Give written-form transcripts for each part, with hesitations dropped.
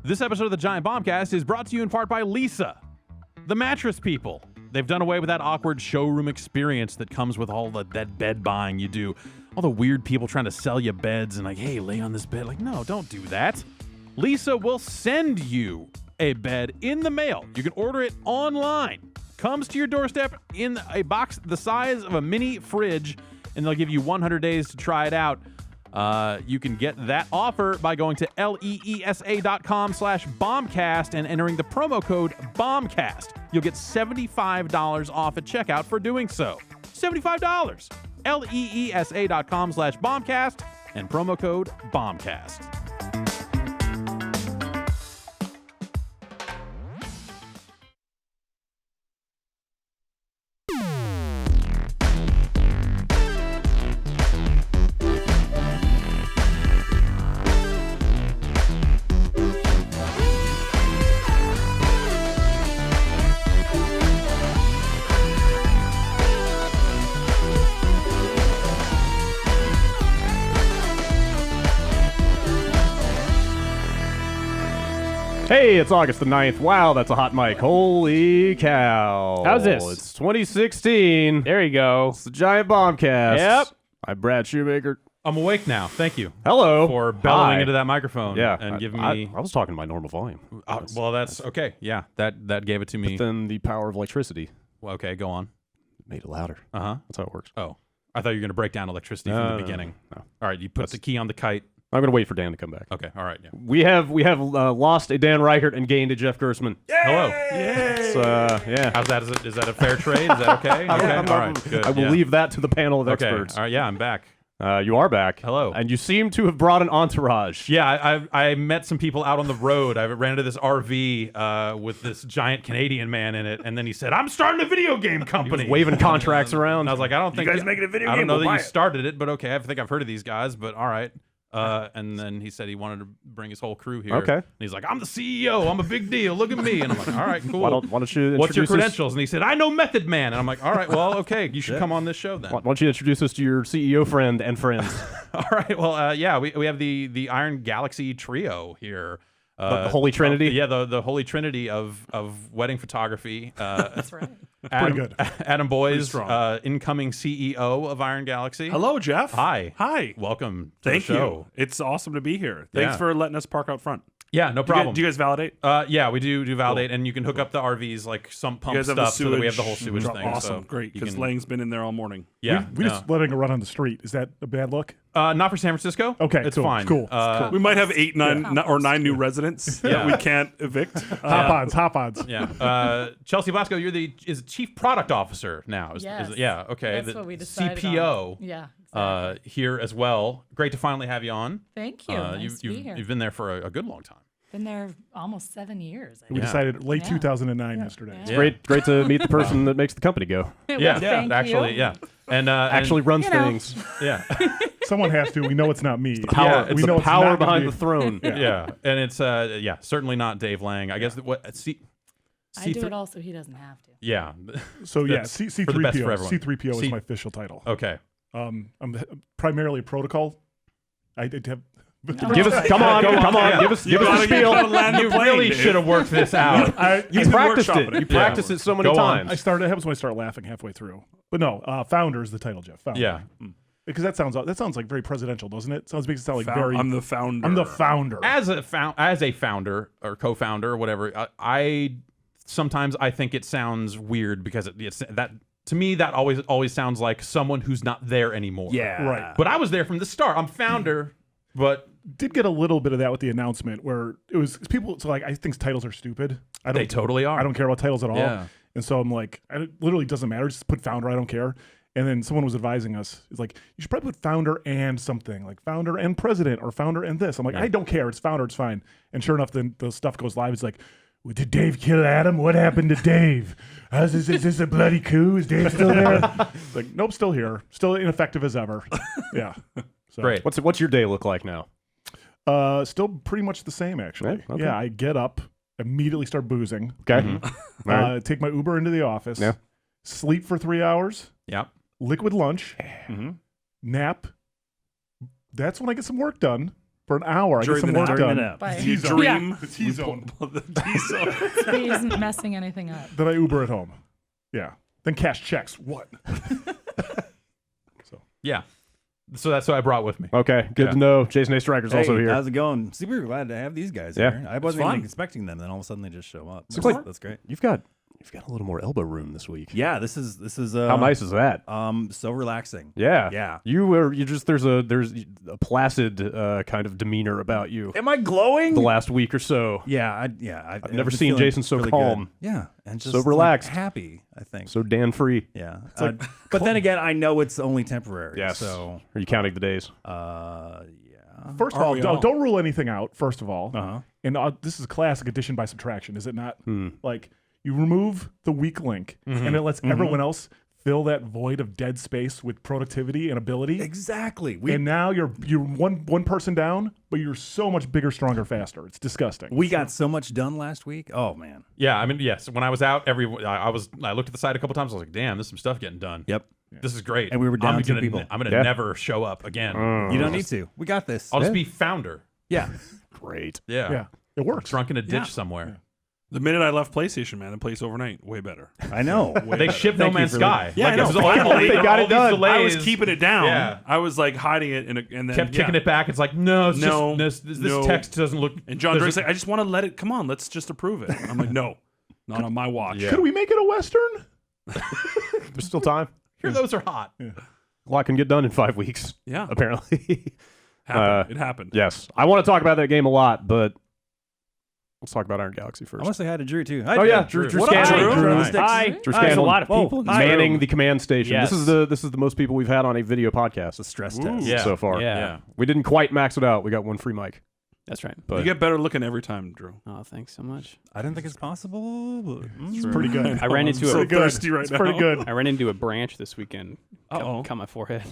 This episode of the Giant Bombcast is brought to you in part by Lisa, the mattress people. They've done away with that awkward showroom experience that comes with all that bed buying you do. All the weird people trying to sell you beds and like, hey, lay on this bed. Like, no, don't do that. Lisa will send you a bed in the mail. You can order it online. Comes to your doorstep in a box the size of a mini fridge, and they'll give you 100 days to try it out. You can get that offer by going to leesa.com/bombcast and entering the promo code BOMBCAST. You'll get $75 off at checkout for doing so. $75. leesa.com/bombcast and promo code BOMBCAST. Hey, it's August the 9th. Wow, that's a hot mic. Holy cow. How's this? It's 2016. There you go. It's the Giant Bombcast. Yep. I'm Brad Shoemaker. I'm awake now. Thank you. Hello. For bellowing Hi. into that microphone. Yeah. And giving I me... was talking my normal volume. well, that's okay. Yeah, that gave it to me. But then the power of electricity Well, okay, go on. made it louder. Uh-huh. That's how it works. Oh, I thought you were going to break down electricity from the beginning. No. All right, you put the key on the kite. I'm going to wait for Dan to come back. Okay, all right, yeah. We have lost a Dan Reichert and gained a Jeff Gersman. Hello. It's, yeah. How's that? Is that a fair trade? Is that okay? Okay, all right, good. I will leave that to the panel of Okay, experts. all right, yeah, I'm back. You are back. Hello. And you seem to have brought an entourage. Yeah, I met some people out on the road. I ran into this RV with this giant Canadian man in it, and then he said, "I'm starting a video game company." Waving contracts around. And I was like, "I don't think guys making a video I game? don't know We'll that buy you it." started it, but okay, I think I've heard of these guys. But all right." And then he said he wanted to bring his whole crew here. Okay. And he's like, "I'm the CEO. I'm a big deal. Look at me." And I'm like, "All right, cool. Why don't you What's your introduce us- credentials?" And he said, "I know Method Man." And I'm like, "All right, well, okay, you should come on this show then." Why don't you introduce us to your CEO friend and friends? All right, well, yeah, we have the Iron Galaxy trio here. The Holy Trinity? Yeah, the Holy Trinity of wedding photography. That's right. Adam, good. Adam Boyes, strong. incoming CEO of Iron Galaxy. Hello, Jeff. Hi. Hi. Welcome to Thank the show. you. It's awesome to be here. Thanks Yeah. for letting us park out front. Yeah, no Do problem. you guys validate? Yeah, we do validate, and you can hook up the RVs like sump pump You guys have the stuff so that we have the sewage. whole sewage thing. Awesome. So Great. you Because can- Lang's been in there all morning. Yeah, We just letting it run on the street. Is that a bad look? not for San Francisco. Okay, it's cool, fine. cool, We might have 9 new residents that we can't evict. Hop-ons. Yeah. Chelsea Blasco, you're is Chief Product Officer now. Yes. Yeah. Okay. That's the what we decided CPO. on. Yeah. Exactly. Here as well. Great to finally have you on. Thank you. Nice to be here. You've been there for a good long time. Been there almost 7 years. I We think. decided late Yeah. 2009 yesterday. Yeah. Great to meet the person that makes the company go. Yeah. Thank Actually, you. yeah. And Actually runs you know. things. yeah. Someone has to. We know it's not me. Power. it's we the know power not gonna behind be- the throne. Yeah. And it's certainly not Dave Lang. I guess what I do it all so he doesn't have to. Yeah. So yeah, That's for the best for C3PO. everyone. C3PO C- is my official title. Okay. I'm primarily a protocol. I did have. Give us, come on, give us a spiel. You really should have worked this out. You practiced workshopping it. You it. practiced it so many Go on. times. I started. That happens when I start laughing halfway through. But no, founder is the title, Jeff. Founder. Yeah. Because that sounds like very presidential, doesn't it? Makes it sound like very. I'm the founder. I'm the founder. As a founder or co-founder or whatever, I sometimes I think it sounds weird because it's that to me that always sounds like someone who's not there anymore. Yeah. Right. But I was there from the start. I'm founder, but Did get a little bit of that with the announcement where it was people. So like I think titles are stupid. they totally are. I don't care about titles at all. Yeah. And so I'm like, literally doesn't matter. Just put founder. I don't care. And then someone was advising us. It's like, you should probably put founder and something, like founder and president or founder and this. I'm like, I don't care. It's founder. It's fine. And sure enough, then the stuff goes live. It's like, well, did Dave kill Adam? What happened to Dave? Is this a bloody coup? Is Dave still there? Like, nope, still here. Still ineffective as ever. Yeah. So, Great. What's your day look like now? Still pretty much the same, actually. Yeah? Okay. Yeah, I get up, immediately start boozing. Okay. All right. Take my Uber into the office. Yeah. Sleep for 3 hours. Yep. Liquid lunch. Mm-hmm. Nap. That's when I get some work done. for an hour. I get During some the work nap. During the done. nap. By You dream. The T-zone. The T-zone. so he isn't messing anything up. Then I Uber at home. Yeah. Then cash checks. What? Yeah. So that's what I brought with me. Okay, good to know. Jason A. Striker's also here. How's it going? Super glad to have these guys Yeah. here. I wasn't fun. even expecting them. Then all of a sudden they just show up. Looks like- That's great. You've got a little more elbow room this week. Yeah, this is How nice is that? so relaxing. Yeah. Yeah. There's a placid kind of demeanor about you. Am I glowing? The last week or so. Yeah, I've never been seen feeling Jason so really calm. good. Yeah, and just So relaxed. happy. I think. So Dan free. Yeah, but then again, I know it's only temporary. Yes. So, Are you counting the days? yeah. First of Are all, we all? don't rule anything out, first of all. Uh-huh. And this is classic addition by subtraction, is it not? Like, you remove the weak link, and it lets everyone else fill that void of dead space with productivity and ability. Exactly. And now you're one person down, but you're so much bigger, stronger, faster. It's disgusting. We got so much done last week. Oh man. Yeah, I mean, yes. When I was out, I looked at the site a couple times. I was like, damn, there's some stuff getting done. Yep. This is great. And we were down I'm 2 gonna, people. I'm gonna Yeah. never show up again. You don't need to. We got this. I'll just be founder. Yeah. Great. Yeah. Yeah, it works. Drunk in a ditch Yeah. somewhere. The minute I left PlayStation, man, the place overnight, way better. I know. They shipped No Thank you Man's for Sky. Yeah, I Like, know. it was all- Finally, they got it all these done. delays. I was keeping it down. Yeah. I was like hiding it, and then Kept kicking it back. It's like, no, it's No, just, this no. text doesn't look. And John there's Drake's like, I just want to let it. Come on, let's just approve it. I'm like, no, not on my watch. Yeah. Could we make it a Western? There's still time. Here, those are hot. A lot can get done in 5 weeks. Yeah. Apparently. It happened. Yes. I want to talk about that game a lot, but let's talk about Iron Galaxy first. I want to say hi to Drew too. Oh yeah, Drew What up, Scanlon. Drew? Drew. Hi. Drew Hi. Scanlon. A lot of Whoa. people. Manning the command station. Yes. This is the most people we've had on a video podcast. The stress test. Yeah. So far. Yeah. We didn't quite max it out. We got one free mic. That's right. But You get better looking every time, Drew. Oh, thanks so much. I didn't think it's possible. But, It's pretty good. I ran into so a good. thirsty right It's now. pretty good. I ran into a branch this weekend. Uh-oh. Cut my forehead,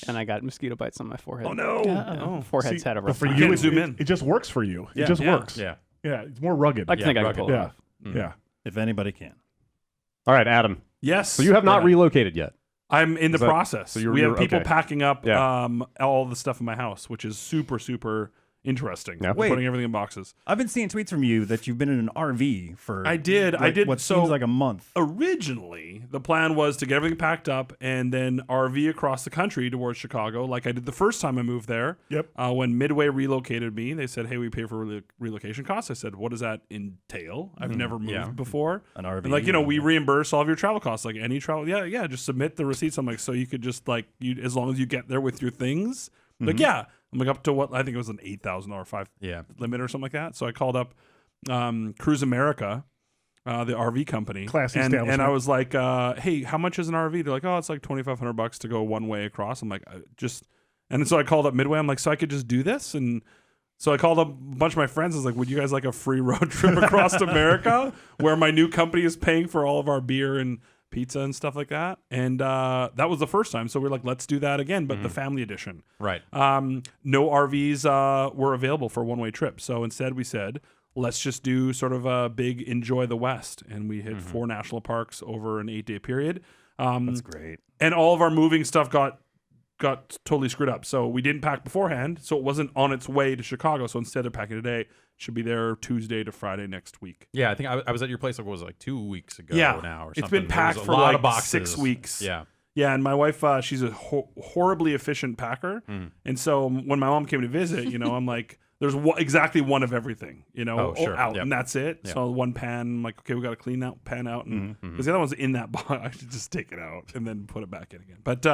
and I got mosquito bites on my forehead. Oh no. Yeah, Oh. forehead's See, had a but rough for time. you, Can't it, zoom it- in. it just works for you. Yeah. It just Yeah. works. Yeah. Yeah, it's more rugged. I think I can rugged. pull it Yeah. off. Yeah. if anybody can. all right, Adam. Yes. So you have not Right. relocated yet. I'm in the Is that- process. so you're- we have you're- people okay. packing up Yeah. all the stuff in my house, which is super, super interesting. Yeah. We're Wait. putting everything in boxes. I've been seeing tweets from you that you've been in an RV for. I did. What So seems like a month. originally, the plan was to get everything packed up and then RV across the country towards Chicago, like I did the first time I moved there. Yep. When Midway relocated me, they said, "Hey, we pay for relocation costs." I said, "What does that entail? I've never moved before." An RV. And like, we reimburse all of your travel costs, like any travel. Yeah, just submit the receipts. I'm like, so you could just like as long as you get there with your things. Like, yeah, I'm like up to what I think it was an $8,000 limit or something like that. So I called up Cruise America, the RV company, Classy and establishment. I was like, hey, how much is an RV? They're like, oh, it's like $2,500 to go one way across. I'm like, and so I called up Midway. I'm like, so I could just do this and. So I called up a bunch of my friends. I was like, would you guys like a free road trip across to America where my new company is paying for all of our beer and pizza and stuff like that? And that was the first time. So we're like, let's do that again, but the family edition. Right. No RVs were available for a one-way trip. So instead we said, let's just do sort of a big enjoy the West. And we hit 4 national parks over an 8-day period. That's great. And all of our moving stuff got totally screwed up. So we didn't pack beforehand, so it wasn't on its way to Chicago. So instead of packing today, it should be there Tuesday to Friday next week. Yeah, I think I was at your place. Like, what was it, like 2 weeks ago Yeah. now or It's something. been There was packed a for lot like of boxes. 6 weeks. Yeah. Yeah, and my wife, she's a horribly efficient packer. And so when my mom came to visit, I'm like, there's exactly one of everything, Oh, sure. out, Yep. and that's it. Yep. So one pan, I'm like, okay, we got to clean that pan out. Because the other one's in that box. I should just take it out and then put it back in again. But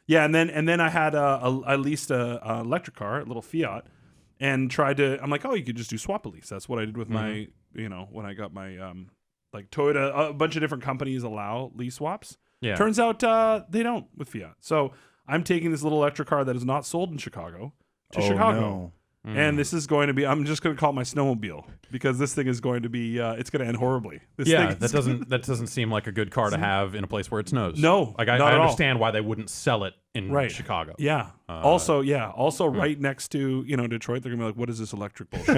yeah, and then I had I leased a electric car, a little Fiat, and tried to. I'm like, oh, you could just do swap a lease. That's what I did with my, when I got my like Toyota. A bunch of different companies allow lease swaps. Yeah. Turns out they don't with Fiat. So I'm taking this little electric car that is not sold in Chicago to Chicago. No. And this is going to be, I'm just going to call it my snowmobile because this thing is going to be, it's going to end horribly. This Yeah, thing that doesn't seem like a good car to have in a place where it snows. No, like not I at all. understand why they wouldn't sell it in Right. Chicago. Yeah. Also right next to, Detroit, they're going to be like, what is this electric bullshit?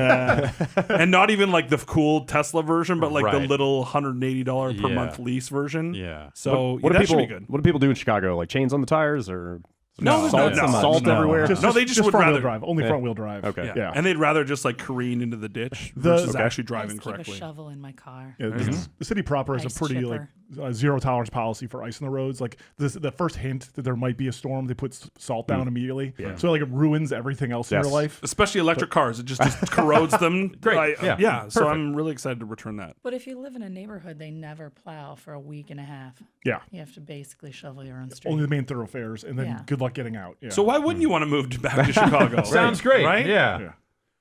And not even like the cool Tesla version, but like the Right. little $180 per Yeah. month lease version. Yeah. So What do that people? should be good. What do people do in Chicago? Like chains on the tires or No, Salt everywhere. Just, No, they just just would front wheel rather- drive, only front wheel drive. Okay. Yeah. And they'd rather just like careen into the ditch versus actually I driving just keep correctly. a shovel in my car. Yeah, the city proper has a Ice pretty chipper. zero tolerance policy for ice in the roads. Like the first hint that there might be a storm, they put salt down immediately. Yeah. So like it ruins everything else in Yes. your life. Especially electric cars, it just corrodes them. Great. Yeah. So Perfect. I'm really excited to return that. But if you live in a neighborhood, they never plow for a week and a half. Yeah. You have to basically shovel your own street. Only the main thoroughfares, and then Yeah. good luck getting out. Yeah. So why wouldn't you want to move back to Chicago? Sounds great. right? Yeah. Yeah.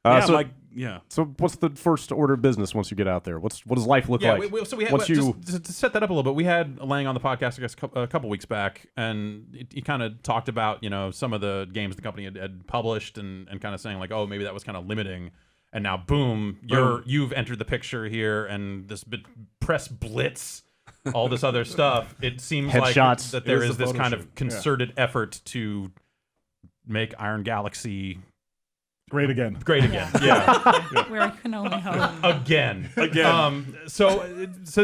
Yeah, So, like yeah. so what's the first order of business once you get out there? What does life look like? So we had, once you just to set that up a little bit, we had Lang on the podcast, I guess, a couple weeks back, and he kind of talked about some of the games the company had published, and kind of saying like, oh, maybe that was kind of limiting. And now, boom, you've entered the picture here, and this press blitz, all this other stuff. It seems like Headshots. that there Here's is the this photo kind shoot. of concerted effort to make Iron Galaxy Great again. great again. Yeah. Where I can only hope. Again. So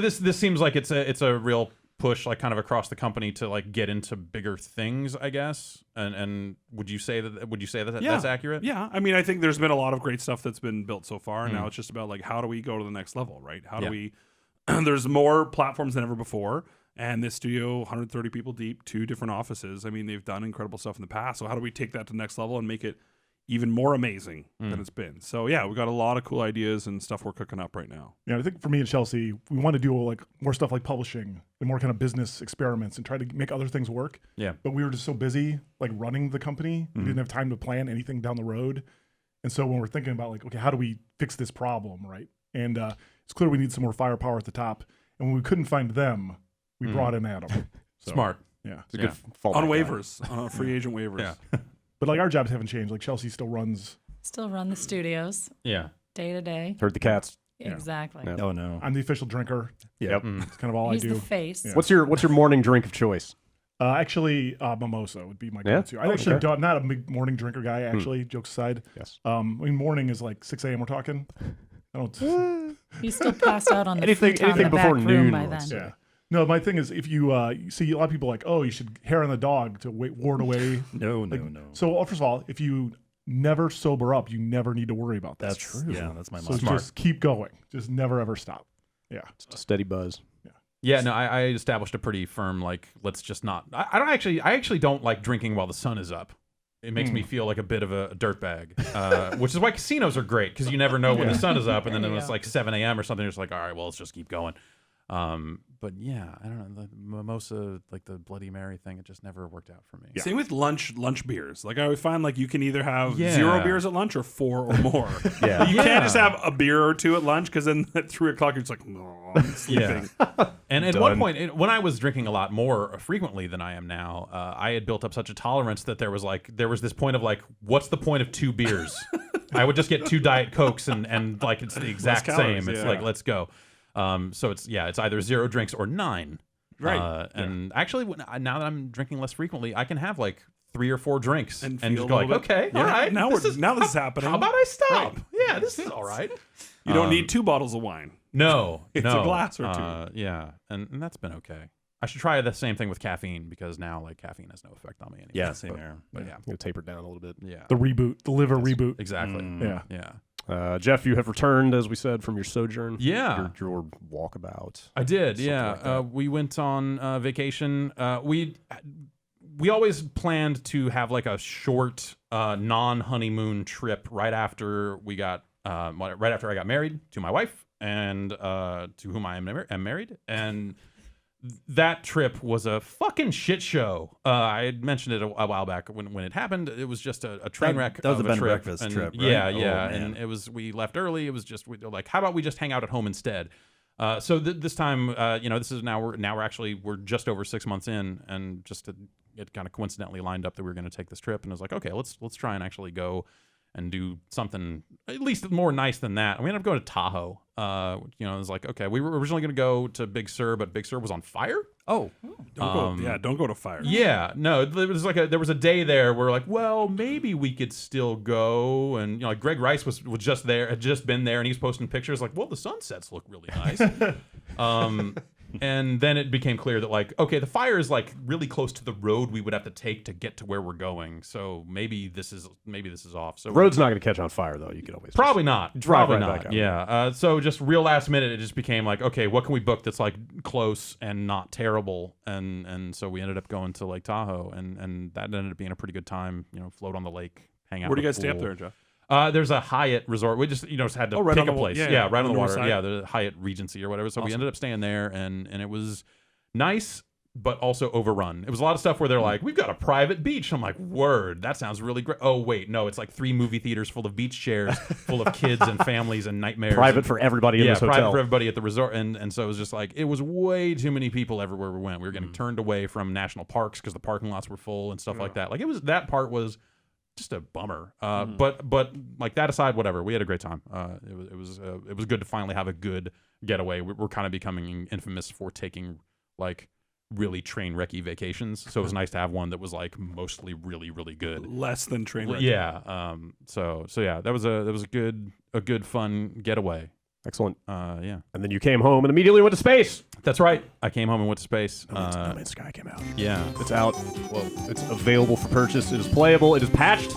this seems like it's a real push, like kind of across the company to like get into bigger things, I guess. And would you say that that's accurate? Yeah, I mean, I think there's been a lot of great stuff that's been built so far, and now it's just about like how do we go to the next level, right? How do we? There's more platforms than ever before, and this studio, 130 people deep, 2 different offices. I mean, they've done incredible stuff in the past. So how do we take that to the next level and make it even more amazing than it's been? So yeah, we got a lot of cool ideas and stuff we're cooking up right now. Yeah, I think for me and Chelsea, we want to do like more stuff like publishing and more kind of business experiments and try to make other things work. Yeah. But we were just so busy like running the company, we didn't have time to plan anything down the road. And so when we're thinking about like, okay, how do we fix this problem, right? And it's clear we need some more firepower at the top. And when we couldn't find them, we brought in Adam. So, Smart. Yeah. it's a good On fallback guy. waivers, on free agent waivers. Yeah. But like our jobs haven't changed. Like Chelsea still runs. Still run the studios Yeah. day to day. Heard the cats. Exactly. Yeah. Oh no. I'm the official drinker. Yep. It's kind of all He's I do. the face. Yeah. What's your morning drink of choice? Actually, mimosa would be my Yeah? go-to. I actually Okay. don't, not a big morning drinker guy, actually, jokes aside. Yes. I mean, morning is like 6 a.m. we're talking. I don't. He's still passed out on the Anything- futon in the anything back before room noon by was- then. Yeah. No, my thing is if you see a lot of people like, oh, you should hair on the dog to ward away. No, Like, no. So first of all, if you never sober up, you never need to worry about that. That's true. Yeah, that's my So motto. just keep going. Just never ever stop. Yeah. Just a steady buzz. Yeah, no, I established a pretty firm like let's just not. I actually don't like drinking while the sun is up. It makes me feel like a bit of a dirtbag, which is why casinos are great because you never know when the sun is up, and then There when you it's go. like 7 a.m. or something, you're just like, all right, well, let's just keep going. But yeah, I don't know, the mimosa, like the Bloody Mary thing, it just never worked out for me. Same with lunch beers. Like I would find like you can either have Yeah. 0 beers at lunch or 4 or more. Yeah. You can't just have a beer or 2 at lunch because then at 3 o'clock you're just like, no, I'm sleeping. And at one point, when I was drinking a lot more frequently than I am now, I had built up such a tolerance that there was this point of like, what's the point of 2 beers? I would just get 2 Diet Cokes and like it's the exact calories, same. It's yeah. like, let's go. So it's either 0 drinks or 9. Right. And actually, now that I'm drinking less frequently, I can have like 3 or 4 drinks And and feel just go a like, little bit- okay, Yeah, all right, now this is happening. How about I stop? Yeah, this is all right. You don't need 2 bottles of wine. No, It's no. a glass or 2. Yeah, and that's been okay. I should try the same thing with caffeine because now like caffeine has no effect on me anymore. Yeah, same here. But yeah, You taper down a little bit. yeah, The reboot, the liver reboot. exactly. Yeah. Yeah, Jeff, you have returned, as we said, from your sojourn. Yeah. Your walkabout. I did. Something Yeah, like that. we went on vacation. We always planned to have like a short non-honeymoon trip right after we got right after I got married to my wife and to whom I am married, and that trip was a fucking shit show. I had mentioned it a while back when it happened. It was just a train wreck. That was of a bed and trip. breakfast And trip, right? Yeah, Oh, yeah. man. And it was, we left early. It was just we were like, how about we just hang out at home instead? So this time, this is we're just over 6 months in, and it kind of coincidentally lined up that we were going to take this trip, and I was like, okay, let's try and actually go and do something at least more nice than that. And we ended up going to Tahoe. It was like, okay, we were originally going to go to Big Sur, but Big Sur was on fire. Oh, Don't go to fire. Yeah, no, there was a day there where we're like, well, maybe we could still go, and like Greg Rice was just there, had just been there, and he was posting pictures like, well, the sunsets look really nice. And then it became clear that like, okay, the fire is like really close to the road we would have to take to get to where we're going. So maybe this is off. So Road's not going to catch on fire though. You could always probably not. drive Probably right not. back out. Yeah. So just real last minute, it just became like, okay, what can we book that's like close and not terrible? And so we ended up going to Lake Tahoe, and that ended up being a pretty good time. You know, float on the lake, hang out. Where do you in guys the stay up pool. there, Jeff? There's a Hyatt resort. We just just had to right pick on a the place. yeah, Right on the north water. side. Yeah, the Hyatt Regency or whatever. So we Awesome. ended up staying there, and it was nice, but also overrun. It was a lot of stuff where they're like, we've got a private beach. I'm like, word, that sounds really great. Oh wait, no, it's like 3 movie theaters full of beach chairs, full of kids and families and nightmares. Private for everybody in this private hotel. for everybody at the resort, and so it was just like it was way too many people everywhere we went. We were getting turned away from national parks because the parking lots were full and stuff like that. Like that part was just a bummer. But like that aside, whatever. We had a great time. It was good to finally have a good getaway. We're kind of becoming infamous for taking like really train wrecky vacations. So it was nice to have one that was like mostly really good. Less than train wreck. Yeah. So yeah, that was a good fun getaway. Excellent. Yeah. And then you came home and immediately went to space. That's right. I came home and went to space. No Man's Sky came out. Yeah. It's out. Well, it's available for purchase. It is playable. It is patched.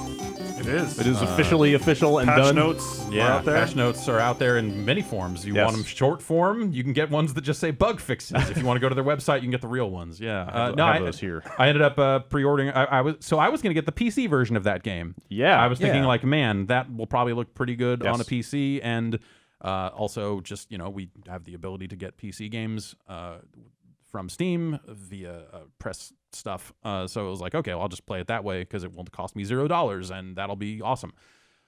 It is. It is officially official and Patch done. notes are Yeah, out there. patch notes are out there in many forms. You Yes. want them short form, you can get ones that just say bug fixes. If you want to go to their website, you can get the real ones. Yeah, I have those here. I ended up pre-ordering. I was going to get the PC version of that game. Yeah. I was thinking Yeah. like, man, that will probably look pretty good Yes. on a PC, and also just we have the ability to get PC games from Steam via press stuff. So it was like, okay, well, I'll just play it that way because it won't cost me $0, and that'll be awesome.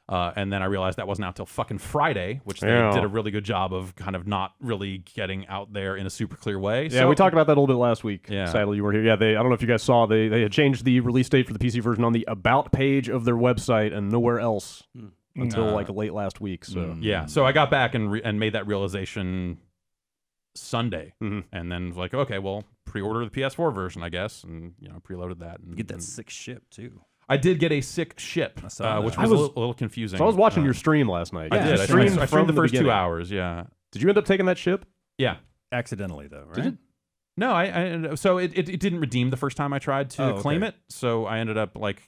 And then I realized that wasn't out till fucking Friday, which they Yeah. did a really good job of kind of not really getting out there in a super clear way. Yeah, So we talked about that a little bit last week. Yeah. Sadly, you weren't here. Yeah, I don't know if you guys saw, they had changed the release date for the PC version on the About page of their website and nowhere else until like late last week. So Yeah, so I got back and made that realization Sunday, Mhm. and then was like, okay, well, pre-order the PS4 version, I guess, and preloaded that. And, You get that and sick ship too. I did get a sick ship, I saw which that. was, I was- a little confusing. So I was watching Uh, your stream last night. I Yeah, did. I streamed streamed from the first 2 beginning. hours. Yeah, Did you end up taking that ship? yeah. Accidentally though, right? Did it? No, I so it didn't redeem the first time I tried to Oh, okay. claim it. So I ended up like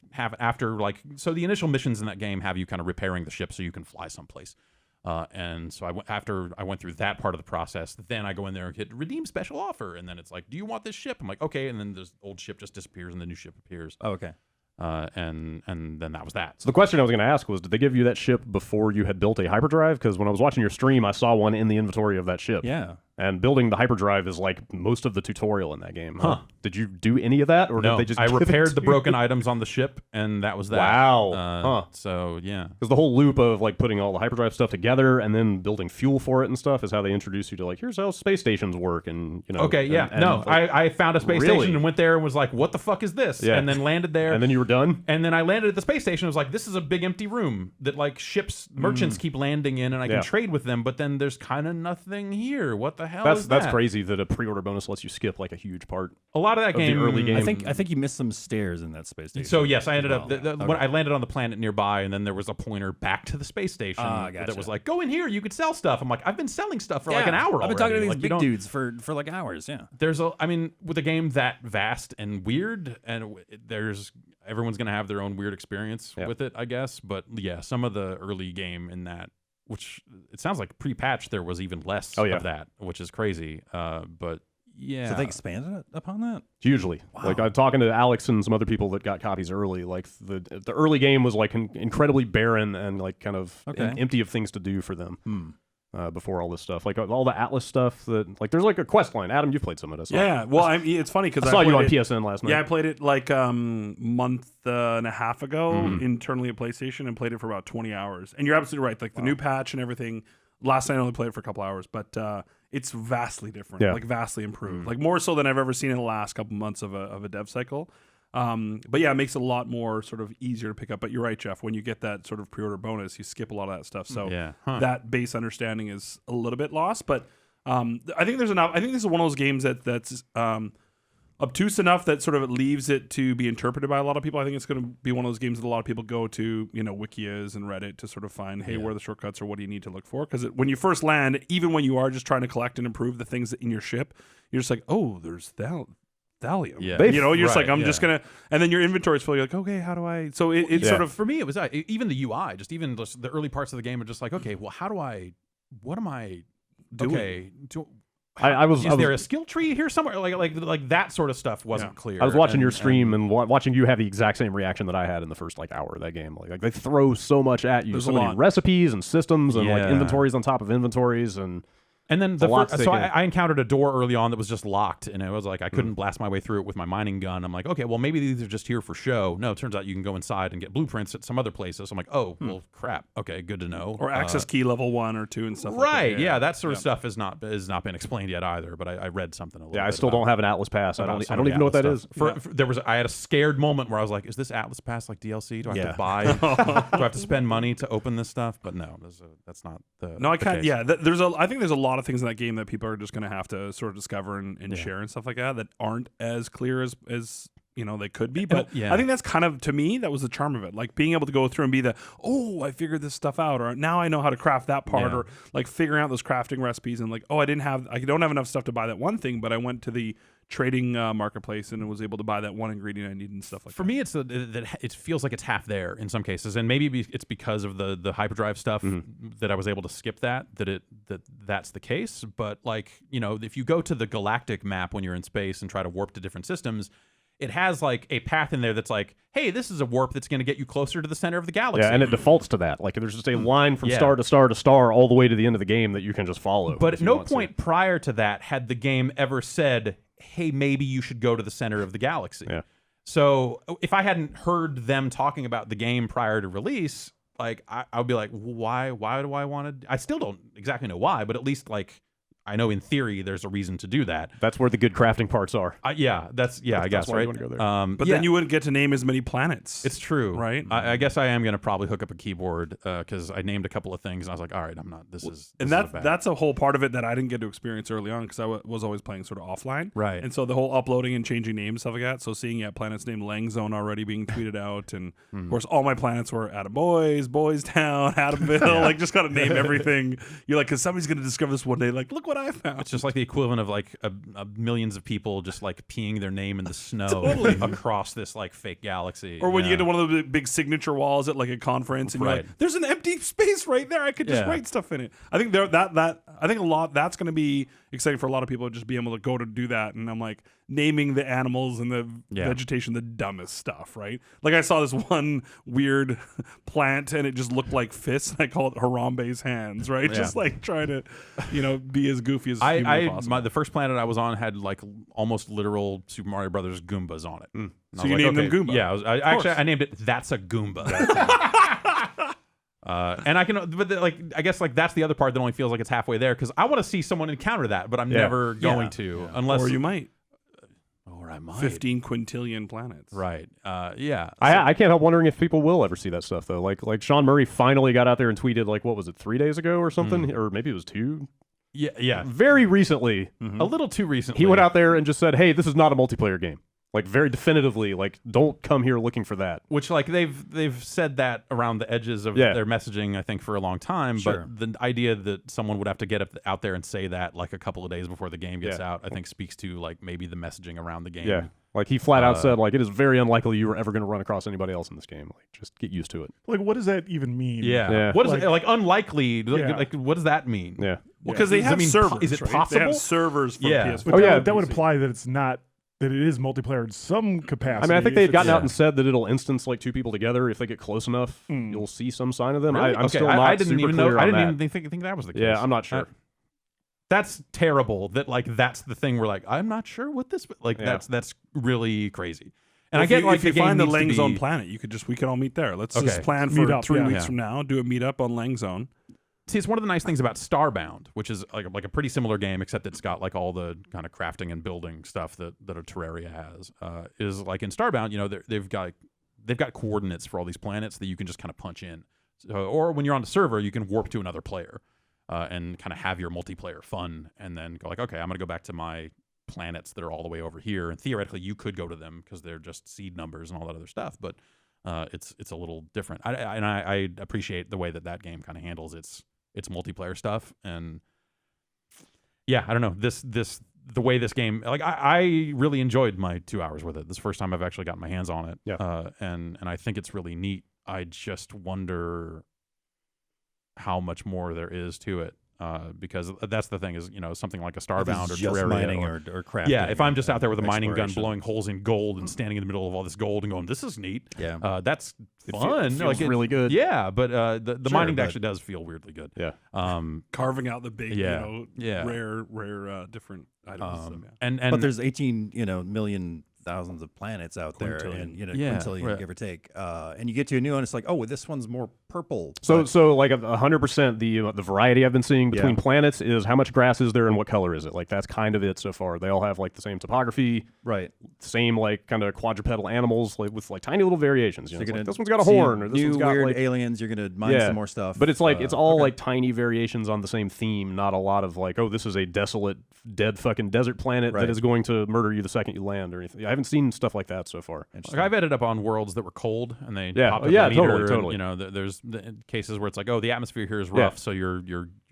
so the initial missions in that game have you kind of repairing the ship so you can fly someplace. And so after I went through that part of the process, then I go in there and hit redeem special offer, and then it's like, do you want this ship? I'm like, okay, and then the old ship just disappears and the new ship appears. Oh, okay. And then that was that. So the question I was going to ask was, did they give you that ship before you had built a hyperdrive? Because when I was watching your stream, I saw one in the inventory of that ship. Yeah. And building the hyperdrive is like most of the tutorial in that game. Huh. Did you do any of that, or No, did they just? I give it repaired to the you? broken items on the ship, and that was that. Wow. Huh. So yeah. Because the whole loop of like putting all the hyperdrive stuff together and then building fuel for it and stuff is how they introduce you to like, here's how space stations work, and Okay, yeah. and, No, like, I found a space Really? station and went there and was like, what the fuck is this? Yeah. And then landed there. and then you were done. And then I landed at the space station. I was like, this is a big empty room that like ships, merchants keep landing in, and I Yeah. can trade with them, but then there's kind of nothing here. What the hell is that? That's crazy that a pre-order bonus lets you skip like a huge part. A lot of that the game. early game. I think you missed some stairs in that space station. So yes, I ended as up. well. When Okay. I landed on the planet nearby, and then there was a pointer back to the space station Ah, that gotcha. was like, "Go in here, you could sell stuff." I'm like, "I've been selling stuff for like an hour." I've been talking to already. these Like, you big don't- dudes for like hours. Yeah. There's with a game that vast and weird, and everyone's gonna have their own weird experience Yeah. with it, I guess. But yeah, some of the early game in that, which it sounds like pre-patch, there was even less Oh, yeah. of that, which is crazy. But yeah, So they expanded upon that. Hugely. Like I'm talking to Alex and some other people that got copies early. Like the early game was like incredibly barren and like kind of Okay. empty of things to do for them. Before all this stuff, like all the Atlas stuff that like there's like a quest line. Adam, you've played some of this. Yeah. Well, it's funny because I saw you on PSN last night. Yeah, I played it like month and a half ago internally at PlayStation, and played it for about 20 hours. And you're absolutely right. Like the new patch and everything. Last night I only played it for a couple hours, but it's vastly different. Yeah. Like vastly improved. Like more so than I've ever seen in the last couple months of a dev cycle. But yeah, it makes it a lot more sort of easier to pick up. But you're right, Jeff. When you get that sort of pre-order bonus, you skip a lot of that stuff. So Yeah. Huh. that base understanding is a little bit lost. But I think there's enough. I think this is one of those games that's obtuse enough that sort of it leaves it to be interpreted by a lot of people. I think it's going to be one of those games that a lot of people go to, Wikias and Reddit to sort of find, hey, where are the shortcuts or what do you need to look for? Because when you first land, even when you are just trying to collect and improve the things in your ship, you're just like, oh, there's thallium. Yeah. You're just Right, like, I'm just going to, and then your inventory's full. You're like, okay, how do I? So it's sort of, for me, it was even the UI, just even the early parts of the game are just like, okay, well, what am I doing? Okay, is there a skill tree here somewhere? Like that sort of stuff wasn't clear. I was watching your stream and watching you have the exact same reaction that I had in the first hour of that game. Like they throw so much at you, There's so a many lot. recipes and systems and like Yeah. inventories on top of inventories And then a lot to take in. I encountered a door early on that was just locked, and it was like I couldn't blast my way through it with my mining gun. I'm like, okay, well maybe these are just here for show. No, it turns out you can go inside and get blueprints at some other places. I'm like, oh, well, crap. Okay, good to know. or access key level 1 or 2 and stuff like Right, that. yeah, that sort of stuff has not been explained yet either. But I read something a little. Yeah, I bit still about don't have an Atlas Pass. I about don't some of even the know what that Atlas is. stuff. I had a scared moment where I was like, is this Atlas Pass like DLC? Do I have to buy? Do I have to spend money to open this stuff? But no, that's not the. No, I the can't. case. Yeah, I think there's a lot of things in that game that people are just going to have to sort of discover and share and stuff like that aren't as clear as they could be. But yeah. I think that's kind of, to me, that was the charm of it. Like being able to go through and be I figured this stuff out, or now I know how to craft that part, Yeah. or like figuring out those crafting recipes and like, I don't have enough stuff to buy that one thing, but I went to the trading marketplace and was able to buy that one ingredient I need and stuff like For that. me, it's that it feels like it's half there in some cases, and maybe it's because of the hyperdrive stuff that I was able to skip that's the case. But if you go to the galactic map when you're in space and try to warp to different systems, it has like a path in there that's like, hey, this is a warp that's going to get you closer to the center of the galaxy. Yeah, and it defaults to that. Like there's just a line from Yeah. star to star to star all the way to the end of the game that you can just follow. But if at you no want to. point prior to that had the game ever said, hey, maybe you should go to the center of the galaxy. Yeah. So if I hadn't heard them talking about the game prior to release, like I would be like, why do I want to? I still don't exactly know why, but at least like I know in theory there's a reason to do that. That's where the good crafting parts are. I guess that's right. why you wanna go there. But then you wouldn't get to name as many planets. It's true, right? I guess I am going to probably hook up a keyboard because I named a couple of things and I was like, all right, I'm not. And that's a whole part of it that I didn't get to experience early on because I was always playing sort of offline. Right. And so the whole uploading and changing names, stuff like that. So seeing planets named Lang Zone already being tweeted out. And of course, all my planets were Adam Boys, Boys Town, Adamville. Like, just got to name everything. You're like, because somebody's going to discover this one day. Like, look what I found. It's just like the equivalent of like millions of people just like peeing their name in the snow across this like fake galaxy. Or when you get to one of the big signature walls at like a conference, and you're Right. like, "There's an empty space right there. I could just write stuff in it." I think I think a lot that's going to be exciting for a lot of people to just be able to go to do that. And I'm like naming the animals and the vegetation the dumbest stuff, right? Like I saw this one weird plant and it just looked like fists. And I call it Harambe's hands, right? Just like trying to be as goofy as humanly possible. The first planet I was on had like almost literal Super Mario Brothers Goombas on it. And I So was you like, named them Goomba? Yeah, I named it That's a Goomba. And I can, but I guess like that's the other part that only feels like it's halfway there because I want to see someone encounter that, but I'm never going to unless or you might. Or I might. 15 quintillion planets. Right. Yeah. I can't help wondering if people will ever see that stuff though. Like Sean Murray finally got out there and tweeted like what was it 3 days ago or something, or maybe it was 2. Yeah. Very recently, A little too recently. he went out there and just said, "Hey, this is not a multiplayer game." Like very definitively, like don't come here looking for that. Which like they've said that around the edges of their messaging, I think, for a long time. Sure. But the idea that someone would have to get out there and say that like a couple of days before the game gets out, I think speaks to like maybe the messaging around the game. Yeah. Like he flat out said, like it is very unlikely you were ever going to run across anybody else in this game. Like just get used to it. Like, what does that even mean? Yeah. What is it like unlikely? Like what does that mean? Yeah. Well, because they Does it have mean servers. is it right? possible? They have servers for Yeah. PS4. But yeah, that would imply that it's not, that it is multiplayer in some capacity. I mean, I think if they've gotten it's- out and said that it'll instance like 2 people together. If they get close enough, you'll see some sign of them. Really? I'm Okay, still not I didn't super even clear know. I on didn't that. even think that was the case. Yeah, I'm not sure. That's terrible. That like that's the thing. We're like, I'm not sure what this. Like Yeah. that's really crazy. And Well, I get like if you the game find the needs to Lang Zone be- planet, we could all meet there. Let's Okay. just plan Meet for up, 3 yeah. weeks Yeah. from now. Do a meetup on Lang Zone. See, it's one of the nice things about Starbound, which is like a pretty similar game, except it's got like all the kind of crafting and building stuff that a Terraria has. Is like in Starbound, they've got coordinates for all these planets that you can just kind of punch in, or when you're on the server, you can warp to another player and kind of have your multiplayer fun, and then go like, okay, I'm gonna go back to my planets that are all the way over here, and theoretically you could go to them because they're just seed numbers and all that other stuff. But it's a little different. I appreciate the way that game kind of handles its multiplayer stuff. And yeah, I don't know, the way this game, like I really enjoyed my 2 hours with it. This is the first time I've actually gotten my hands on it. Yeah. And I think it's really neat. I just wonder how much more there is to it. Because that's the thing is, something like a Starbound or just Terraria mining or crafting. yeah, if I'm just out there with a mining gun exploration. blowing holes in gold and standing in the middle of all this gold and going, this is neat. Yeah. That's It fun. feels really good. Yeah, but the Sure, mining but- actually does feel weirdly good. Yeah. Carving out the big, Yeah. Yeah. rare different items. and stuff, yeah. and but there's 18, million thousands of planets out there, Quintillion. and Yeah, quintillion, right. give or take. And you get to a new one, it's like, oh, this one's more purple. So but- so like 100%, the variety I've been seeing between Yeah. planets is how much grass is there and what color is it. Like that's kind of it so far. They all have like the same topography, right. same like kind of quadrupedal animals, like with like tiny little variations. You're It's gonna like, this one's got a see horn, or this new one's got weird like aliens. You're gonna mine some more stuff. But it's like it's all okay. like tiny variations on the same theme, not a lot of like, oh, this is a desolate, dead fucking desert planet Right. that is going to murder you the second you land or anything. I haven't seen stuff like that so far. Interesting. like I've ended up on worlds that were cold, and they Yeah. popped up Yeah, a meter, totally. and, there's cases where it's like, oh, the atmosphere here is rough, Yeah. so your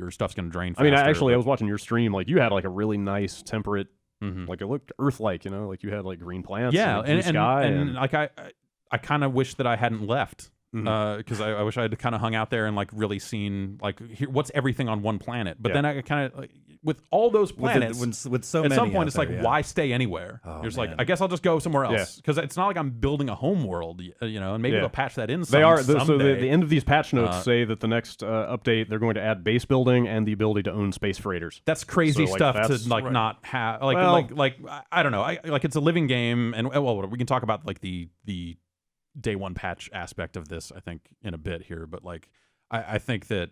stuff's gonna drain. I mean, faster, I was watching your stream. Like you had like a really nice temperate, Mhm. like it looked Earth-like. Like you had like green plants, yeah, and blue sky, and like I kind of wish that I hadn't left. Mhm. Because I wish I had kind of hung out there and like really seen like what's everything on one planet. But Yeah. then I kind of with all those planets, with so at many some point out it's like, there, yeah. why stay anywhere? Oh, You're just like, man. I guess I'll just go somewhere Yeah. else, because it's not like I'm building a home world, and maybe Yeah. they'll patch that in. They are so someday. the end of these patch notes Uh, say that the next update they're going to add base building and the ability to own space freighters. That's crazy So, like, stuff that's- to like right. not have Well- like I don't know. Like it's a living game, and well, we can talk about like the day one patch aspect of this, I think, in a bit here. But like I think that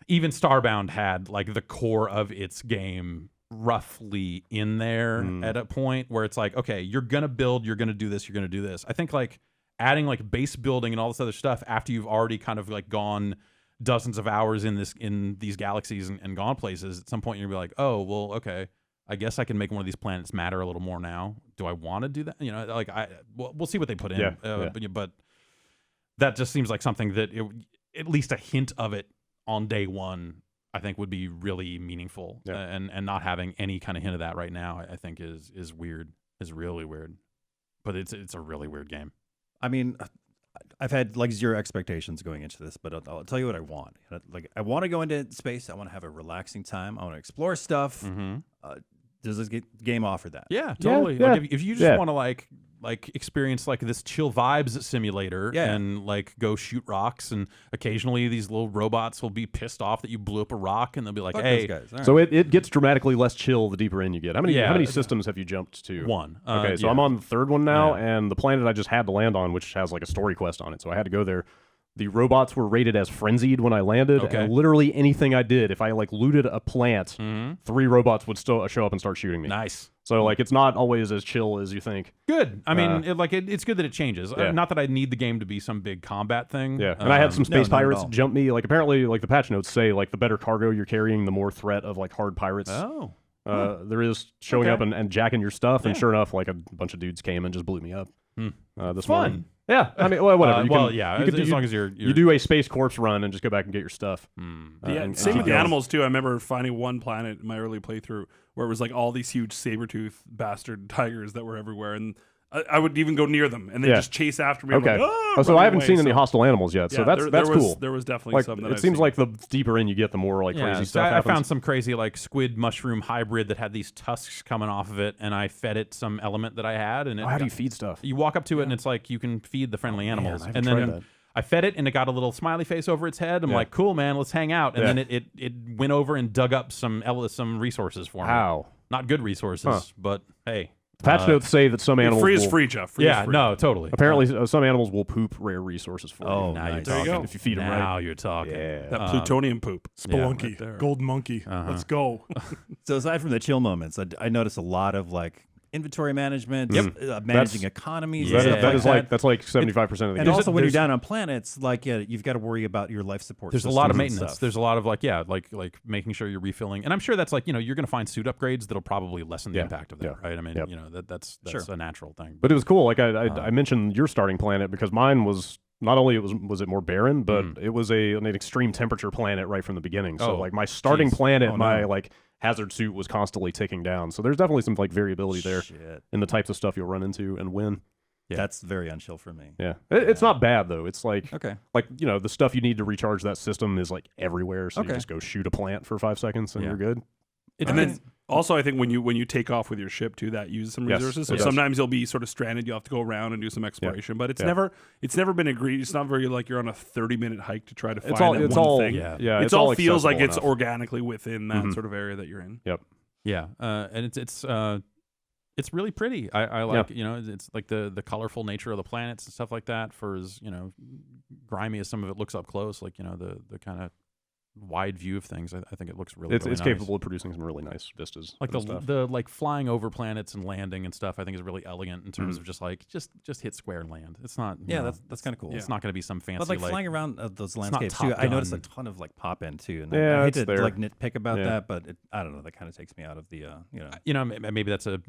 even Starbound had like the core of its game roughly in there at a point where it's like, okay, you're gonna build, you're gonna do this, you're gonna do this. I think like adding like base building and all this other stuff after you've already kind of like gone dozens of hours in these galaxies and gone places, at some point you're gonna be like, oh well, okay, I guess I can make one of these planets matter a little more now. Do I want to do that? Like we'll see what they put in. Yeah. But that just seems like something that at least a hint of it on day one, I think, would be really meaningful. Yeah. And not having any kind of hint of that right now, I think is weird, is really weird. But it's a really weird game. I mean, I've had like zero expectations going into this, but I'll tell you what I want. Like, I want to go into space. I want to have a relaxing time. I want to explore stuff. Does this game offer that? Yeah, totally. yeah, Like if you just yeah. want to like experience like this chill vibes simulator, Yeah. and like go shoot rocks, and occasionally these little robots will be pissed off that you blew up a rock, and they'll be like, Fuck hey, those guys. All So right. it gets dramatically less chill the deeper in you get. How many Yeah. systems have you jumped to? one. Okay, so yeah. I'm on the third one now, Yeah. and the planet I just had to land on, which has like a story quest on it, so I had to go there. The robots were rated as frenzied when I landed, Okay. and literally anything I did, if I like looted a plant, 3 robots would still show up and start shooting me. Nice. So like it's not always as chill as you think. Good. I mean, it's good that it changes. Yeah. Not that I need the game to be some big combat thing. Yeah, and I had some space not at pirates all. jump me. Like apparently, like the patch notes say, like the better cargo you're carrying, the more threat of like hard pirates Oh. there is showing Okay. up and jacking your stuff. And Yeah. sure enough, like a bunch of dudes came and just blew me up. This Fun. morning. Yeah, I mean, well, whatever. You well, can, yeah. you As, can as long as you're you do a space corpse run and just go back and get your stuff. Yeah, and same keep with the going. animals too. I remember finding one planet in my early playthrough where it was like all these huge saber-tooth bastard tigers that were everywhere, and I would even go near them, and they Yeah. just chase after me. I'm Okay. like, "Ah," Oh, so running I haven't away. seen any So, hostile animals yet. So yeah, that's there was, cool. There was definitely Like some that it I've seems seen. like the deeper in you get, the more like crazy so stuff I happens. found some crazy like squid mushroom hybrid that had these tusks coming off of it, and I fed it some element that I had, and it how do got- you feed stuff? You walk up to it, and it's like you can feed the friendly animals, I haven't and tried then that. I fed it, and it got a little smiley face over its head. I'm Yeah. like, cool, man, let's hang out. And Yeah. then it went over and dug up some resources for me. How? Not good resources, but hey. Patch notes say that some animals free is will, free, Jeff. Free is Yeah, free. no, totally. Apparently, some animals will poop rare resources for Oh, you. Now you're nice. There you talking. go. If you feed them Now right. you're talking. Yeah. That plutonium poop. Spelunky, right there. golden monkey. Let's go. So aside from the chill moments, I noticed a lot of like inventory management, managing economies. That's and stuff that's like 75% of the game. And also, when you're down on planets, like you've got to worry about your life support. There's a lot of systems and maintenance. stuff. There's a lot of like making sure you're refilling, and I'm sure that's like you're going to find suit upgrades that'll probably lessen the impact of that, right? I mean, that's a natural thing. But it was cool. Like I mentioned your starting planet because mine was. Not only was it more barren, but it was an extreme temperature planet right from the beginning. So like my starting planet, my like hazard suit was constantly ticking down. So there's definitely some like variability there in the types of stuff you'll run into and when. Yeah. That's very unchill for me. Yeah, it's not bad though. It's like okay, like the stuff you need to recharge that system is like everywhere. So you just go shoot a plant for 5 seconds and you're good. And then also, I think when you take off with your ship too, that uses some resources. So sometimes you'll be sort of stranded. You'll have to go around and do some exploration. But it's never been agreed. It's not very like you're on a 30-minute hike to try to find one thing. Yeah, it all feels like it's organically within that sort of area that you're in. Yep. Yeah, and it's really pretty. I like it's like the colorful nature of the planets and stuff like that. For as grimy as some of it looks up close, like the kind of wide view of things. I think it looks really it's nice. capable of producing some really nice vistas. Like the like flying over planets and landing and stuff. I think is really elegant in terms of just hit square and land. It's not that's kind of cool. It's not going to be some fancy. But like flying around those landscapes too, I noticed a ton of like pop in too. And I hate to like nitpick about that, but I don't know. That kind of takes me out of the maybe that's a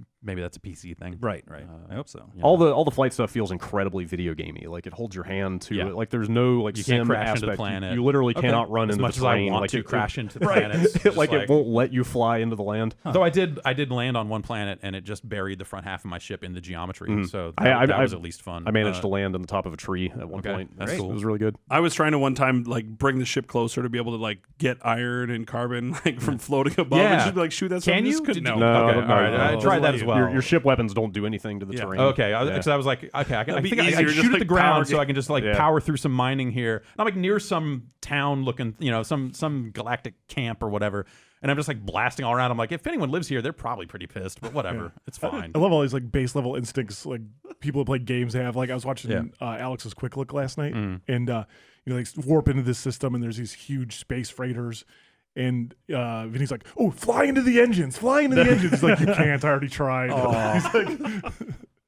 PC thing. Right. I hope so. All the flight stuff feels incredibly video gamey. Like it holds your hand to it. Like there's no like you can't crash aspect. into the planet. You literally cannot run into as much the terrain. as I want like to crash into the planets. Like it won't let you fly into the land. Though I did land on one planet and it just buried the front half of my ship in the geometry. So that was at least fun. I managed to land on the top of a tree at one point. That's cool. It was really good. I was trying to one time like bring the ship closer to be able to like get iron and carbon like from floating above and just be like shoot that. Can you? No. Okay. All right. I tried that as well. Your ship weapons don't do anything to the terrain. Okay. Because I was like, okay, I think I can shoot at the ground so I can just like power through some mining here. And I'm like near some town looking, some galactic camp or whatever. And I'm just like blasting all around. I'm like, if anyone lives here, they're probably pretty pissed, but whatever. It's fine. I love all these like base level instincts like people who play games have. Like I was watching Alex's Quick Look last night, and like warp into this system, and there's these huge space freighters, and Vinny's like, "Oh, fly into the engines! Fly into the engines!" He's like, "You can't. I already tried." He's like,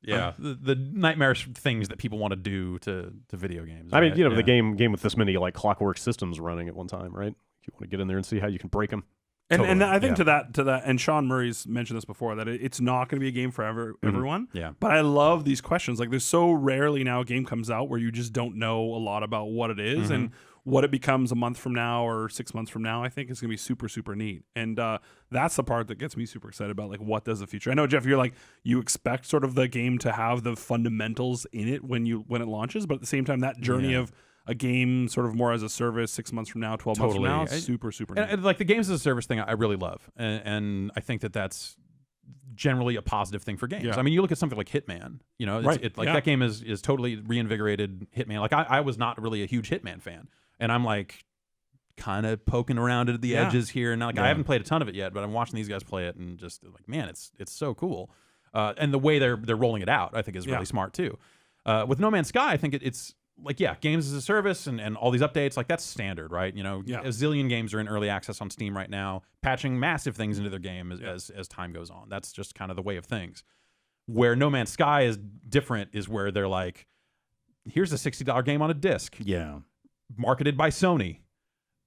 yeah, the nightmarish things that people want to do to video games. I mean, the game with this many like clockwork systems running at one time, right? You want to get in there and see how you can break them. And I think to that, and Sean Murray's mentioned this before, that it's not going to be a game for everyone. Yeah. But I love these questions. Like, there's so rarely now a game comes out where you just don't know a lot about what it is and what it becomes a month from now or 6 months from now. I think it's going to be super, super neat. And that's the part that gets me super excited about, like, what does the future? I know, Jeff, you're like, you expect sort of the game to have the fundamentals in it when it launches, but at the same time, that journey of a game sort of more as a service 6 months from now, 12 months from now, super, super neat. And like the games as a service thing, I really love. And I think that's generally a positive thing for games. Yeah. I mean, you look at something like Hitman, that game is totally reinvigorated Hitman. Like I was not really a huge Hitman fan. And I'm like kind of poking around at the edges here. And like I haven't played a ton of it yet, but I'm watching these guys play it and just like, man, it's so cool. And the way they're rolling it out, I think is really smart too. With No Man's Sky, I think it's like, games as a service and all these updates, like that's standard, right? A zillion games are in early access on Steam right now, patching massive things into their game as time goes on. That's just kind of the way of things. Where No Man's Sky is different is where they're like, here's a $60 game on a disc. Yeah. Marketed by Sony.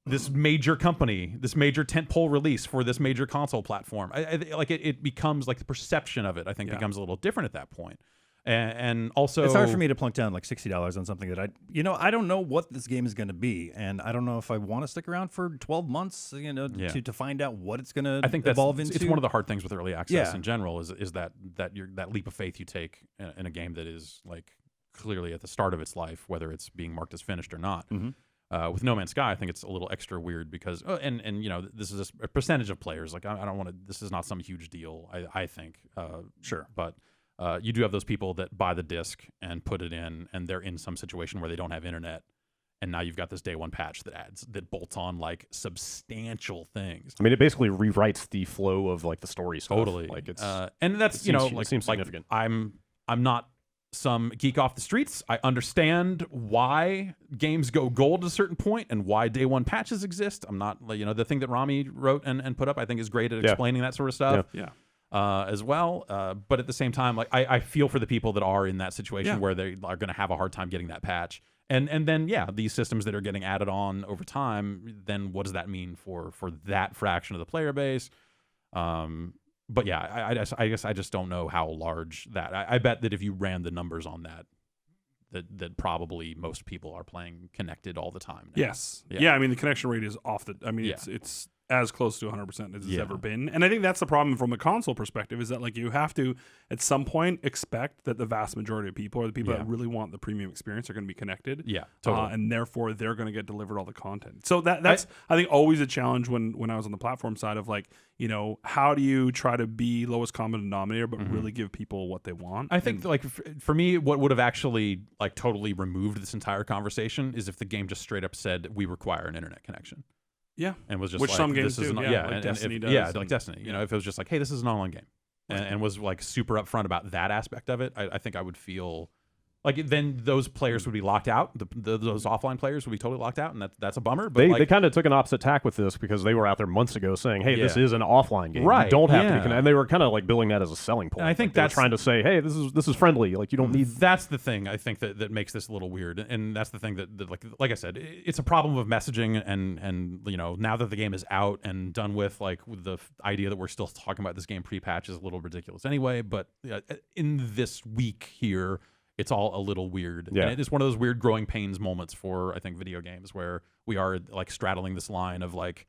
This major company, this major tentpole release for this major console platform. It becomes like the perception of it, I think, becomes a little different at that point. And also, it's hard for me to plunk down like $60 on something that I don't know what this game is going to be, and I don't know if I want to stick around for 12 months, to find out what it's going to evolve into. It's one of the hard things with early access in general is that leap of faith you take in a game that is like clearly at the start of its life, whether it's being marked as finished or not. With No Man's Sky, I think it's a little extra weird because, this is a percentage of players. Like I don't want to. This is not some huge deal. I think, sure, but. You do have those people that buy the disc and put it in, and they're in some situation where they don't have internet, and now you've got this day one patch that bolts on like substantial things. I mean, it basically rewrites the flow of like the story stuff. Totally, like it's and that's it seems significant. I'm not some geek off the streets. I understand why games go gold at a certain point and why day one patches exist. I'm not the thing that Rami wrote and put up. I think is great at explaining that sort of stuff. Yeah. as well. But at the same time, like I feel for the people that are in that situation where they are going to have a hard time getting that patch. And then these systems that are getting added on over time, then what does that mean for that fraction of the player base? But yeah, I guess I just don't know how large that. I bet that if you ran the numbers on that probably most people are playing connected all the time now. Yes. Yeah. I mean, the connection rate is off the. I mean, it's as close to 100% as it's ever been. And I think that's the problem from a console perspective is that like you have to at some point expect that the vast majority of people or the people that really want the premium experience are going to be connected. Yeah, totally. And therefore they're going to get delivered all the content. So that's I think always a challenge when I was on the platform side of like, you know, how do you try to be lowest common denominator but really give people what they want? I think like for me what would have actually like totally removed this entire conversation is if the game just straight up said we require an internet connection. Yeah, and was just which like, some games this do, is like Destiny does. Yeah, like Destiny. You know, if it was just like, hey, this is an online game, and was like super upfront about that aspect of it, I think I would feel like then those players would be locked out. Those offline players would be totally locked out, and that's a bummer. But they kind of took an opposite tack with this because they were out there months ago saying, "Hey, this is an offline game. Right? You don't have to be connected." And they were kind of like billing that as a selling point. And I think like that's trying to say, "Hey, this is friendly. Like you don't need." That's the thing I think that makes this a little weird, and that's the thing that like I said, it's a problem of messaging, and you know now that the game is out and done with, like the idea that we're still talking about this game pre-patch is a little ridiculous anyway. But in this week here. It's all a little weird. Yeah. And it is one of those weird growing pains moments for, I think, video games where we are like straddling this line of like,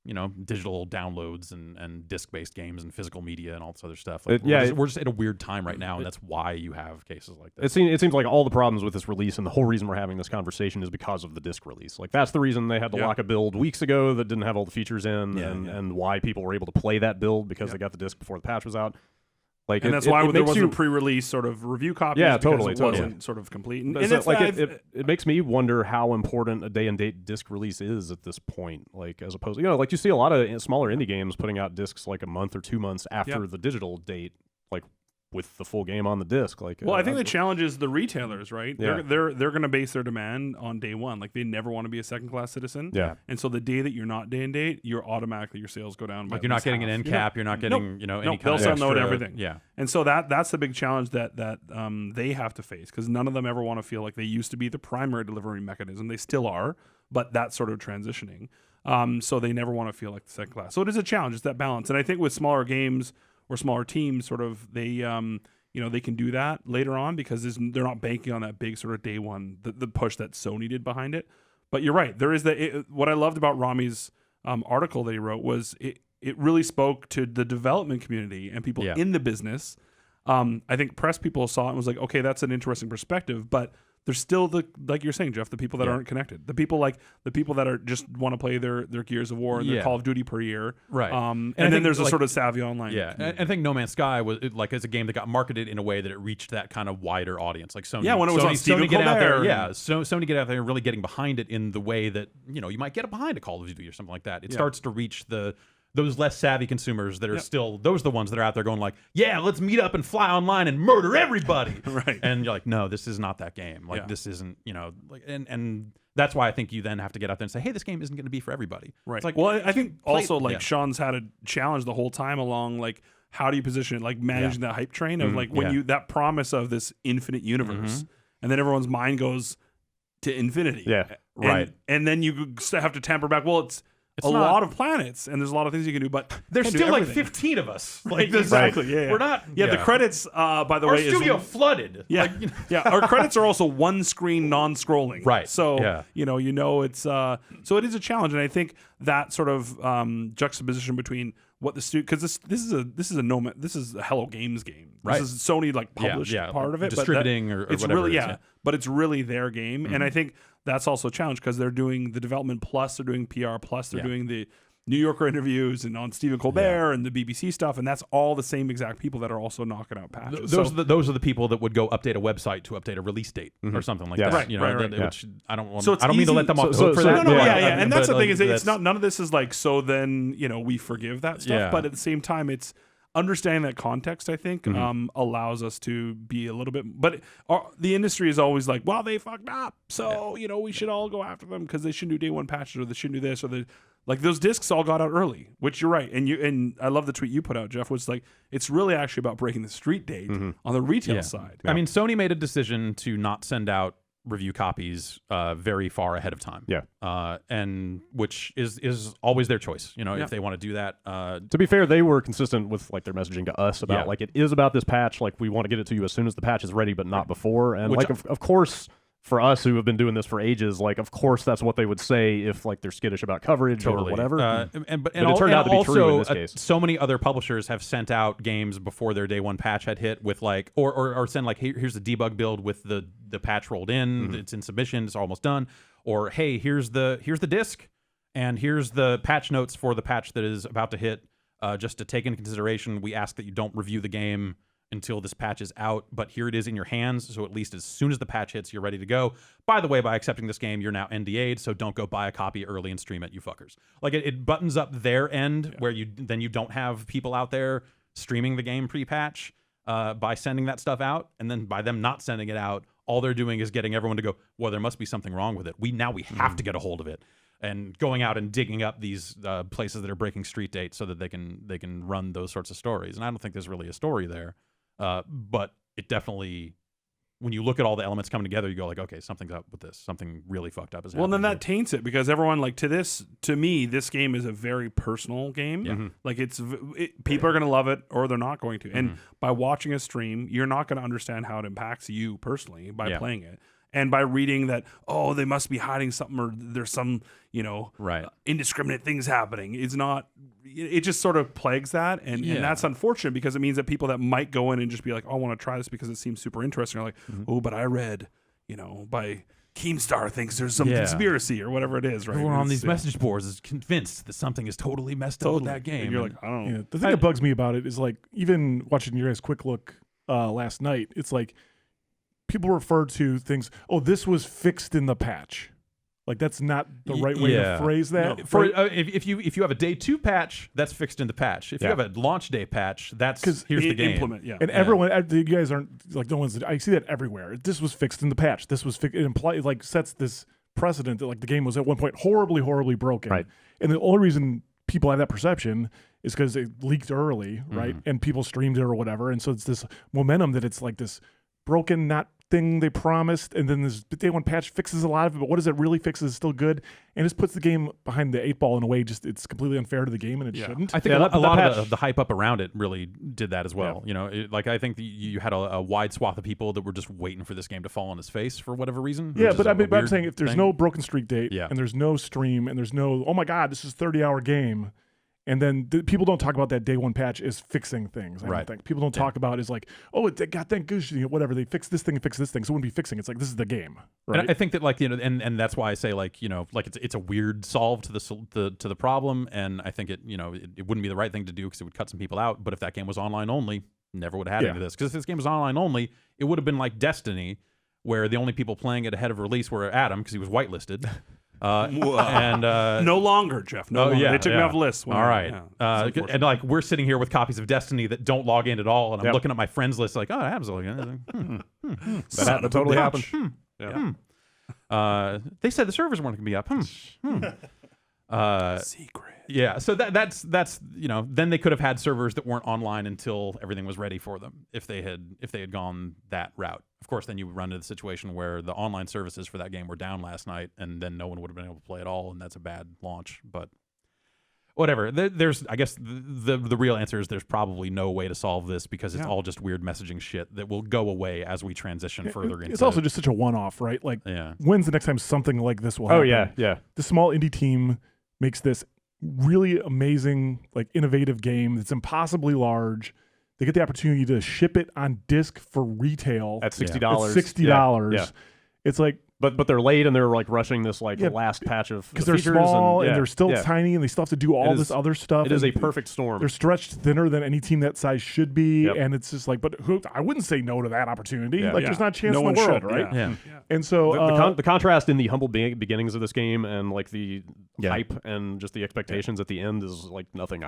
you know, digital downloads and disc-based games and physical media and all this other stuff. Like, we're just at a weird time right now, and that's why you have cases like this. It seems like all the problems with this release and the whole reason we're having this conversation is because of the disc release. Like that's the reason they had to lock a build weeks ago that didn't have all the features in, and why people were able to play that build because they got the disc before the patch was out. Like and that's why there wasn't pre-release sort of review copies. Yeah, because totally. It wasn't sort of complete. And it's like it makes me wonder how important a day and date disc release is at this point. Like as opposed, like you see a lot of smaller indie games putting out discs like a month or 2 months after the digital date, like with the full game on the disc. Like, well, I think the challenge is the retailers, right? Yeah. They're going to base their demand on day one. Like they never want to be a second-class citizen. Yeah. And so the day that you're not day and date, you're automatically your sales go down. Like you're not getting an end cap. You're not getting any kind they'll of self-note extra, everything. Yeah. And so that's the big challenge that they have to face because none of them ever want to feel like they used to be the primary delivery mechanism. They still are, but that's sort of transitioning. So they never want to feel like the second class. So it is a challenge. It's that balance. And I think with smaller games or smaller teams, sort of they they can do that later on because they're not banking on that big sort of day one, the push that Sony did behind it. But you're right. There is what I loved about Rami's article that he wrote was it really spoke to the development community and people in the business. I think press people saw it and was like, okay, that's an interesting perspective, but there's still like you're saying, Jeff, the people that aren't connected, the people that are just want to play their Gears of War and their Call of Duty per year, right? And then there's a sort of savvy online. Yeah, and I think No Man's Sky was like as a game that got marketed in a way that it reached that kind of wider audience, like Sony. Yeah, when it was on Stephen get out there, Colbert. Sony get out there and really getting behind it in the way that you might get behind a Call of Duty or something like that. It starts to reach those less savvy consumers that are still those are the ones that are out there going like, yeah, let's meet up and fly online and murder everybody. Right. And you're like, no, this is not that game. Like this isn't, like and that's why I think you then have to get out there and say, hey, this game isn't going to be for everybody. Right. It's like, well, I think also like Sean's had a challenge the whole time along like how do you position it, like managing that hype train of like when you that promise of this infinite universe and then everyone's mind goes to infinity. Yeah. Right. And then you have to tamper back. Well, it's a lot of planets, and there's a lot of things you can do, but there's still like 15 of us. Like exactly, yeah. We're not. Yeah, the credits. By the our way, studio flooded. Yeah, Our credits are also one screen, non-scrolling. Right. So it's so it is a challenge, and I think that sort of juxtaposition between what the studio because this is a Hello Games game. Right. This is Sony like published part of it, distributing but or it's whatever. Really but it's really their game, and I think that's also a challenge because they're doing the development plus, they're doing PR plus, they're doing the New Yorker interviews and on Stephen Colbert and the BBC stuff, and that's all the same exact people that are also knocking out patches. Those are the people that would go update a website to update a release date or something like that. Right, which I don't want. So it's I don't mean to let them off the hook for that. And that's the thing is it's not none of this is like so then we forgive that stuff, but at the same time it's understanding that context, I think, allows us to be a little bit. But the industry is always like, well, they fucked up, so we should all go after them because they shouldn't do day one patches or they shouldn't do this or Like those discs all got out early, which you're right. And I love the tweet you put out, Jeff, was like, it's really actually about breaking the street date on the retail side. I mean, Sony made a decision to not send out review copies very far ahead of time. And which is always their choice, if they want to do that. To be fair, they were consistent with like their messaging to us about like it is about this patch. Like we want to get it to you as soon as the patch is ready, but not before. And Which like of course, for us who have been doing this for ages, like of course that's what they would say if like they're skittish about coverage or whatever. But it turned out to be true in this case. So many other publishers have sent out games before their day one patch had hit with like, or send like, hey, here's the debug build with the patch rolled in, it's in submission, it's almost done, or hey, here's the disc, and here's the patch notes for the patch that is about to hit. Just to take into consideration, we ask that you don't review the game until this patch is out, but here it is in your hands, so at least as soon as the patch hits, you're ready to go. By the way, by accepting this game, you're now NDA'd, so don't go buy a copy early and stream it, you fuckers. Like, it buttons up their end, where you don't have people out there streaming the game pre-patch by sending that stuff out, and then by them not sending it out, all they're doing is getting everyone to go, well, there must be something wrong with it. We have to get a hold of it. And going out and digging up these places that are breaking street dates so that they can run those sorts of stories. And I don't think there's really a story there. But it definitely, when you look at all the elements coming together, you go like, okay, something's up with this. Something really fucked up is happening. Well, then that taints it, because everyone, like, to me, this game is a very personal game. Yeah. Like people are going to love it or they're not going to. And by watching a stream, you're not going to understand how it impacts you personally by playing it. And by reading that, oh, they must be hiding something, or there's some, indiscriminate things happening. It just sort of plagues that. And that's unfortunate, because it means that people that might go in and just be like, oh, I want to try this because it seems super interesting, are like, oh, but I read, by Keemstar thinks there's some conspiracy or whatever it is, right? Everyone on these message boards is convinced that something is totally messed up with that game. And you're like, I don't know. The thing that bugs me about it is, like, even watching your guys' quick look last night, it's like, people refer to things, oh, this was fixed in the patch. Like, that's not the right way to phrase that. No. If you have a day 2 patch, that's fixed in the patch. If you have a launch day patch, that's here's the game. Implement, and everyone, you guys aren't like the ones that I see that everywhere. This was fixed in the patch. This was fixed. It like sets this precedent that like the game was at one point horribly, horribly broken. Right. And the only reason people have that perception is because it leaked early, right? And people streamed it or whatever. And so it's this momentum that it's like this broken, not thing they promised, and then this day one patch fixes a lot of it, but what does it really fix is still good, and just puts the game behind the 8 ball in a way it's completely unfair to the game, and it shouldn't. I think a lot of the hype up around it really did that as well. I think you had a wide swath of people that were just waiting for this game to fall on his face for whatever reason. Yeah, but I'm saying if there's no broken streak date, and there's no stream, and there's no, oh my god, this is a 30-hour game, and then people don't talk about that day one patch as fixing things. I don't think people don't talk about it as like, oh, it got thank goose, whatever, they fixed this thing and fixed this thing, so it wouldn't be fixing. It's like, this is the game, right? And I think that and that's why I say like it's a weird solve to the problem, and I think it wouldn't be the right thing to do because it would cut some people out. But if that game was online only, never would have had any of this. Because if this game was online only, it would have been like Destiny, where the only people playing it ahead of release were Adam because he was whitelisted. And no longer, Jeff. No longer. They took me off the list. All right. And like we're sitting here with copies of Destiny that don't log in at all, and I'm looking at my friends list like, oh, Adam's logging in. That totally happened. They said the servers weren't going to be up. Secret. Yeah, so that's then they could have had servers that weren't online until everything was ready for them if they had gone that route. Of course, then you would run into the situation where the online services for that game were down last night, and then no one would have been able to play at all, and that's a bad launch. But whatever. There's, I guess, the real answer is there's probably no way to solve this because it's all just weird messaging shit that will go away as we transition further into. It's also just such a one-off, right? Like, when's the next time something like this will happen? Oh yeah. The small indie team makes this really amazing, like, innovative game that's impossibly large. They get the opportunity to ship it on disc for retail at $60. $60. Yeah. It's like, but they're late and they're like rushing this like last patch of because they're small and they're still tiny and they still have to do all this other stuff. It is a perfect storm. They're stretched thinner than any team that size should be, and it's just like, but I wouldn't say no to that opportunity. There's not a chance in the world, right? Yeah. And so the contrast in the humble beginnings of this game and like the hype and just the expectations at the end is like nothing.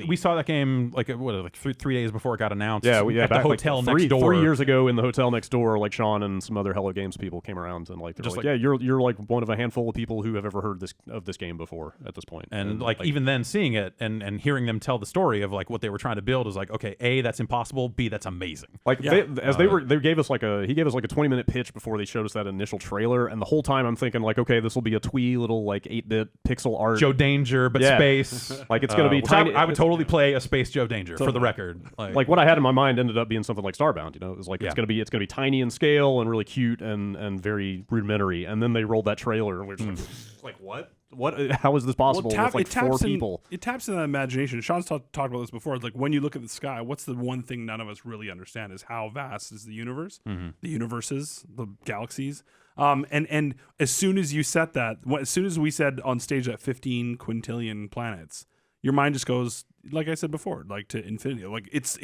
We saw that game like 3 days before it got announced. Yeah, at the hotel next door. 3 years ago in the hotel next door, like Sean and some other Hello Games people came around and Like they're Just like, yeah, you're like one of a handful of people who have ever heard of this game before at this point. And like even then seeing it and hearing them tell the story of like what they were trying to build is like, okay, A, that's impossible, B, that's amazing. Like they gave us like a 20-minute pitch before they showed us that initial trailer, and the whole time I'm thinking like, okay, this will be a twee little like 8-bit pixel art Joe Danger, but space. Like it's gonna be which tiny. I would totally play a space Joe Danger for the record. Like what I had in my mind ended up being something like Starbound. You know, it was like it's gonna be tiny in scale and really cute and very rudimentary. And then they rolled that trailer, and we're just like, what? What? How is this possible? With like 4 people. It taps into that imagination. Sean's talked about this before. It's like when you look at the sky, what's the one thing none of us really understand is how vast is the universe, the universes, the galaxies. And as soon as you set that, as soon as we said on stage that 15 quintillion planets, your mind just goes, like I said before, like to infinity. Like it's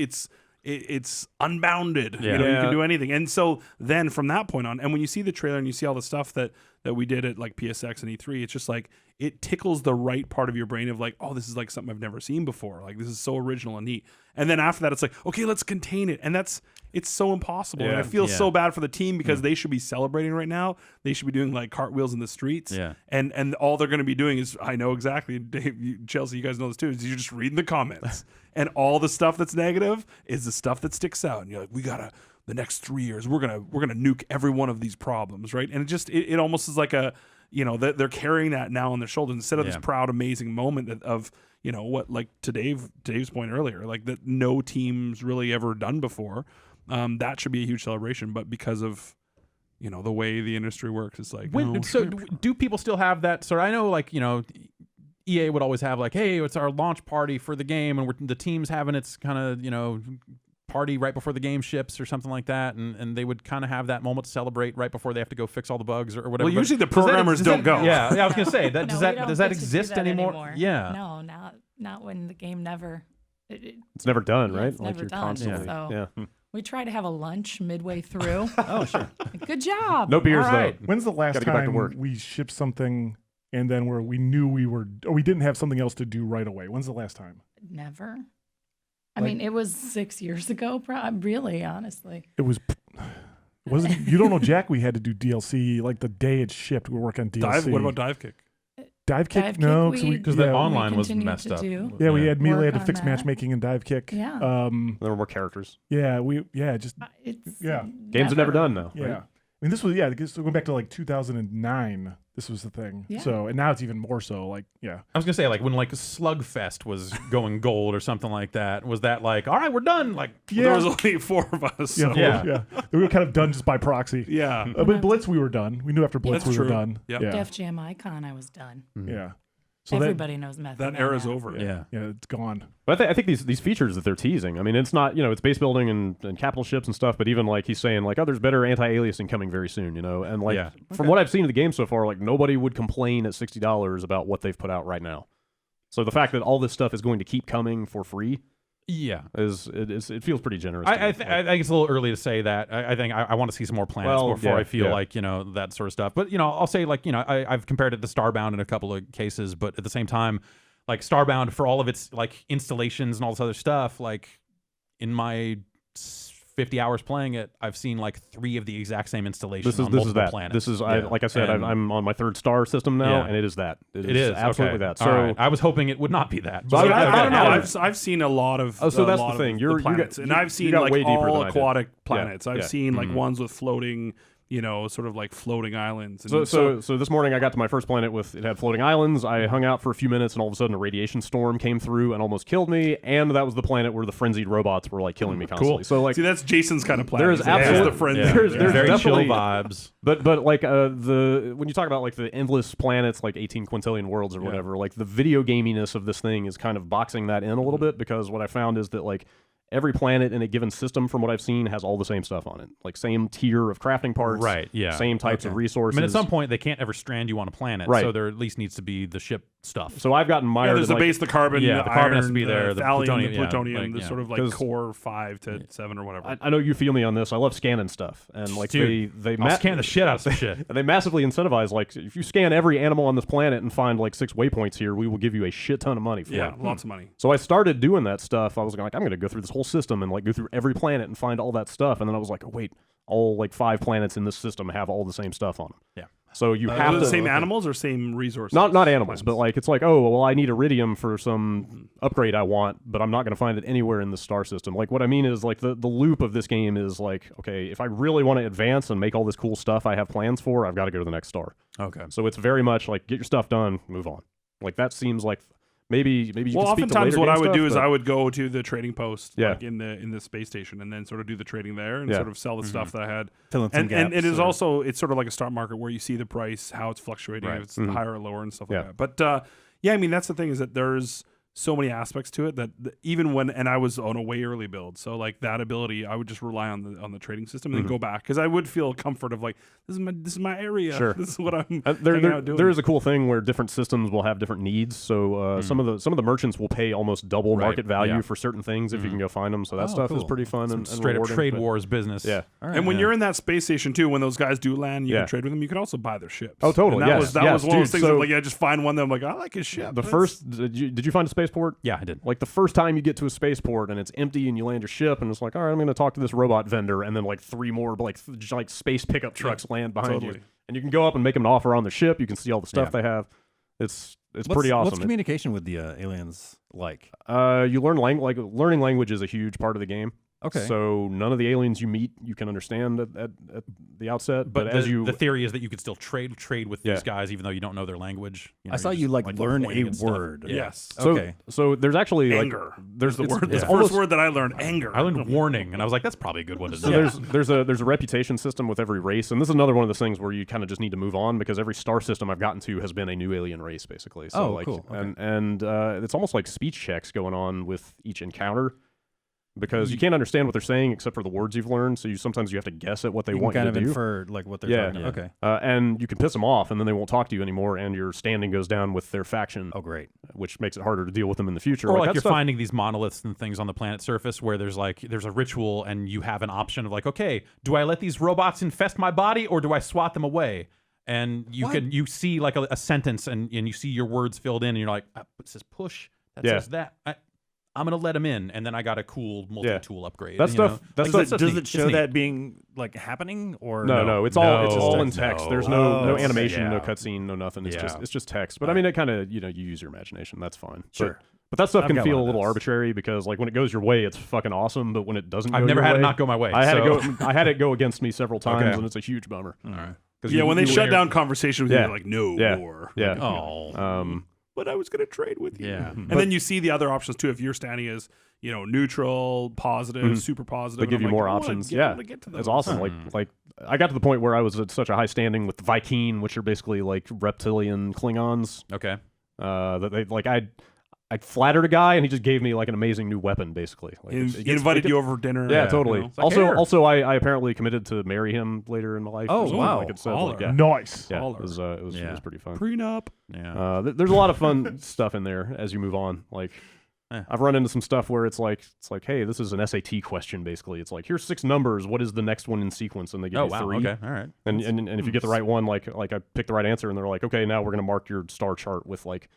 unbounded. You know, you can do anything. And so then from that point on, and when you see the trailer and you see all the stuff that we did at like PSX and E3, it's just like it tickles the right part of your brain of like, oh, this is like something I've never seen before. Like this is so original and neat. And then after that, it's like, okay, let's contain it. And it's so impossible. And I feel so bad for the team because they should be celebrating right now. They should be doing like cartwheels in the streets. Yeah. And all they're going to be doing is, I know exactly, Dave, Chelsea, you guys know this too, is you're just reading the comments. And all the stuff that's negative is the stuff that sticks out. And you're like, the next 3 years, we're gonna nuke every one of these problems, right? And it almost is like a, you know, they're carrying that now on their shoulders instead of this proud, amazing moment of, you know, what, like to Dave's point earlier, like that no team's really ever done before. That should be a huge celebration, but because of, you know, the way the industry works, it's like, do people still have that? So I know, like, you know, EA would always have like, hey, it's our launch party for the game, and the team's having its kind of, you know, party right before the game ships or something like that, and they would kind of have that moment to celebrate right before they have to go fix all the bugs or whatever. Well, usually the programmers don't go. Yeah, I was gonna say that. No, does that exist anymore? Yeah. No, not when the game never. It's never done, right? It's like never you're done. constantly. So we try to have a lunch midway through. Oh, sure. Good job. No beers All right. though. When's the last Gotta get back to work. time we shipped something and then where we knew we didn't have something else to do right away? When's the last time? Never. I mean, it was 6 years ago, really, honestly. It wasn't. You don't know, Jack. We had to do DLC like the day it shipped. We were working on DLC. What about Dive Kick? Dive Kick? Dive No, Kick because the online was continued messed to up. do. yeah, we had Melee had to Work fix on that. matchmaking in Dive Kick. Yeah. There were more characters. Yeah, It's Games are never done though. yeah. Right? I mean, this was going back to like 2009. This was the thing. Yeah. So, and now it's even more so. Like, yeah. I was gonna say, like, when like Slugfest was going gold or something like that, was that like, all right, we're done? Like, Yeah. There was only 4 of us. So. Yeah. We were kind of done just by proxy. Yeah. But Blitz, we were done. We knew after Blitz That's we were true. done. Yep. Yeah. Def Jam Icon, I was done. Yeah. So Everybody knows Method That Man era's now. over. yeah. yeah, it's gone. But I think these features that they're teasing, I mean, it's not, you know, it's base building and capital ships and stuff, but even like he's saying like, oh, there's better anti-aliasing coming very soon, you know, and like from what I've seen of the game so far, like nobody would complain at $60 about what they've put out right now. So the fact that all this stuff is going to keep coming for free, it feels pretty generous. I think it's a little early to say that. I think I want to see some more planets before I feel like, you know, that sort of stuff. But, you know, I'll say, like, you know, I've compared it to Starbound in a couple of cases, but at the same time, like Starbound, for all of its like installations and all this other stuff, like in my 50 hours playing it, I've seen like 3 of the exact same installations on multiple planets. This is like I said, I'm on my 3rd star system now, and it is that. It is absolutely that. So all right. I was hoping it would not be that. So I don't know. I've seen a lot of. Oh, so that's lot the thing. Of You're planets, and I've seen got like way deeper all than I did. aquatic planets. I've seen like Mm-hmm. ones with floating, you know, sort of like floating islands. So this morning I got to my first planet with it had floating islands. I hung out for a few minutes, and all of a sudden a radiation storm came through and almost killed me. And that was the planet where the frenzied robots were like killing me constantly. Cool. So like, see, that's Jason's kind of planet. there is absolutely the frenzy. there's very chill definitely vibes. But like when you talk about like the endless planets, like 18 quintillion worlds or whatever, like the video gaminess of this thing is kind of boxing that in a little bit, because what I found is that like every planet in a given system, from what I've seen, has all the same stuff on it. Like same tier of crafting parts, Right, yeah. same types of resources. I mean, at some point, they can't ever strand you on a planet, Right. so there at least needs to be the ship stuff. So I've gotten mired. There's in, the like, base, the carbon, Yeah, the carbon has to iron, be there, the thallium, plutonium, the yeah, plutonium, like, the yeah. sort of like 'Cause- core 5 to 7 or whatever. I know you feel me on this. I love scanning stuff, and like Dude, they I'll scan the shit out of some shit. And they massively incentivize, like, if you scan every animal on this planet and find like 6 waypoints here, we will give you a shit ton of money for Yeah, it. lots of money. So I started doing that stuff. I was like, I'm going to go through this whole system and like go through every planet and find all that stuff. And then I was like, oh, wait, all like 5 planets in this system have all the same stuff on them. Yeah. So you Are have they to the same animals or same resources? not animals, but like it's like, oh well, I need iridium for some upgrade I want, but I'm not going to find it anywhere in the star system. Like what I mean is like the loop of this game is like, okay, if I really want to advance and make all this cool stuff I have plans for, I've got to go to the next star. Okay. So it's very much like get your stuff done, move on. Like that seems like maybe you can speak to oftentimes later what game I would stuff, do is but- I would go to the trading post Yeah. like in the space station and then sort of do the trading there and Yeah. sort of sell the stuff that I had. Fill in some And gaps it is or- also it's sort of like a stock market where you see the price, how it's fluctuating, Right. if it's higher or lower and stuff Yeah. like that. But yeah, I mean that's the thing is that there's so many aspects to it that even when I was on a way early build, so like that ability, I would just rely on the trading system and then go back because I would feel comfort of like this is my area. Sure. This is what I'm There hanging out doing. is a cool thing where different systems will have different needs. So some of the merchants will pay almost double Right, market value yeah. for certain things if you can go find them. So that Oh, stuff is cool. pretty fun and Straight up rewarding, trade but- wars business. Yeah. All right. And when Yeah. you're in that space station too, when those guys do land, you Yeah. can trade with them. You can also buy their ships. Oh, totally, And that yes, was that yes, was one of those dude, things. so- That, like, I just find one that I'm like, I like his ship. The That's- first, did you find a spaceport? Yeah, I did. Like the first time you get to a spaceport and it's empty and you land your ship and it's like, all right, I'm going to talk to this robot vendor, and then like 3 more like space pickup trucks land behind you, totally. and you can go up and make them an offer on the ship. You can see all the stuff they have. It's pretty awesome. What's communication with the aliens like? You learn learning language is a huge part of the game. Okay. So none of the aliens you meet you can understand at the outset, but But as you the theory is that you could still trade with Yeah. these guys even though you don't know their language. You know, I saw you're you just, like learn pointing a and stuff. word. Yes. so Okay. so there's actually Anger. like there's the it's- word. it's The almost- first word that I learned, anger. I learned warning, and I was like, "That's probably a good one to So know." there's a reputation system with every race, and this is another one of those things where you kind of just need to move on because every star system I've gotten to has been a new alien race, basically. So Oh, like, cool. Okay. and it's almost like speech checks going on with each encounter because you can't understand what they're saying except for the words you've learned. So sometimes you have to guess at what they You can want kind you of to do. infer like what they're Yeah. talking about. Okay. And you can piss them off, and then they won't talk to you anymore, and your standing goes down with their faction, Oh, great. which makes it harder to deal with them in the future. Or like that you're stuff- finding these monoliths and things on the planet surface where there's a ritual and you have an option of like, okay, do I let these robots infest my body or do I swat them away? And you see like a sentence and you see your words filled in and you're like, it says push, that Yeah. says that. I'm gonna let them in, and then I got a cool multi-tool upgrade. That you stuff- know? that Like, stuff- stuff's Does neat. it It's show neat. that being like happening or No, it's all No. in text. There's Oh, no okay. animation, no Yeah. cutscene, no nothing. It's Yeah. just text. But I mean, it kind of you use your imagination. That's fine. Sure. But that stuff I've can got feel one a of little those. arbitrary because like when it goes your way, it's fucking awesome. But when it doesn't, I've go never your had way, it not go my way. I had so. it go. I had it go against me several times, Okay. and it's a huge bummer. All right. Yeah, when they shut layer- down conversation with Yeah. you, they're like, no Yeah. more. Yeah. Oh. But I was going to trade with you. Yeah. And then you see the other options too. If you're standing as, neutral, positive, super positive. They give and you I'm like, more I wanna options. get- I Yeah, wanna get to it's those. awesome. Like I got to the point where I was at such a high standing with the Vy'keen, which are basically like reptilian Klingons. Okay. That they like I flattered a guy and he just gave me like an amazing new weapon, basically. Like, He it gets- invited it you over for dinner. Yeah, totally. It's like, Also, here. I apparently committed to marry him later in my life. Oh, or something, wow. Like it said, Baller. like, yeah, Nice. yeah, Baller. it was Yeah. pretty fun. prenup. Yeah. There's a lot of fun stuff in there as you move on. Like, I've run into some stuff where it's like, hey, this is an SAT question. Basically, it's like here's 6 numbers. What is the next one in sequence? And they give Oh you wow. 3. Okay. All right. And if you get the right one, like I picked the right answer, and they're like, okay, now we're gonna mark your star chart with like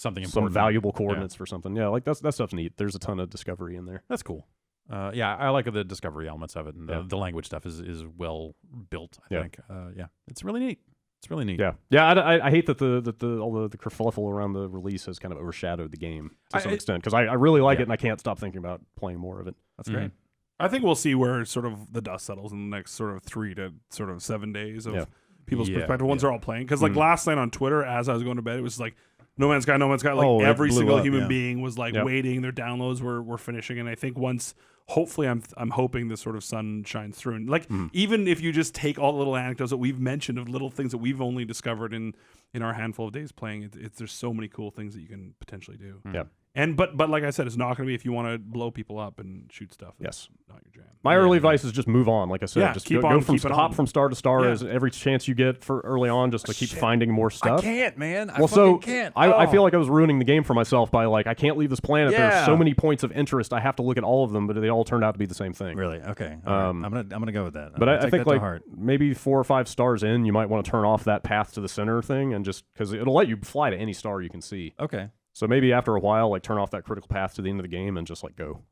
Something some important. valuable coordinates for something. Yeah, like that stuff's neat. There's a ton of discovery in there. That's cool. Yeah, I like the discovery elements of it, and Yeah. the language stuff is well built. I Yeah. think. Yeah, it's really neat. It's really neat. Yeah. I hate that all the kerfuffle around the release has kind of overshadowed the game to some extent because I really like it and I can't stop thinking about playing more of it. That's great. I think we'll see where sort of the dust settles in the next sort of 3 to sort of 7 days of Yeah. people's Yeah, perspective once they're all playing. Because like last night on Twitter, as I was going to bed, it was like No Man's Sky. Like Oh, it every blew single up, human yeah. being was like Yep. waiting. Their downloads were finishing, and I think once, hopefully, I'm hoping the sort of sun shines through. And like even if you just take all the little anecdotes that we've mentioned of little things that we've only discovered in our handful of days playing, there's so many cool things that you can potentially do. Yeah. And but like I said, it's not going to be if you want to blow people up and shoot stuff. Yes. It's not your jam. My early advice is just move on. Like I said, Yeah, just keep go on from keeping hop on. from star to star Yeah. as every chance you get for early on, just to keep Shit. finding more stuff. I can't, man. I Well, fucking so can't. I feel Oh. like I was ruining the game for myself by like I can't leave this planet. There Yeah. are so many points of interest. I have to look at all of them, but they all turned out to be the same thing. Really? Okay. All right. I'm gonna go with that. But I'm gonna I take think that to like heart. maybe 4 or 5 stars in, you might want to turn off that path to the center thing and just because it'll let you fly to any star you can see. Okay. So maybe after a while, like turn off that critical path to the end of the game and just like go.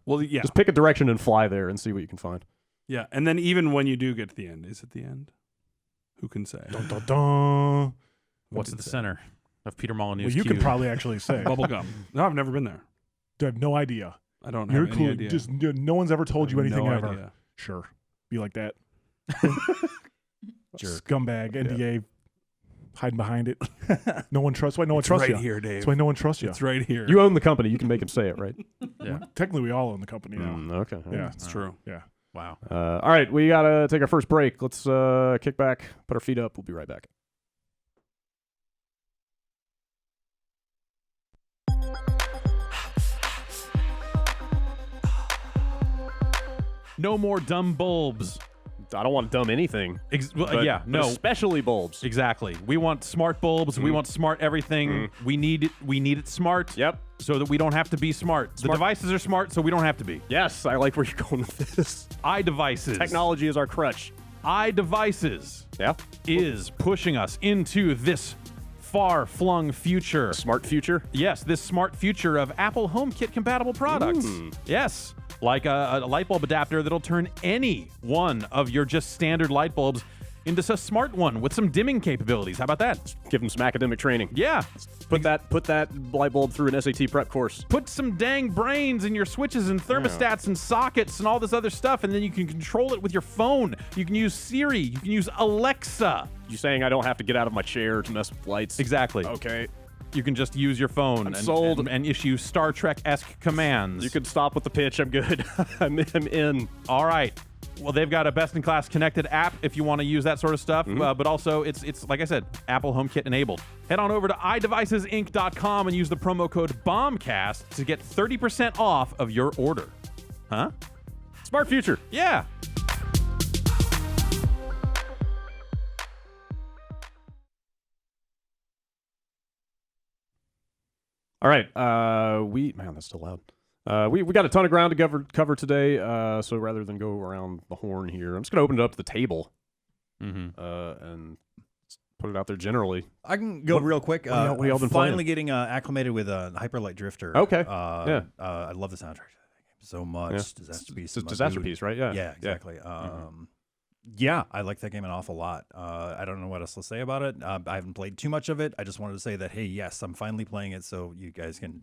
Well, yeah. Just pick a direction and fly there and see what you can find. Yeah, and then even when you do get to the end, is it the end? Who can say? Dun, dun, dun. What's at the center of Peter Molyneux's Well, you cube? can probably actually say. Bubblegum. No, I've never been there. I have no idea. I don't You're have cool. any idea. Just no one's ever told you I have anything no ever. idea. Sure, be like that. Jerk. Scumbag, NDA, hiding behind it. No one trusts. Why no one It's trusts right you? here, Dave. That's why no one trusts you. It's right here. You own the company. You can make him say it, right? Yeah. Technically, we all own the company now. Okay. Yeah, It's true. yeah. Wow. All right, we gotta take our first break. Let's kick back, put our feet up. We'll be right back. No more dumb bulbs. I don't want to dumb anything. But No. especially bulbs. Exactly. We want smart bulbs. We want smart everything. We need it smart. Yep. So that we don't have to be smart. The devices are smart, so we don't have to be. Yes, I like where you're going with this. iDevices. Technology is our crutch. iDevices Yeah. is pushing us into this far-flung future. Smart future. Yes, this smart future of Apple HomeKit compatible products. Yes, like a light bulb adapter that'll turn any one of your just standard light bulbs into a smart one with some dimming capabilities. How about that? Give them some academic training. Yeah. Put that light bulb through an SAT prep course. Put some dang brains in your switches and thermostats and sockets and all this other stuff, and then you can control it with your phone. You can use Siri. You can use Alexa. You saying I don't have to get out of my chair to mess with lights? Exactly. Okay. You can just use your phone sold. and issue Star Trek-esque commands. You can stop with the pitch. I'm good. I'm in. All right. Well, they've got a best-in-class connected app if you want to use that sort of stuff, but also it's like I said, Apple HomeKit enabled. Head on over to iDevicesinc.com and use the promo code BOMBCAST to get 30% off of your order. Huh? Smart future. Yeah. All right. Man, that's still loud. We got a ton of ground to cover today. So rather than go around the horn here, I'm just gonna open it up to the table, and put it out there generally. I can go real quick. what y'all been finally playing? getting acclimated with Hyperlight Drifter. Okay. I love the soundtrack so much. Yeah. Disaster Piece. It's a disaster piece, right? Yeah. Yeah, exactly. Yeah, I like that game an awful lot. I don't know what else to say about it. I haven't played too much of it. I just wanted to say that, hey, yes, I'm finally playing it, so you guys can,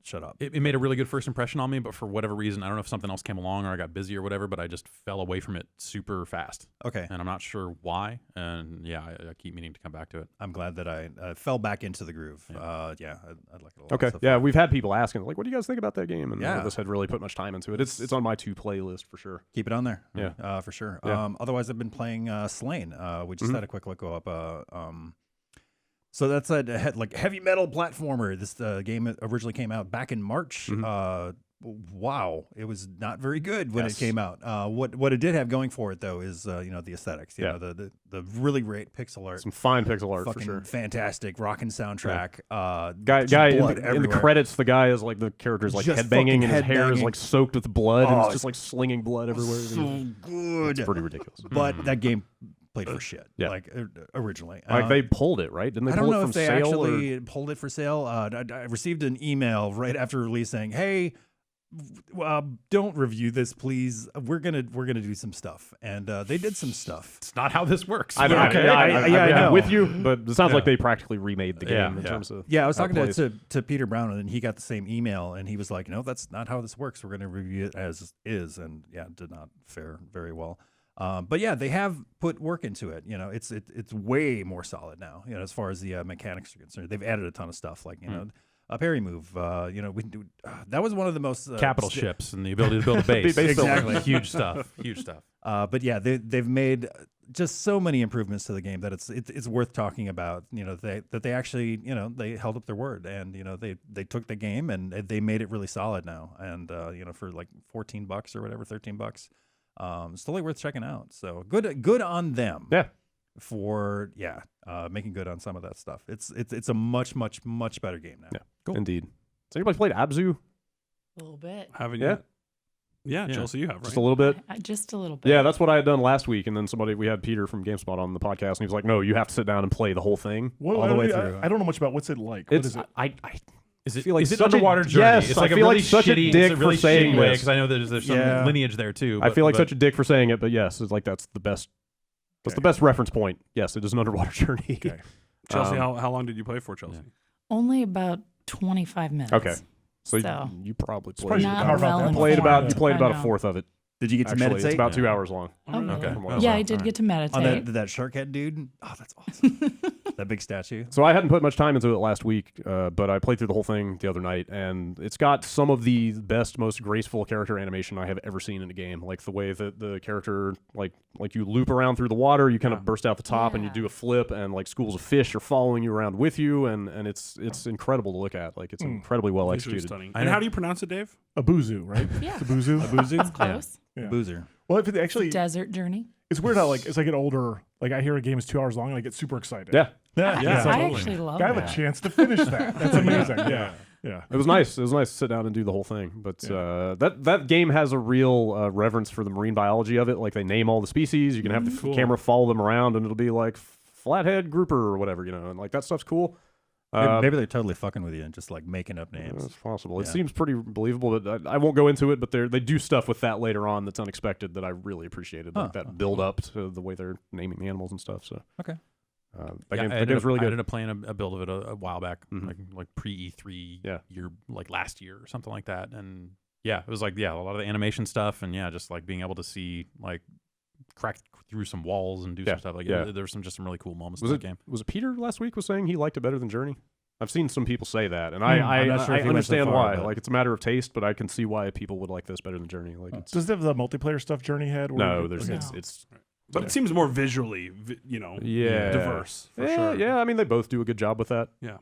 shut up. It made a really good first impression on me, but for whatever reason, I don't know if something else came along or I got busy or whatever, but I just fell away from it super fast. Okay. And I'm not sure why. And yeah, I keep meaning to come back to it. I'm glad that I fell back into the groove. I like it a lot. Okay. so Yeah, far. we've had people asking, like, what do you guys think about that game? And none Yeah. of us had really put much time into it. It's on my to-play list for sure. Keep it on there. Yeah. For sure. Yeah. Otherwise, I've been playing Slain. We just had a quick look go up. So that's a heavy metal platformer. This game originally came out back in March. Wow, it was not very good when it came out. What it did have going for it though is the aesthetics. You know, the really great pixel art. Some fine pixel art Fucking for sure. fantastic rockin' soundtrack. Guy in the everywhere. credits, the guy is like the character's like Just headbanging, and his fucking hair is headbanging. like soaked with blood, and Oh, it's just like slinging blood everywhere. So good. It's pretty ridiculous. But that game played for shit. Yeah. Like originally. Like they pulled it, right? Didn't they I pull don't it know from if they sale? actually pulled it for sale. I received an email right after release saying, "Hey, don't review this, please. We're gonna do some stuff," and they did some stuff. It's not how this works. I know. I know. I'm with you, but it sounds like they practically remade the game Yeah, in yeah. terms of. Yeah, I was how it talking plays. to Peter Brown, and he got the same email, and he was like, "No, that's not how this works. We're gonna review it as is," and yeah, it did not fare very well. But yeah, they have put work into it. It's way more solid now. As far as the mechanics are concerned, they've added a ton of stuff like a parry move. We can do that was one of the most Capital ships and the ability to build a base. Exactly. Huge stuff. Huge stuff. But yeah, they've made just so many improvements to the game that it's worth talking about. That they actually they held up their word, and they took the game and they made it really solid now. And for like $14 or whatever, $13. It's totally worth checking out. So good on them. Yeah. For making good on some of that stuff. It's a much better game now. Yeah. Cool. Indeed. Has anybody played Abzu? A little bit. Haven't Yeah. yet? Yeah, Chelsea, you have, right? Just a little bit. Just a little bit. Yeah, that's what I had done last week, and then we had Peter from GameSpot on the podcast, and he was like, "No, you have to sit down and play the whole thing." All the way through. I don't know much about what's it like. It's what is it? I Is it, feel like is it such a- underwater journey? yes, it's I like a feel really like such a shitty, dick it's a really for saying shitty way this. because I know there's some Yeah. lineage there too. I feel like but such a dick for saying it, but yes, it's like that's the best. That's the best reference point. Yes, it is an underwater journey. Okay. Chelsea, how long did you play for, Chelsea? Only about 25 minutes. Okay. So, So- you probably Surprised played you Not carve out that well played about informed. you played I about a know. fourth of it. Did you get to Actually, meditate? it's about 2 hours long. Oh, really? Okay. From what I Yeah, saw. I did get to On meditate. that shark head dude? Oh, that's awesome. That big statue. So I hadn't put much time into it last week, but I played through the whole thing the other night, and it's got some of the best, most graceful character animation I have ever seen in a game. Like the way that the character, like you loop around through the water, you kind of burst out the top, and you Yeah. do a flip, and like schools of fish are following you around with you, and it's incredible to look at. Like it's incredibly well Visually executed. stunning. I And know- how do you pronounce it, Dave? Abuzu, right? Yeah. It's Abuzu. Abuzu? Close. Yeah. Boozer. Well, if it actually, Desert journey. it's weird how like as I get older, like I hear a game is 2 hours long and I get super excited. Yeah, Yeah, I totally. actually love I have a that. chance to finish that. That's amazing. Yeah. Yeah. it was nice. It was nice to sit down and do the whole thing. But that game has a real reverence for the marine biology of it. Like they name all the species. You can have the Cool. camera follow them around, and it'll be like flathead grouper or whatever, and like that stuff's cool. Maybe they're totally fucking with you and just like making up names. It's possible. It Yeah. seems pretty believable, but I won't go into it. But they do stuff with that later on that's unexpected that I really appreciated, like that build up to the way they're naming the animals and stuff. So Okay. that game's really I good. ended up playing a build of it a while back, Mhm. like pre E3 Yeah. year, like last year or something like that. And yeah, it was like a lot of the animation stuff, and just like being able to see like crack through some walls and do Yeah. some stuff like Yeah. there was some really cool moments Was in it that game. was it Peter last week was saying he liked it better than Journey? I've seen some people say that, and I'm I not sure if he went so understand far, why. but- Like it's a matter of taste, but I can see why people would like this better than Journey. Like it's Does it have the multiplayer stuff Journey had? no, there's Okay. it's But it seems more visually, yeah diverse for yeah, sure. Yeah, I mean they both do a good job with that. Yeah.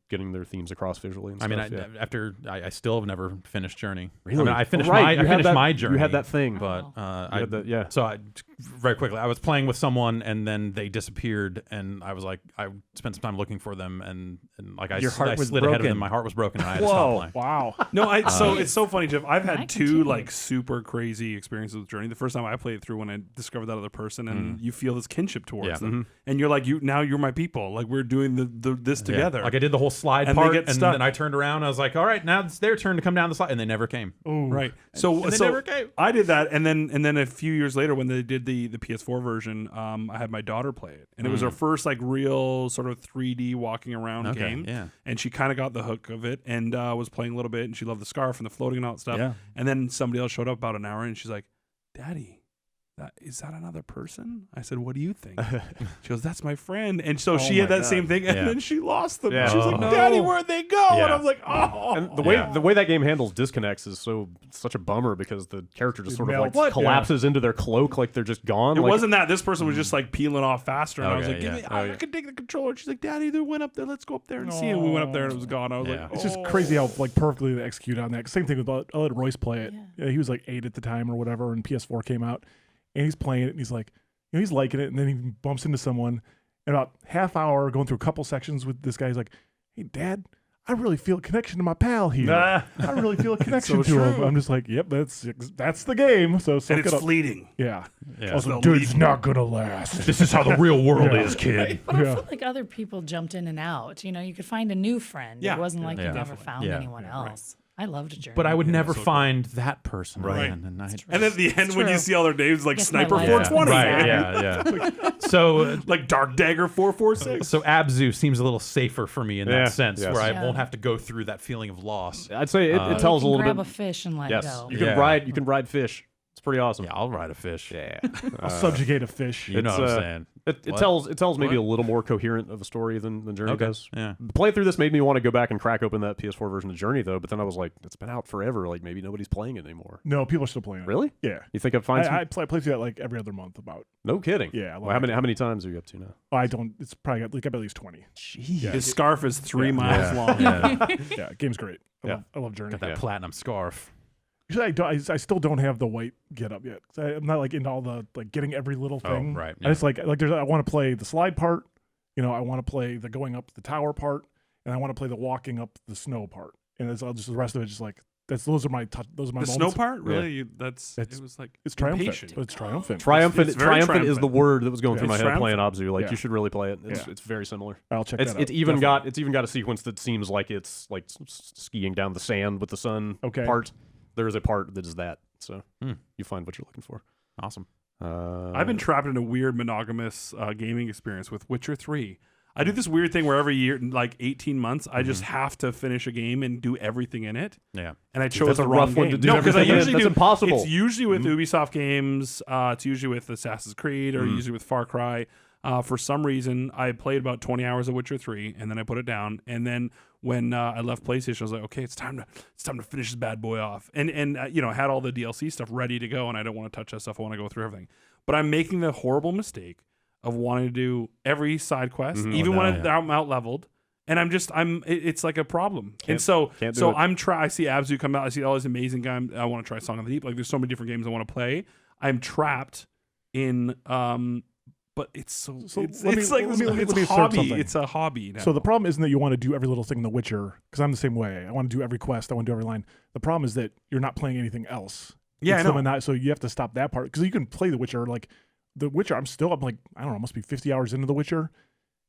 Getting their themes across visually. And I mean, stuff, I still have never finished Journey. Really? I mean, I finished Right, my you I had finished that- my you Journey. had that thing. but You I had that- yeah. So very quickly, I was playing with someone, and then they disappeared, and I was like, I spent some time looking for them, and like I Your heart I was slid ahead of broken. them. My heart was broken, and I had to stop playing. Wow. No, so it's so funny, Jeff. I've I had two continued. like super crazy experiences with Journey. The first time I played it through when I discovered that other person, and you feel this kinship towards Yeah. them, and you're like, now you're my people. Like we're doing this Yeah. together. Like I did the whole slide And they part, get and stuck. then I turned around. I was like, all right, now it's their turn to come down the slide, and they never came. Ooh. Right. So And they never came. I did that, and then a few years later, when they did the PS4 version, I had my daughter play it, and it was her first like real sort of 3D walking around Okay, game. yeah. And she kind of got the hook of it, and was playing a little bit, and she loved the scarf and the floating and all that stuff. Yeah. And then somebody else showed up about an hour, and she's like, "Daddy, is that another person?" I said, "What do you think?" She goes, "That's my friend." And so she had my that God. same thing, and Yeah. then she lost them. Yeah. She was like, Oh. "Daddy, where'd they go?" And Yeah. I was like, "Oh." And the way that game handles disconnects is such a bummer because the character just It sort of like melts. collapses into their cloak like they're just gone. It like, wasn't that. This person was just like peeling off faster, and I was Okay, like, "Give yeah. me, Oh, I yeah. can take the controller." She's like, "Daddy, they went up there. Let's go up there and see." And we went up there, and it was gone. I was Yeah. like, It's just "Oh." crazy how like perfectly they execute on that. Same thing with I let Royce play it. Yeah, he was like 8 at the time or whatever, and PS4 came out, and he's playing it, and he's like, he's liking it, and then he bumps into someone, and about half hour going through a couple sections with this guy. He's like, "Hey, Dad, I really feel a connection to my pal here. I really feel a connection so to him." true. I'm just like, "Yep, that's the game." So And suck it's it up. fleeting. Yeah. Yeah. Also, They'll dude, leave it's you. not gonna last. This is how the real world Yeah. is, kid. But I Yeah. feel like other people jumped in and out. You know, you could find a new friend. Yeah. It wasn't like Yeah. you never Definitely. found Yeah. anyone else. I loved Journey. But I would never so cool. find that person Right. again. And I, And at the end, when you true. see all their names, like Guess my Sniper life yeah. 420, Right, sad. yeah. So like Dark Dagger 446. So Abzu seems a little safer for me in Yeah, that sense, yes. where I Yeah. won't have to go through that feeling of loss. I'd say it Uh, tells a you little can grab bit. a fish and let Yes, go. you can Yeah. ride fish. It's pretty awesome. Yeah, I'll ride a fish. Yeah. I'll subjugate a fish. You know It's, what I'm uh, saying? It What? tells maybe What? a little more coherent of a story than Journey Okay. does. Yeah. Playing through this made me want to go back and crack open that PS4 version of Journey though, but then I was like, it's been out forever. Like maybe nobody's playing it anymore. No, people are still playing it. Really? Yeah. You think I'd find some? I play through that like every other month. About No kidding. Yeah, I Well, love how many times are you up to now? I don't. It's probably got like at least 20. Jeez. His scarf is 3 Yeah. miles long. Yeah. Yeah, game's great. Yeah. I love Journey. Got that Yeah. platinum scarf. Usually I still don't have the white get up yet. I'm not like into all the like getting every little thing. right, I just like there's I want to play the slide part. You know, I want to play the going up the tower part, and I want to play the walking up the snow part. And it's all just the rest of it just like those are my The moments. snow part, really? It was like It's triumphant. impatient. But it's triumphant. Triumphant, It's very triumphant is the triumphant. word that was going through Yeah. my It's head playing triumphant. Abzu. Like Yeah. you should really play it. Yeah. It's very similar. I'll check It's that out. it's even Definitely. got a sequence that seems like it's like skiing down the sand with the sun Okay. part. There is a part that is that. So you find what you're looking for. Awesome. I've been trapped in a weird monogamous gaming experience with Witcher 3. I do this weird thing where every year, like 18 months, I just have to finish a game and do everything in it. Yeah. And I chose that's the a wrong rough one game. to do No, because I everything in. usually That's do. impossible. It's usually with Ubisoft games. It's usually with Assassin's Creed or usually with Far Cry. For some reason, I played about 20 hours of Witcher 3, and then I put it down. And then when I left PlayStation, I was like, okay, it's time to finish this bad boy off. And I had all the DLC stuff ready to go, and I don't want to touch that stuff. I want to go through everything. But I'm making the horrible mistake of wanting to do every side quest, even when I'm out leveled. And it's like a problem. I see Abzu come out. I see all these amazing guys. I want to try Song of the Deep. Like there's so many different games I want to play. I'm trapped in, but it's let me assert hobby. something. It's a hobby now. So the problem isn't that you want to do every little thing in The Witcher, because I'm the same way. I want to do every quest. I want to do every line. The problem is that you're not playing anything else. Yeah, It's I know. not, so you have to stop that part, because you can play The Witcher. Like The Witcher, I'm like, I don't know, must be 50 hours into The Witcher.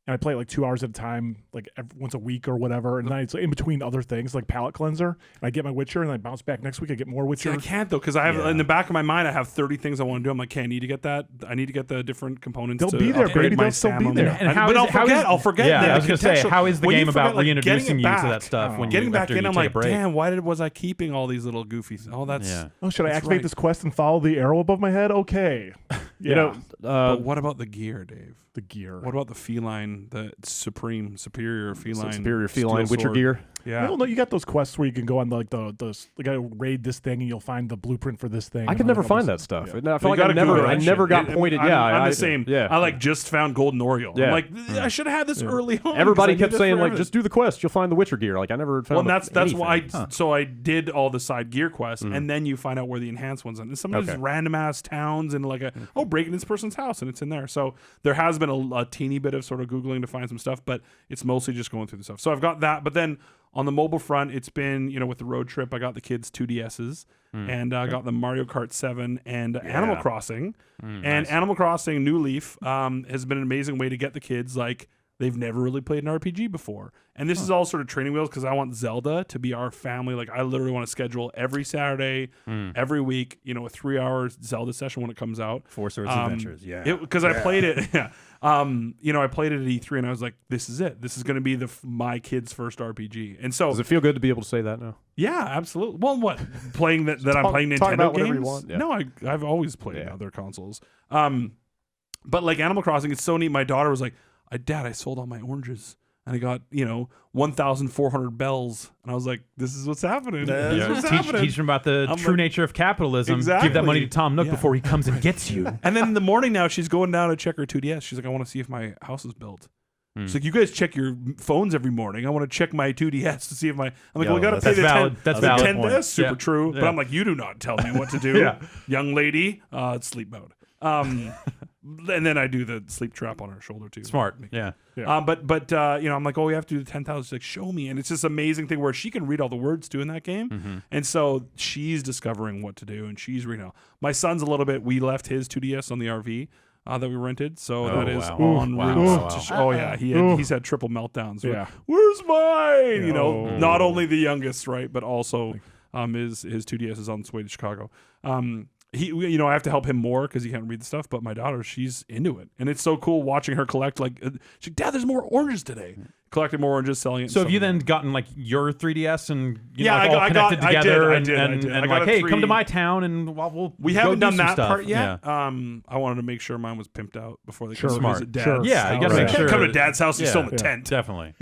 And I play it like 2 hours at a time, like once a week or whatever. And then it's in between other things, like palate cleanser. And I get my Witcher, and I bounce back next week. I get more Witcher. See, I can't though, because I have in the back of my mind I have 30 things I want to do. I'm like, okay, I need to get that. I need to get the different components. They'll to be there, upgrade Brady. my They'll still be stamina. there. And But I'll forget. Yeah, then I was the gonna say, contextual- how is the when you game about forget, like, reintroducing getting you it to back- that stuff when getting you back after in, you I'm take a like, break? damn, why was I keeping all these little goofy things? Oh, that's Yeah. Oh, should I That's activate right. this quest and follow the arrow above my head? Okay. You know, But what about the gear, Dave? The gear. What about the feline, the superior feline, superior feline steel Witcher sword? gear. Yeah. I don't know. You got those quests where you can go on like gotta raid this thing and you'll find the blueprint for this thing. I and could all never that find stuff. that stuff. Yeah. I feel You like gotta Google I that never shit. got pointed. I'm I the same. Yeah. I like just found Golden Oriole. Yeah. I'm like, I should have had this early on. Everybody 'cause I kept need this saying for like, everything. just do the quest. You'll find the Witcher gear. Like I never found. Well, that's anything. why. So I did all the side gear quests, and then you find out where the enhanced ones are. And some of these Okay. random ass towns and like break into this person's house, and it's in there. So there has been a teeny bit of sort of googling to find some stuff, but it's mostly just going through the stuff. So I've got that, but then on the mobile front, it's been with the road trip. I got the kids 2DSs, and I got the Mario Kart 7 and Animal Crossing. And nice. Animal Crossing New Leaf has been an amazing way to get the kids like. They've never really played an RPG before. And this is all sort of training wheels because I want Zelda to be our family. Like, I literally want to schedule every Saturday, every week, a 3-hour Zelda session when it comes out. Four Swords Adventures. Yeah. Because I played it. Yeah. I played it at E3 and I was like, this is it. This is going to be my kid's first RPG. And so, Does it feel good to be able to say that now? yeah, absolutely. Well, what? Playing that I'm playing talk Nintendo about whatever you games? want. Yeah. No, I've always played other consoles. But like Animal Crossing, it's so neat. My daughter was like, Dad, I sold all my oranges. And I got, 1,400 bells. And I was like, this is what's happening. This is what's happening. Teach them about the I'm true like, nature of capitalism. Give Exactly. that money to Tom Nook Yeah. before he comes and gets you. And then in the morning now, she's going down to check her 2DS. She's like, I want to see if my house is built. She's like, you guys check your phones every morning. I want to check my 2DS to see if my... I'm like, Yo, well, we got to pay that's the valid. 10... That's the valid 10 point. That's super Yeah. true. Yeah. But I'm like, you do not tell me what to do. Yeah. Young lady, it's sleep mode. And then I do the sleep trap on her shoulder too. Smart. Yeah. But I'm like, oh, we have to do the 10,000. She's like, show me. And it's this amazing thing where she can read all the words too in that game. And so she's discovering what to do and she's reading out. My son's a little bit, we left his 2DS on the RV that we rented. So that is wow. on Wow. route. Wow. To oh yeah, he's had triple meltdowns. Yeah. Where's mine? Yeah. Not only the youngest, right, but also his 2DS is on its way to Chicago. He, I have to help him more because he can't read the stuff. But my daughter, she's into it, and it's so cool watching her collect. Like, she's like, Dad, there's more oranges today. Collecting more oranges, selling it. So have you then gotten like your 3DS and Yeah, all I connected got- I together did. and I got like, a hey, 3. come to my town and we'll We go haven't do done some that stuff. part yet. Yeah. I wanted to make sure mine was pimped out before they Sure. come to Smart. visit Dad's. Sure. Yeah, you gotta house. make sure. Come to Dad's house. He's Yeah. still in the Yeah. tent. Definitely.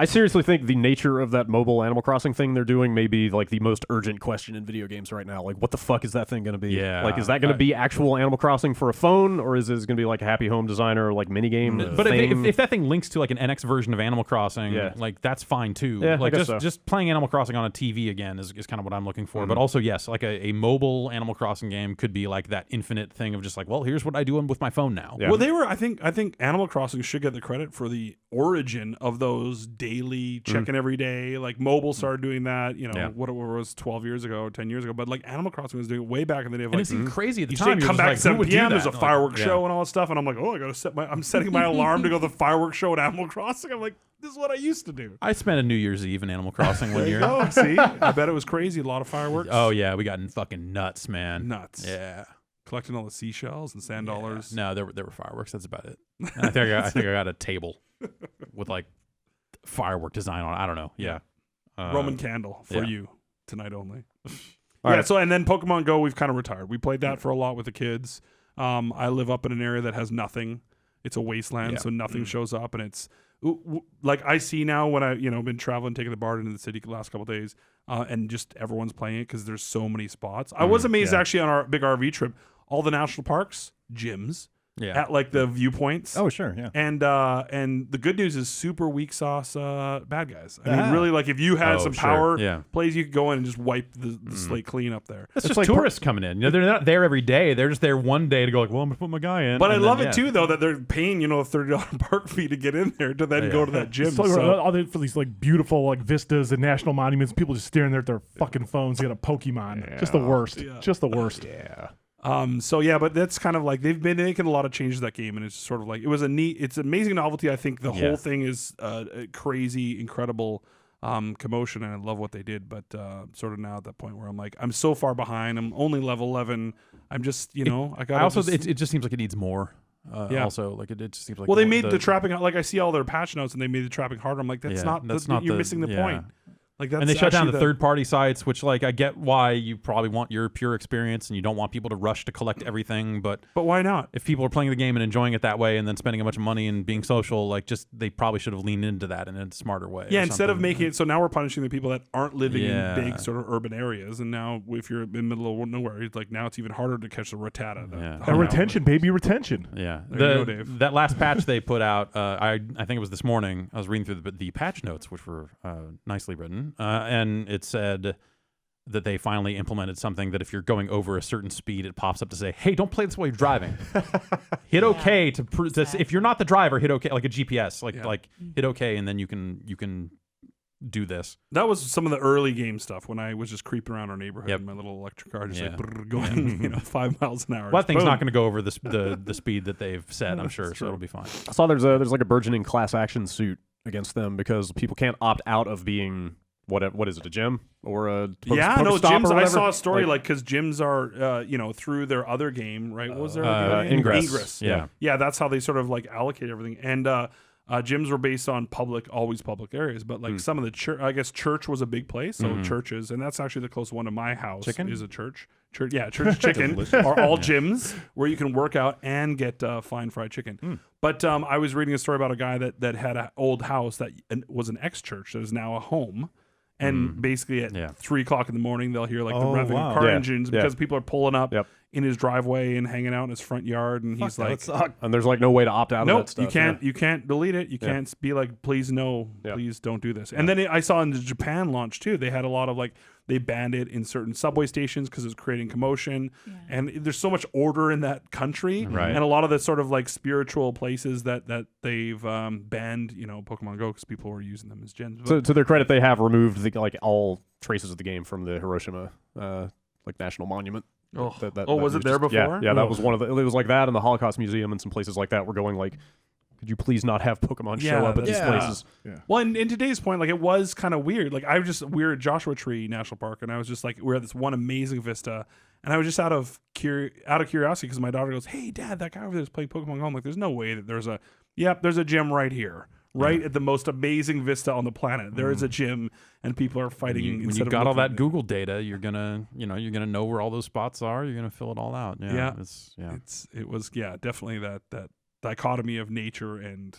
I seriously think the nature of that mobile Animal Crossing thing they're doing may be like the most urgent question in video games right now. Like, what the fuck is that thing going to be? Yeah. Like, is that going to be actual Animal Crossing for a phone, or is it going to be like a Happy Home Designer like minigame? But thing? if that thing links to like an NX version of Animal Crossing, Yeah. like that's fine too. Yeah, I like guess so. just playing Animal Crossing on a TV again is kind of what I'm looking for. But also, yes, like a mobile Animal Crossing game could be like that infinite thing of just like, well, here's what I do with my phone now. Yeah. Well, they were. I think Animal Crossing should get the credit for the origin of those daily, checking every day. Like mobile started doing that, you know, what it was 12 years ago, 10 years ago. But like Animal Crossing was doing it way back in the day. Of, And like, it seemed crazy at the you time. say come You're back just at like, who 7 would do p.m. that? There's a Like, fireworks show and all that stuff. And I'm like, oh, I got to I'm setting my alarm to go to the fireworks show at Animal Crossing. I'm like, this is what I used to do. I spent a New Year's Eve in Animal Crossing one year. Oh, see? I bet it was crazy. A lot of fireworks. Oh yeah, we got fucking nuts, man. Nuts. Yeah. Collecting all the seashells and sand dollars. No, there were fireworks. That's about it. And I think I got a table with like firework design on it. I don't know. Yeah. Roman candle for yeah. you tonight only. All right. So and then Pokemon Go, we've kind of retired. We played that for a lot with the kids. I live up in an area that has nothing. It's a wasteland, so nothing shows up, and it's like I see now when I been traveling, taking the BART into the city the last couple of days, and just everyone's playing it because there's so many spots. I was amazed actually on our big RV trip. All the national parks, gyms, at like the viewpoints. Oh, sure, yeah. And the good news is super weak sauce bad guys. I mean, really, like if you had some power plays, you could go in and just wipe the slate clean up there. It's just like tourists coming in. They're not there every day. They're just there one day to go like, well, I'm gonna put my guy in. But I love it too, though, that they're paying a $30 park fee to get in there to then go to that gym. So all for these like beautiful like vistas and national monuments, people just staring there at their fucking phones. They got a Pokemon. Just the worst. Just the worst. Yeah. But that's kind of like they've been making a lot of changes to that game, and it's sort of like it's an amazing novelty. I think the whole thing is a crazy, incredible commotion, and I love what they did. But sort of now at that point where I'm like, I'm so far behind. I'm only level 11. I'm just I got. It just seems like it needs more. Also, like it just seems like. Well, they made the trapping like I see all their patch notes, and they made the trapping harder. I'm like, that's not. You're missing the point. Like that's and they shut down the third-party sites, which, like, I get why you probably want your pure experience and you don't want people to rush to collect everything. But why not? If people are playing the game and enjoying it that way, and then spending a bunch of money and being social, like, just they probably should have leaned into that in a smarter way. Yeah, instead of making it so now we're punishing the people that aren't living in big sort of urban areas, and now if you're in the middle of nowhere, it's like now it's even harder to catch the Rattata. And retention, baby, retention. Yeah, there you go, Dave. That last patch they put out, I think it was this morning. I was reading through the patch notes, which were nicely written, and it said that they finally implemented something that if you're going over a certain speed, it pops up to say, "Hey, don't play this while you're driving. Hit OK to prove this. If you're not the driver, hit OK, like a GPS, like hit OK, and then you can do this." That was some of the early game stuff when I was just creeping around our neighborhood in my little electric car, just going 5 miles an hour. Well, that thing's not going to go over the speed that they've set, I'm sure, so it'll be fine. I saw there's like a burgeoning class action suit against them because people can't opt out of being. What is it, a gym or a gyms? I saw a story because gyms are through their other game, right? What was there? Ingress. Yeah, that's how they sort of like allocate everything. And gyms were based on always public areas, but like some of the church, I guess church was a big place. So churches, and that's actually the closest one to my house is a church. Church chicken are all gyms where you can work out and get fine fried chicken. But I was reading a story about a guy that had an old house that was an ex-church that is now a home. And basically at 3 o'clock in the morning, they'll hear like the revving of car engines because people are pulling up in his driveway and hanging out in his front yard. And he's like, and there's like no way to opt out of that stuff. You can't delete it. You can't be like, please no, please don't do this. And then I saw in the Japan launch too, they had a lot of like, they banned it in certain subway stations because it's creating commotion. Yeah. And there's so much order in that country. Right. And a lot of the sort of like spiritual places that they've banned, Pokemon Go because people were using them as gyms. So to their credit, they have removed all traces of the game from the Hiroshima national monument. Was it there before? Yeah, that was one of it was like that and the Holocaust Museum and some places like that were going like, could you please not have Pokemon show up at these places? Yeah. Well, in today's point, like it was kind of weird. Like we're at Joshua Tree National Park, and I was just like, we're at this one amazing vista, and I was just out of curiosity because my daughter goes, "Hey, Dad, that guy over there is playing Pokemon Go." I'm like, there's no way that there's a gym right here. Right at the most amazing vista on the planet, there is a gym, and people are fighting. When you've got all that Google data, you're gonna know where all those spots are. You're gonna fill it all out. It was definitely that dichotomy of nature and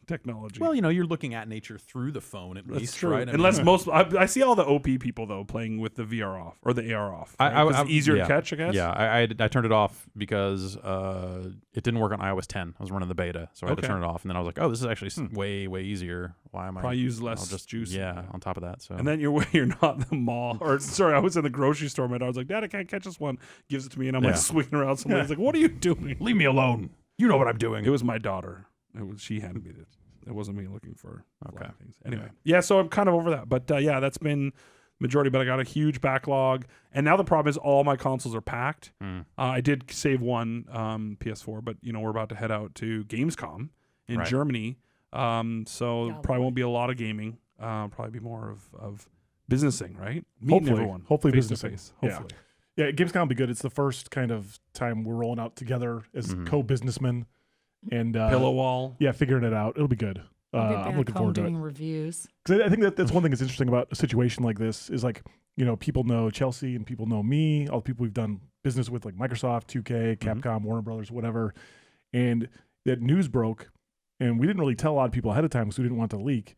technology. Well, you're looking at nature through the phone at least, true. right? Unless I see all the OP people though playing with the VR off or the AR off. Right? It's easier to catch, I guess. Yeah, I turned it off because it didn't work on iOS 10. I was running the beta, so I had to turn it off. And then I was like, oh, this is actually way easier. Why am I? Probably use less juice. Yeah, on top of that. So. And then you're not in the mall, or sorry, I was in the grocery store. My daughter's like, "Dad, I can't catch this one." Gives it to me, and I'm like swinging around. Somebody's like, "What are you doing? Leave me alone. You know what I'm doing." It was my daughter. She handed me this. It wasn't me looking for Okay. things. Anyway, yeah. So I'm kind of over that, but yeah, that's been majority. But I got a huge backlog, and now the problem is all my consoles are packed. I did save one PS4, but we're about to head out to Gamescom in Germany, so probably won't be a lot of gaming. Probably be more of businessing, right? Meeting everyone, hopefully face to businessing. face. Hopefully. Yeah, Gamescom will be good. It's the first kind of time we're rolling out together as co-businessmen and Pillow wall. Yeah, figuring it out. It'll be good. I'll be I'm back looking home forward to it. doing reviews. Because I think that's one thing that's interesting about a situation like this is like, people know Chelsea and people know me, all the people we've done business with, like Microsoft, 2K, Capcom, Warner Brothers, whatever. And that news broke, and we didn't really tell a lot of people ahead of time because we didn't want it to leak.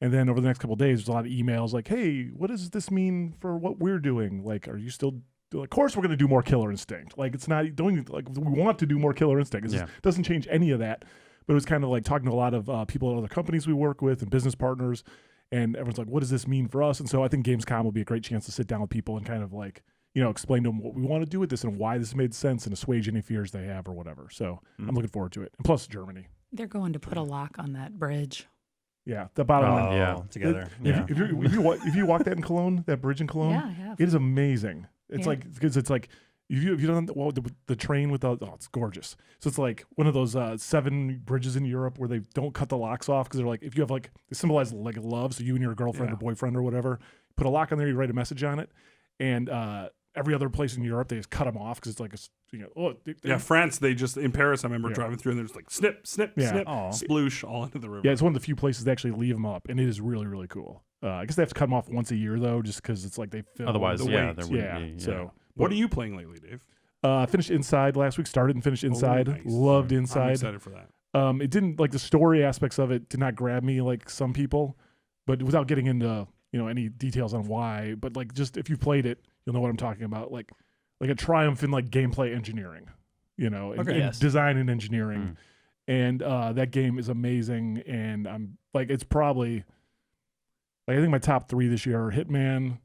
And then over the next couple of days, there's a lot of emails like, hey, what does this mean for what we're doing? Like, are you still... Of course, we're going to do more Killer Instinct. Like, it's not... we want to do more Killer Instinct. It doesn't change any of that. But it was kind of like talking to a lot of people at other companies we work with and business partners. And everyone's like, what does this mean for us? And so I think Gamescom will be a great chance to sit down with people and kind of like, explain to them what we want to do with this and why this made sense and assuage any fears they have or whatever. So I'm looking forward to it. And plus Germany. They're going to put a lock on that bridge. Yeah, the bottom line. Together. If you walk that in Cologne, that bridge in Cologne, Yeah, I have. it is amazing. It's like, because it's like, if you done the train with it's gorgeous. So it's like one of those 7 bridges in Europe where they don't cut the locks off because they're like, if you have like, they symbolize like love. So you and your girlfriend or boyfriend or whatever, put a lock on there, you write a message on it. And every other place in Europe, they just cut them off because it's like, France, they just, in Paris, I remember driving through and there's like snip, snip, snip, sploosh all into the river. Yeah, it's one of the few places that actually leave them up. And it is really, really cool. I guess they have to cut them off once a year though, just because it's like they fill Otherwise, the weight. there wouldn't be. Yeah. So, what are you playing lately, Dave? Finished Inside last week. Started and finished Inside. Nice. Loved Inside. I'm excited for that. It didn't like the story aspects of it did not grab me like some people, but without getting into any details on why. But like just if you've played it, you'll know what I'm talking about. Like a triumph in like gameplay engineering, in design and engineering, and that game is amazing. And I'm like, it's probably like I think my top 3 this year are Hitman.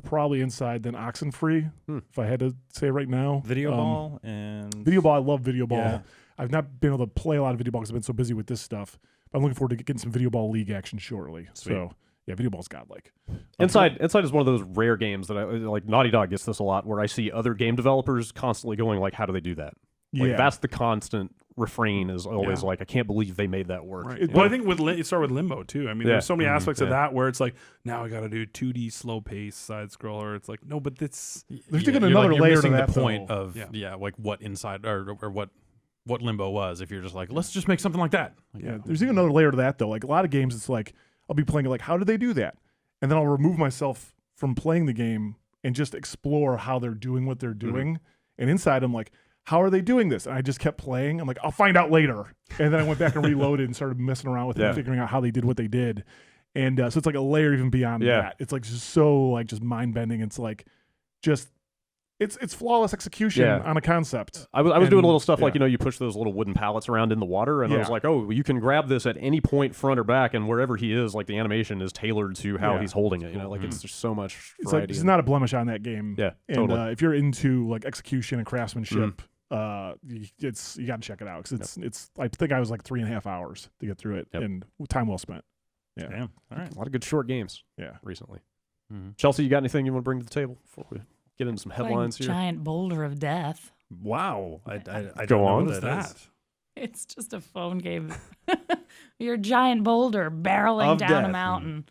Probably Inside, then Oxenfree, if I had to say right now. Video Ball and... Video Ball, I love Video Ball. Yeah. I've not been able to play a lot of Video Ball because I've been so busy with this stuff. But I'm looking forward to getting some Video Ball League action shortly. Sweet. So, yeah, Video Ball's godlike. Inside is one of those rare games that I like. Naughty Dog gets this a lot, where I see other game developers constantly going like, "How do they do that?" Like that's the constant refrain is always like, I can't believe they made that work. Right. Well, I think it started with Limbo too. I mean, there's so many aspects of that where it's like, now I got to do 2D slow pace side scroller. It's like, no, but that's there's taking another layer to that the point though. of like what Inside or what Limbo was. If you're just like, let's just make something like that. There's even another layer to that though. Like a lot of games, it's like I'll be playing it like, how did they do that? And then I'll remove myself from playing the game and just explore how they're doing what they're doing. And inside, I'm like, how are they doing this? And I just kept playing. I'm like, I'll find out later. And then I went back and reloaded and started messing around with it and figuring out how they did what they did. And so it's like a layer even beyond that. It's like just so like just mind bending. It's like just it's flawless execution on a concept. I was doing a little stuff like, you push those little wooden pallets around in the water, and I was like, oh, you can grab this at any point, front or back, and wherever he is, like the animation is tailored to how he's holding it. Like it's just so much variety. It's like it's not a blemish on that game. Yeah, and totally. If you're into like execution and craftsmanship, you got to check it out because it's. I think I was like 3.5 hours to get through it, and time well spent. Yeah, damn. All right, a lot of good short games. Yeah, recently. Chelsea, you got anything you want to bring to the table before we get into some headlines here? Giant boulder of death. Wow, I Go don't know on. what is that. It's just a phone game. You're a giant boulder barreling Of down death. a mountain,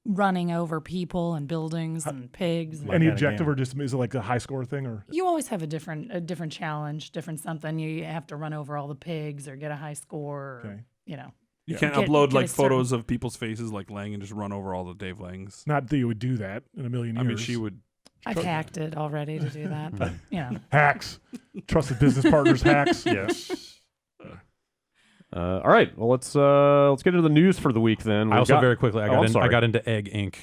running over people and buildings and pigs. And any objective or just is it like a high score thing or? you always have a different challenge, different something. You have to run over all the pigs or get a high score. Or, You can't Get- upload get like a certain- photos of people's faces like Lang and just run over all the Dave Langs. Not that you would do that in a million years. I mean, she would. I've hacked it already to do that, but hacks, trusted business partners, hacks. Yes. All right, well let's get into the news for the week then. I also very quickly I'm sorry. I got into Egg Inc.,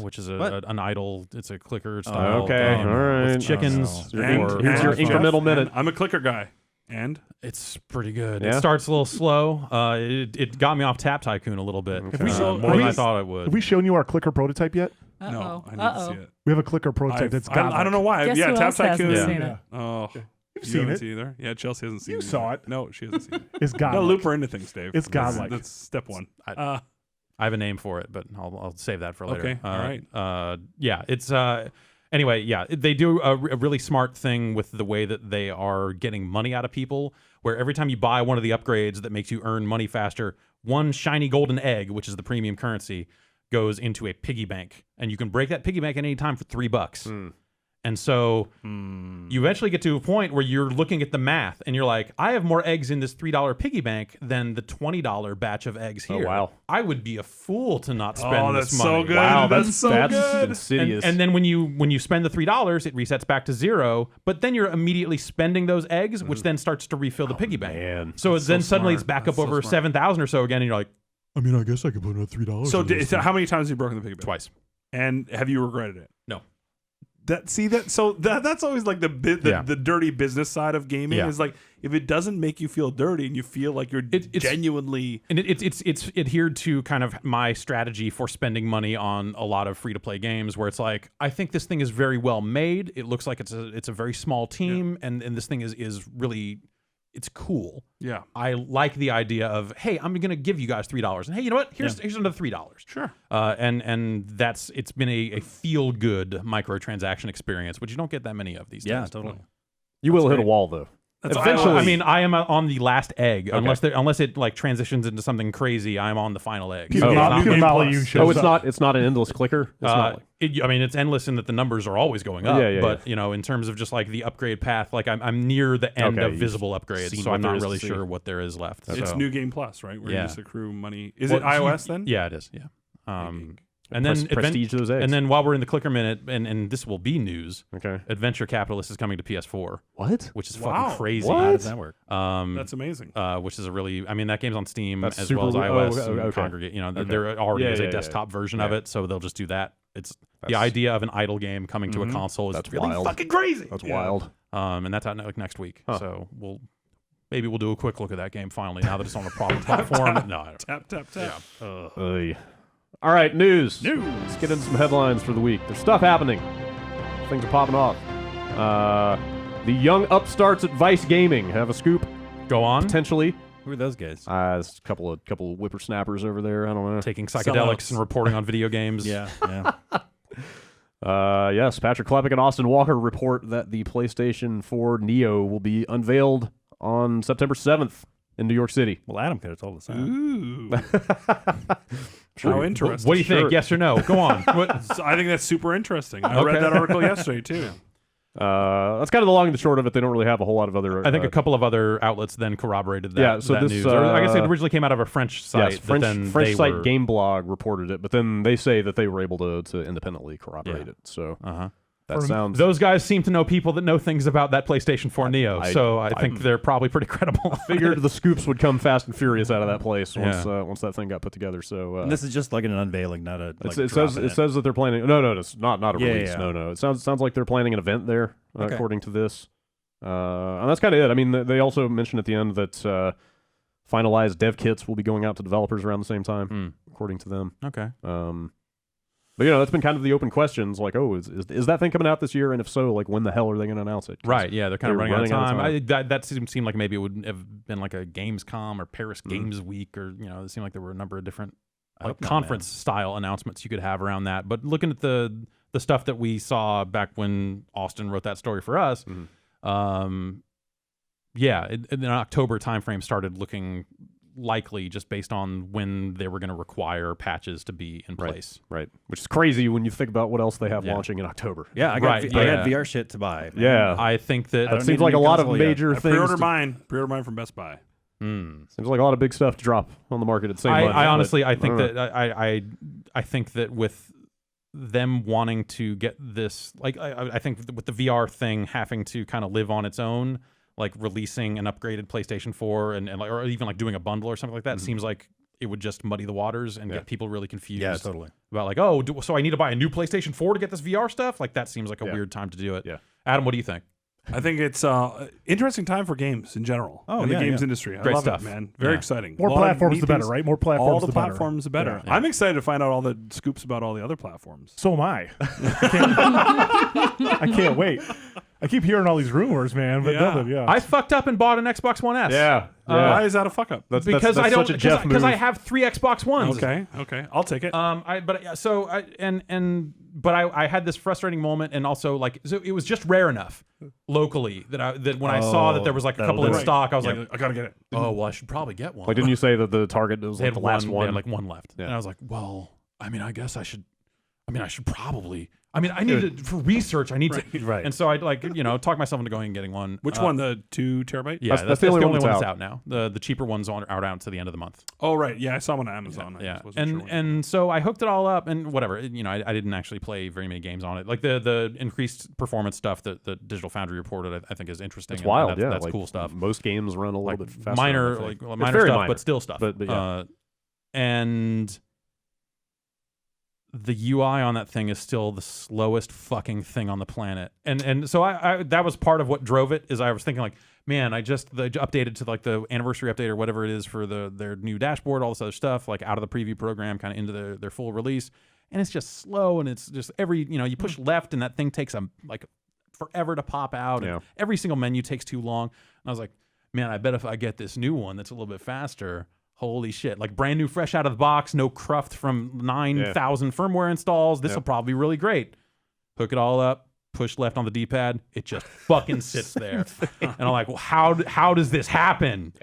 which is an idle. It's a clicker style. Okay, all right. With chickens. Here's your incremental minute. I'm a clicker guy, and it's pretty good. Yeah? It starts a little slow. It got me off Tap Tycoon a little bit. Have we- More than I thought it would. Have we shown you our clicker prototype yet? no, I need to see it. We have a clicker prototype that's got. I don't know why. Guess yeah, who Tap else hasn't Tycoon. seen it? Oh, You've You seen haven't it. seen either? Yeah, Chelsea hasn't seen You it. saw either. it. No, she hasn't seen it. It's No, godlike. loop her into things, Dave. It's godlike. That's step one. I have a name for it, but I'll save that for later. Okay, all right. Yeah, it's anyway. Yeah, they do a really smart thing with the way that they are getting money out of people. Where every time you buy one of the upgrades that makes you earn money faster, one shiny golden egg, which is the premium currency, goes into a piggy bank, and you can break that piggy bank at any time for $3. And so you eventually get to a point where you're looking at the math and you're like, I have more eggs in this $3 piggy bank than the $20 batch of eggs here. Oh, wow. I would be a fool to not spend that's this money. so good. Wow, That's so that's good. insidious. And then when you spend the $3, it resets back to 0. But then you're immediately spending those eggs, which then starts to refill the piggy bank. man. So then suddenly smart. it's back That's up so over smart. 7,000 or so again, and you're like, I mean, I guess I could put another $3. So how many times have you broken the piggy bank? Twice. And have you regretted it? No. That's always like Yeah. the dirty business side of gaming Yeah. is like if it doesn't make you feel dirty and you feel like you're It's- genuinely And it's adhered to kind of my strategy for spending money on a lot of free to play games, where it's like, I think this thing is very well made. It looks like it's a very small team, and this thing is really, it's cool. yeah. I like the idea of, hey, I'm gonna give you guys $3, and hey, you know what? Here's another $3. Sure. And it's been a feel good microtransaction experience, which you don't get that many of these days. Yeah, totally. You will hit a great. wall, though. That's Eventually- I mean, I am on the last egg, unless it like transitions into something crazy. I'm on the final egg. Peter So it's Molyneux- not- Peter Game Molyneux Plus. shows it's up. not an endless clicker. It's not like, it's endless in that the numbers are always going up. Yeah, but in terms of just like the upgrade path, like I'm near the end Okay, of you've visible upgrades, seen so what I'm there not is to really see. sure what there is left. It's So- New Game Plus, right? Where Yeah. you just accrue money. Is Well, it iOS then? Yeah, it is. Yeah. And then prestige those eggs. And then while we're in the clicker minute, and this will be news, okay. Adventure Capitalist is coming to PS4, What? which is Wow. fucking crazy. What? How does that work? That's amazing. Which is a really, I mean, that game's on Steam That's as super well as weird. iOS Oh, and okay. Congregate. Okay. There already Yeah, is a yeah, desktop version of Yeah. it, so they'll just do that. It's the That's- idea of an idle game coming to a console is That's really wild. fucking crazy. That's wild. And that's out next week. Huh. So maybe we'll do a quick look at that game finally now that it's on a proper platform. No, I don't. Tap tap tap. Oy. All right, news. Let's get into some headlines for the week. There's stuff happening. Things are popping off. The young upstarts at Vice Gaming have a scoop, Go on. potentially. Who are those guys? There's a couple of whippersnappers over there. I don't know. Taking psychedelics and reporting on video games. Yeah. Yes, Patrick Klepek and Austin Walker report that the PlayStation 4 Neo will be unveiled on September 7th in New York City. Well, Adam could have told us that. Ooh. How interesting. What do you think? Sure. Yes or no? Go on. What? So I think that's super interesting. I read that article yesterday too. That's kind of the long and the short of it. They don't really have a whole lot of other. I think a couple of other outlets then corroborated that, Yeah, so that this, news. Or I guess it uh, originally came out of a French site, yes, but then French they site were, Gameblog reported it, but then they say that they were able to independently corroborate Yeah. it. So Uh-huh. that For- sounds. Those guys seem to know people that know things about that PlayStation 4 Neo, I- so I think they're probably pretty credible. Figured the scoops would come fast and furious out of that place Yeah. once that thing got put together. So And this is just like an unveiling, not a. Like, it says that they're planning. No, it's not a Yeah, release. yeah. No. It sounds like they're planning an event there, Okay. according to this. And that's kind of it. I mean, they also mentioned at the end that finalized dev kits will be going out to developers around the same time, according to them. Okay. But that's been kind of the open questions, like, oh, is that thing coming out this year? And if so, like, when the hell are they going to announce it? 'Cause Right, yeah, they're kind of they're running out of running time. That seemed like maybe it would have been like a Gamescom or Paris Games Week, or it seemed like there were a number of different like hope not, conference style announcements you could have around that. But looking at the stuff that we saw back when Austin wrote that story for us, an October timeframe started looking likely just based on when they were going to require patches to be in place. Right. Which is crazy when you think about what else they have Yeah. launching in October. Yeah, I got Right, I yeah. got VR shit to buy. man. Yeah. I think that I That don't seems need a like a new lot of console yet. major I things. pre-order mine from Best Buy. Seems like a lot of big stuff to drop on the market at the same time. I honestly, I think don't know. that I think that with them wanting to get this, like, I think with the VR thing having to kind of live on its own, like releasing an upgraded PlayStation 4 and like, or even like doing a bundle or something like that, seems like it would just muddy the waters and get people really confused. Yeah, totally. About like, oh, so I need to buy a new PlayStation 4 to get this VR stuff? Like, that seems like a Yeah. weird time to do it. Yeah. Adam, what do you think? I think it's interesting time for games in general. Oh, in the yeah, games yeah. industry. I Great love stuff. it, man. Very Yeah. exciting. More A lot of platforms, neat the better, things. right? More platforms, All the the better. platforms, the better. Yeah. I'm excited to find out all the scoops about all the other platforms. So am I. I can't wait. I keep hearing all these rumors, man, but Yeah. nothing. Yeah, I fucked up and bought an Xbox One S. Yeah. Why is that a fuck up? That's Because that's I don't such a Jeff because I move. have 3 Xbox Ones. Okay, I'll take it. But I had this frustrating moment, and also like so it was just rare enough locally that when I saw that there was like a that'll couple in do it. stock, I was Yeah, like, I gotta get it. oh well, I should probably get one. Like, didn't you say that the target was They like had the last They one? had like one left, Yeah. and I was like, well, I mean, I guess I should. I mean, I should probably. I mean, I need to for research. I need to. Right. And so I talk myself into going and getting one. Which one? The 2 terabyte? Yeah, That's the only one that's that's out now. The cheaper ones are out to the end of the month. Oh right, yeah, I saw one on Amazon. I Yeah, just wasn't sure when. and so I hooked it all up, and whatever. I didn't actually play very many games on it. Like the increased performance stuff that the Digital Foundry reported, I think is interesting. It's and wild. That's like, cool stuff. Most games run a little bit faster. Minor, on that thing. It's minor very stuff, minor, but still stuff. But yeah. And the UI on that thing is still the slowest fucking thing on the planet. And so I that was part of what drove it. Is I was thinking like, man, they updated to like the anniversary update or whatever it is for their new dashboard, all this other stuff, like out of the preview program, kind of into their full release, and it's just slow, and it's just you push left and that thing takes like forever to pop out. Yeah. And every single menu takes too long. And I was like, man, I bet if I get this new one that's a little bit faster. Holy shit. Like brand new, fresh out of the box, no cruft from 9,000 firmware installs. This will probably be really great. Hook it all up, push left on the D-pad. It just fucking sits there. And I'm like, well, how does this happen?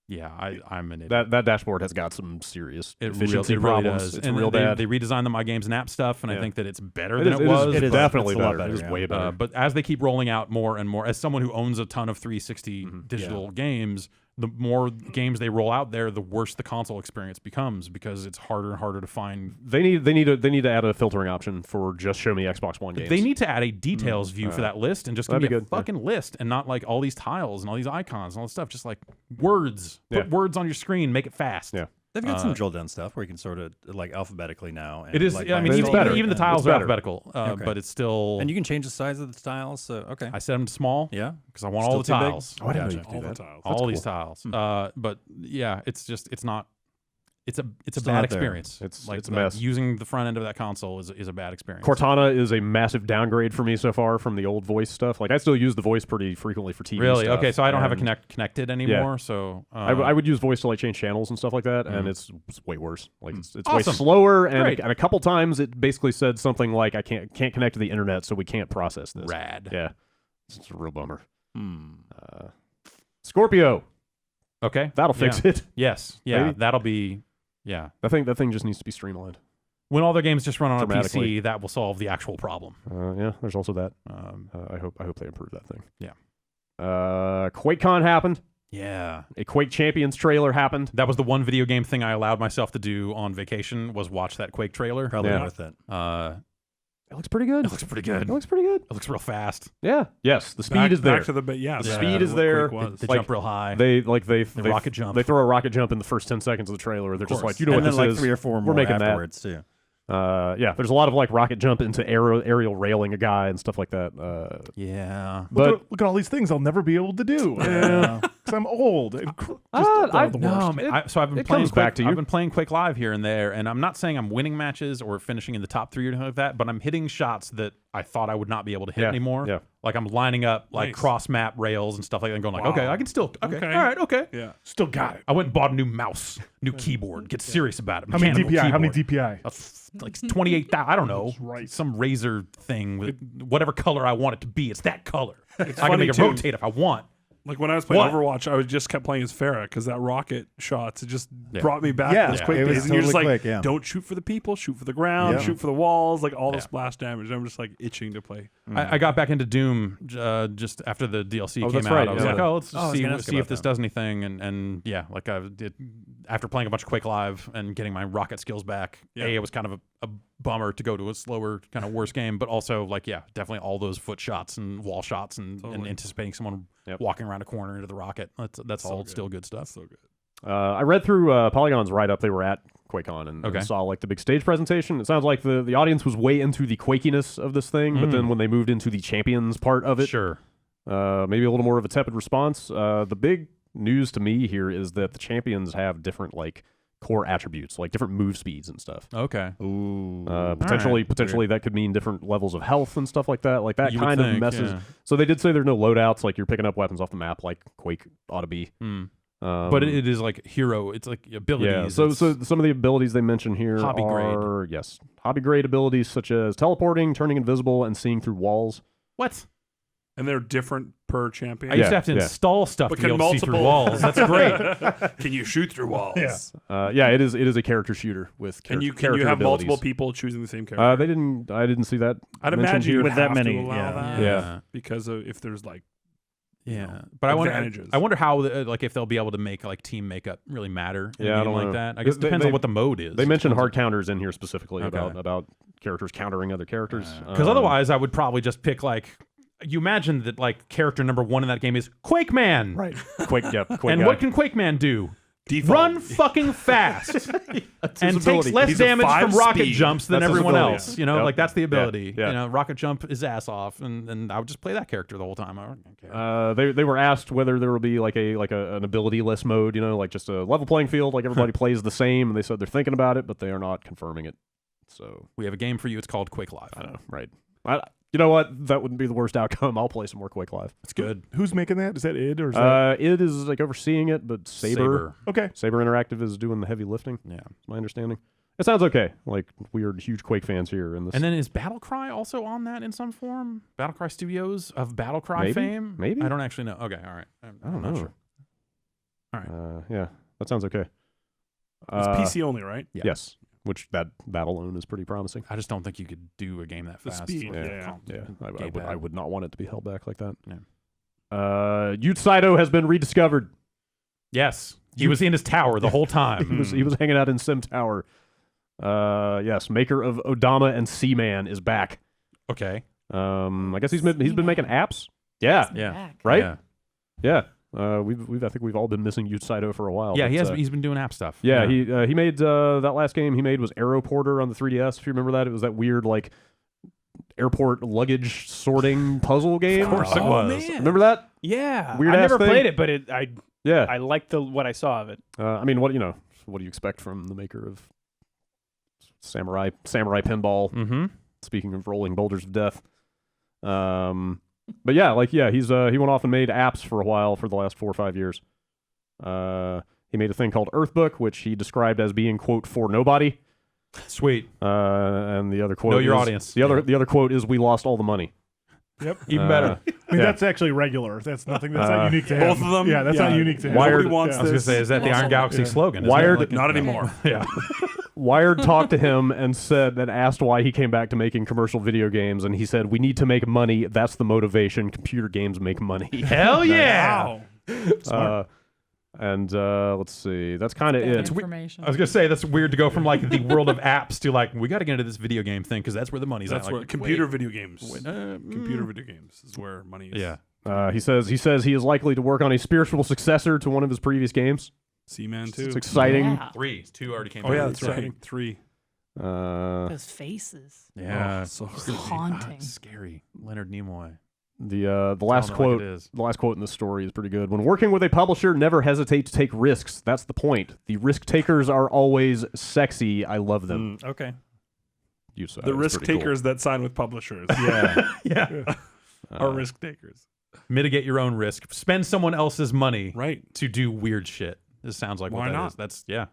Yeah. I'm an idiot. That dashboard has got some serious efficiency It really problems. does. It's and real they bad. redesigned the My Games and App stuff, and I Yeah. think that it's better It than is- it was. It is definitely it's a lot better. It is better, way better. But as they keep rolling out more and more, as someone who owns a ton of 360 Mm-hmm. digital games, the more games they roll out there, the worse the console experience becomes because it's harder and harder to find. They need to add a filtering option for just show me Xbox One games. They need to add a details view for that list and just give that'd me be a good, yeah. fucking list and not like all these tiles and all these icons and all this stuff. Just like words. Put Yeah. words on your screen. Make it fast. Yeah. They've got some drill down stuff where you can sort of like alphabetically now. And It is. like, I mean, by it's even, better. even the Yeah. tiles It's are better. alphabetical, Okay. but it's still. and you can change the size of the tiles. So okay, I set them to small. yeah. Because I want all the Still too big? tiles. Oh, I didn't know Gotcha. you could all do the that. tiles. All these tiles. But yeah, it's not. It's a Still bad not there. experience. It's like a mess. Using the front end of that console is a bad experience. Cortana is a massive downgrade for me so far from the old voice stuff. Like I still use the voice pretty frequently for TV. Really? stuff, Okay, so I don't have a and connected anymore. So I would use voice to like change channels and stuff like that, and it's way worse. Like it's way Awesome. slower, and Great. a couple times it basically said something like I can't connect to the internet, so we can't process this. rad. Yeah, it's a real bummer. Scorpio, Okay, that'll fix Yeah. it. Yes. Yeah. Maybe. That'll be. Yeah. That thing just needs to be streamlined. When all their games just run on a Dramatically. PC, that will solve the actual problem. Yeah, there's also that. Um, I hope they improve that thing. Yeah. QuakeCon happened. yeah. A Quake Champions trailer happened. That was the one video game thing I allowed myself to do on vacation was watch that Quake trailer. Probably Yeah. worth it. It looks pretty good. It looks pretty good. It looks pretty good. It looks real fast. Yeah. Yes, the speed is there. Back to the yeah. The back speed to is what there. Quake was. They Like, jump real high. They rocket jump. They throw a rocket jump in the first 10 seconds of the trailer. They're just course. like, you know and what then this like is. 3 or 4 We're more making that. afterwards too. Yeah, there's a lot of like rocket jump into aerial railing a guy and stuff like that. yeah. But look at all these things I'll never be able to do. Because I'm old. And the worst. No, man. So I've been it playing comes Quake, back to you. I've been playing Quake Live here and there, and I'm not saying I'm winning matches or finishing in the top 3 or anything like that, but I'm hitting shots that I thought I would not be able to hit Yeah, anymore. yeah. Like I'm lining up like Nice. cross map rails and stuff like that, and going like, Wow. okay, I can still, okay, Okay. all right, okay. Yeah. Still got it. I went and bought a new mouse, new keyboard. Get serious about it. How many Mechanical DPI? How many keyboard. DPI? Like 28,000. I don't know. That's right. Some razor thing with whatever color I want it to be. It's that color. I can funny, make it too. rotate if I want. Like when I was playing What? Overwatch, I just kept playing as Farah because that rocket shots it just Yeah. brought me back Yeah. to those Yeah. Quake It was days. And you're just totally like, Quake, yeah. don't shoot for the people, shoot for the ground, Yeah. shoot for the walls, like all the Yeah. splash damage. I'm just like itching to play. I got back into Doom just after the DLC Oh, came that's out. right, I was yeah. like, oh, let's Oh, I was see, gonna ask see if about this that. does anything. And yeah, like I did after playing a bunch of Quake Live and getting my rocket skills back. Yeah. It was kind of a bummer to go to a slower, kind of worse game, but also like, yeah, definitely all those foot shots and wall shots and anticipating someone Yep. walking around a corner into the rocket. That's all good. still good stuff. So good. I read through Polygon's write-up. They were at QuakeCon and Okay. saw like the big stage presentation. It sounds like the audience was way into the quakiness of this thing, but then when they moved into the champions part of it, Sure. maybe a little more of a tepid response. The big news to me here is that the champions have different like core attributes, like different move speeds and stuff. Okay. Ooh. Potentially that could mean different levels of health and stuff like that. Like that You would kind of think, messes. yeah. So they did say there's no loadouts, like you're picking up weapons off the map, like Quake ought to be. But it is like hero. It's like abilities. Yeah. So some of the abilities they mention here Hobby are hobby grade abilities such as teleporting, turning invisible, and seeing through walls. What? And they're different per champion. I used to have to install stuff But to be can able to see through multiple- walls. That's great. Can you shoot through walls? Yeah. It is a character shooter with Can you character have abilities. multiple people choosing the same character? I didn't see that. I'd mentioned imagine here. you'd With that have many, to allow that. Yeah. Because of if there's like But advantages. I wonder how like if they'll be able to make like team makeup really matter in a I game don't like know. that. I guess it They- depends they- on what the mode is. They mentioned hard counters in here specifically Okay. about characters countering other characters. Because otherwise, I would probably just pick like. You imagine that like character number 1 in that game is Quake Man, Right. Quake and guy. what can Quake Man do? Default. Run fucking fast and takes ability. less He's a damage from 5 rocket speed. jumps than That's his everyone ability. else. You know, Yep. like that's the ability. Yeah. You know, rocket jump his ass off, and I would just play that character the whole time. I don't care. They were asked whether there will be like an ability-less mode, like just a level playing field, like everybody plays the same, and they said they're thinking about it, but they are not confirming it. So We have a game for you. It's called Quake Live. I don't know, right? You know what? That wouldn't be the worst outcome. I'll play some more Quake Live. It's good. Who's making that? Is that id or is that? It is like overseeing it, but Saber Okay. Interactive is doing the heavy lifting. Yeah. That's my understanding. It sounds okay. Like we are huge Quake fans here, and this. And then is Battlecry also on that in some form? Battlecry Studios of Battlecry Maybe? fame? Maybe? I don't actually know. Okay, all right. I'm not know. sure. All right. Yeah, that sounds okay. It's PC only, right? Yeah. Yes, which that alone is pretty promising. I just don't think you could do a game that The fast. speed, with yeah. I would not want it to be held back like that. Yeah. Ute Saito has been rediscovered. Yes. He was in his tower the whole time. He was hanging out in Sim Tower. Yes, maker of Odama and Seaman is back. Okay. I guess he's been making apps. Yeah, Yeah. Back. right. Yeah. I think we've all been missing Ute Saito for a while. Yeah, but, he's been doing app stuff. Yeah, he made that last game he made was Aeroporter on the 3DS. If you remember that, it was that weird like airport luggage sorting puzzle game. Of course it was. Man. Remember that? Yeah. Weird I ass never thing. played it, but Yeah. I liked what I saw of it. I mean, what do you expect from the maker of Samurai Pinball? Mm-hmm. Speaking of rolling boulders of death. But yeah, he's he went off and made apps for a while for the last 4 or 5 years. He made a thing called Earthbook, which he described as being quote for nobody. Sweet. And the other quote Know your is- audience. The other quote is we lost all the money. Yep. Even better. I mean, yeah. that's actually regular. That's nothing. That's not unique to him. Both of them? Yeah, that's not Yeah. unique to him. Wired- Nobody wants I was going this. to say, is that the Iron Galaxy Yeah. slogan? Isn't Wired- it? Like, Not anymore. yeah. Wired talked to him and asked why he came back to making commercial video games, and he said, "We need to make money. That's the motivation. Computer games make money." Hell yeah. Wow. Let's see. That's kind of Bad it. information. I was going to say, that's weird to go from like the world of apps to like, we got to get into this video game thing because that's where the money's That's at. where Like, computer video games. wait, Computer video games is where money is. Yeah. He says he is likely to work on a spiritual successor to one of his previous games. Seaman too. It's exciting. Yeah. 3. 2 already came Oh out. yeah, that's Exciting. right. 3. Those faces. Yeah. Oh, so It's haunting. Scary. Leonard Nimoy. The last know, like quote. it is. The last quote in this story is pretty good. When working with a publisher, never hesitate to take risks. That's the point. The risk takers are always sexy. I love them. Okay. You said the it's risk pretty cool. takers that sign with publishers Yeah. Yeah. are risk takers. Mitigate your own risk. Spend someone else's money Right. to do weird shit. This sounds like Why what that not? is. That's, yeah.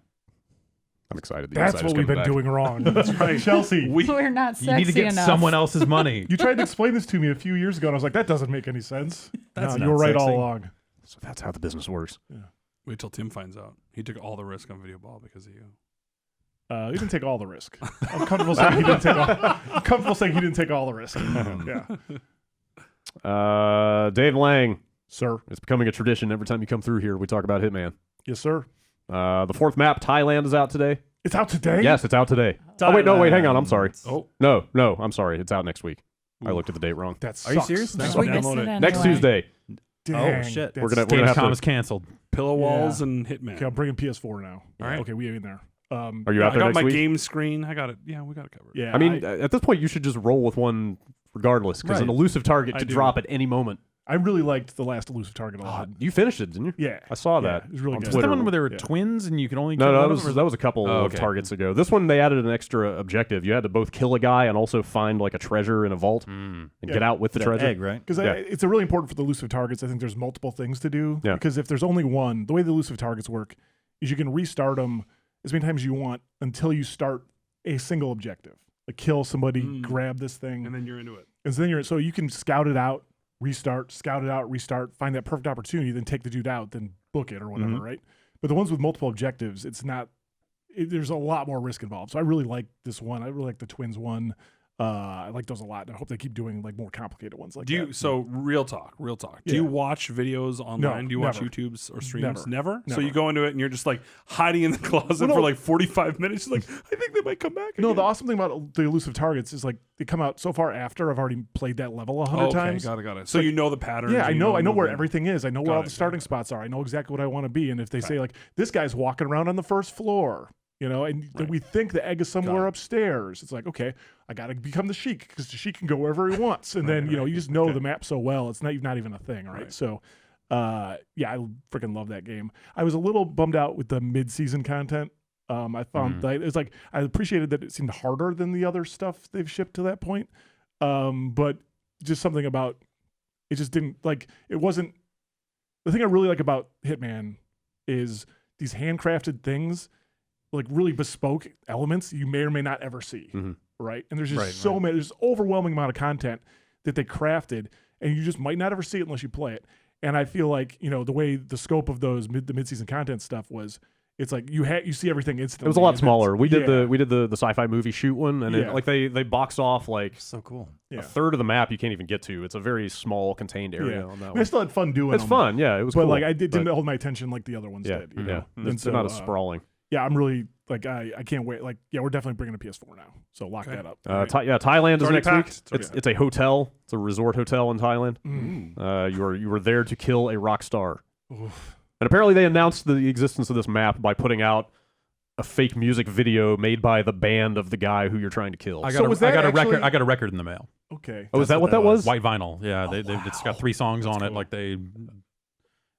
I'm excited. The That's Insider's what we've coming been back. doing wrong. That's right. Chelsea, We're not sexy You need to get enough. someone else's money. you tried to explain this to me a few years ago, and I was like, that doesn't make any sense. That's no, not you were right all sexy. along. So that's how the business works. Wait till Tim finds out. He took all the risk on video ball because of you. He didn't take all the risk. I'm comfortable saying he didn't take all. I'm comfortable saying he didn't take all the risk. Yeah, Dave Lang. sir. It's becoming a tradition every time you come through here. We talk about Hitman. Yes, sir. The fourth map, Thailand, is out today. It's out today. Yes, it's out today. Oh wait, hang on. I'm sorry. Oh, No, I'm sorry. It's out next week. I looked at the date wrong. That Are you sucks. serious? That's Next week? fucking- Missing it Next anyway. Tuesday. Dang, Oh, shit. that's- We're gonna have Gamescom to. is canceled. pillow walls and Hitman. Okay, I'm bringing PS4 now. All right. Okay, we ain't there. Are you I out there got next my week? game screen. I got it. Yeah, we got it covered. Yeah, I mean, at this point, you should just roll with one regardless, because an Right. elusive target I could do. drop at any moment. I really liked the last elusive target a lot. You finished it, didn't you? Yeah, I saw that. It was really on good. Was that Twitter. one where there were Yeah. twins and you could only kill No, one that of them, was or that was a couple of okay. targets ago. This one they added an extra objective. You had to both kill a guy and also find like a treasure in a vault and get out with the That treasure. egg, right? Because Yeah. it's really important for the elusive targets. I think there's multiple things to do. Yeah. Because if there's only one, the way the elusive targets work is you can restart them as many times as you want until you start a single objective. Like kill somebody, grab this thing, And then you're into it. and so you can scout it out, restart, scout it out, restart, find that perfect opportunity, then take the dude out, then book it or whatever, right? But the ones with multiple objectives, it's not. There's a lot more risk involved. So I really like this one. I really like the twins one. I like those a lot, and I hope they keep doing like more complicated ones like Do you that. so real talk? Do Yeah. you watch videos online? Do you watch never. YouTubes or streams? Never. So Never. you go into it and you're just like hiding in the closet Well, for no. like 45 minutes. Like I think they might come back. No, again. the awesome thing about the elusive targets is like they come out so far after I've already played that level 100 okay, times. got it. So you know the patterns. Yeah, I you know where movement. everything is. I know where Got all it, the got starting it. spots are. I know exactly what I want to be. And if they say like this guy's walking around on the first floor, and then we think the egg is somewhere upstairs, it's like okay, I got to become the Sheik because the Sheik can go wherever he wants. And then you just know the map so well, it's not even a thing, right? So, I freaking love that game. I was a little bummed out with the mid-season content. I found that it's like I appreciated that it seemed harder than the other stuff they've shipped to that point, but just something about it just didn't like it wasn't. The thing I really like about Hitman is these handcrafted things, like really bespoke elements you may or may not ever see, right? And there's just many, there's overwhelming amount of content that they crafted, and you just might not ever see it unless you play it. And I feel like the way the scope of those the mid-season content stuff was, it's like you see everything instantly. It was a lot and smaller. We did yeah. the sci-fi movie shoot one, and Yeah. they box off like So cool. a third of the map you can't even get to. It's a very small contained area on that I one. mean, I still had fun doing It's them, fun, yeah. It was but cool. like it didn't hold my attention like the other ones yeah, did. yeah. And They're not as sprawling. Yeah, I'm really like I can't wait. Like, we're definitely bringing a PS4 now, so lock that up. Thailand is already next packed. week. It's a hotel. It's a resort hotel in Thailand. You were there to kill a rock star, and apparently they announced the existence of this map by putting out a fake music video made by the band of the guy who you're trying to kill. I So got, was a, I that got a actually- record. I got a record in the mail. Okay. Oh, is that what that was? White vinyl. Yeah, it's got 3 songs on it. Like they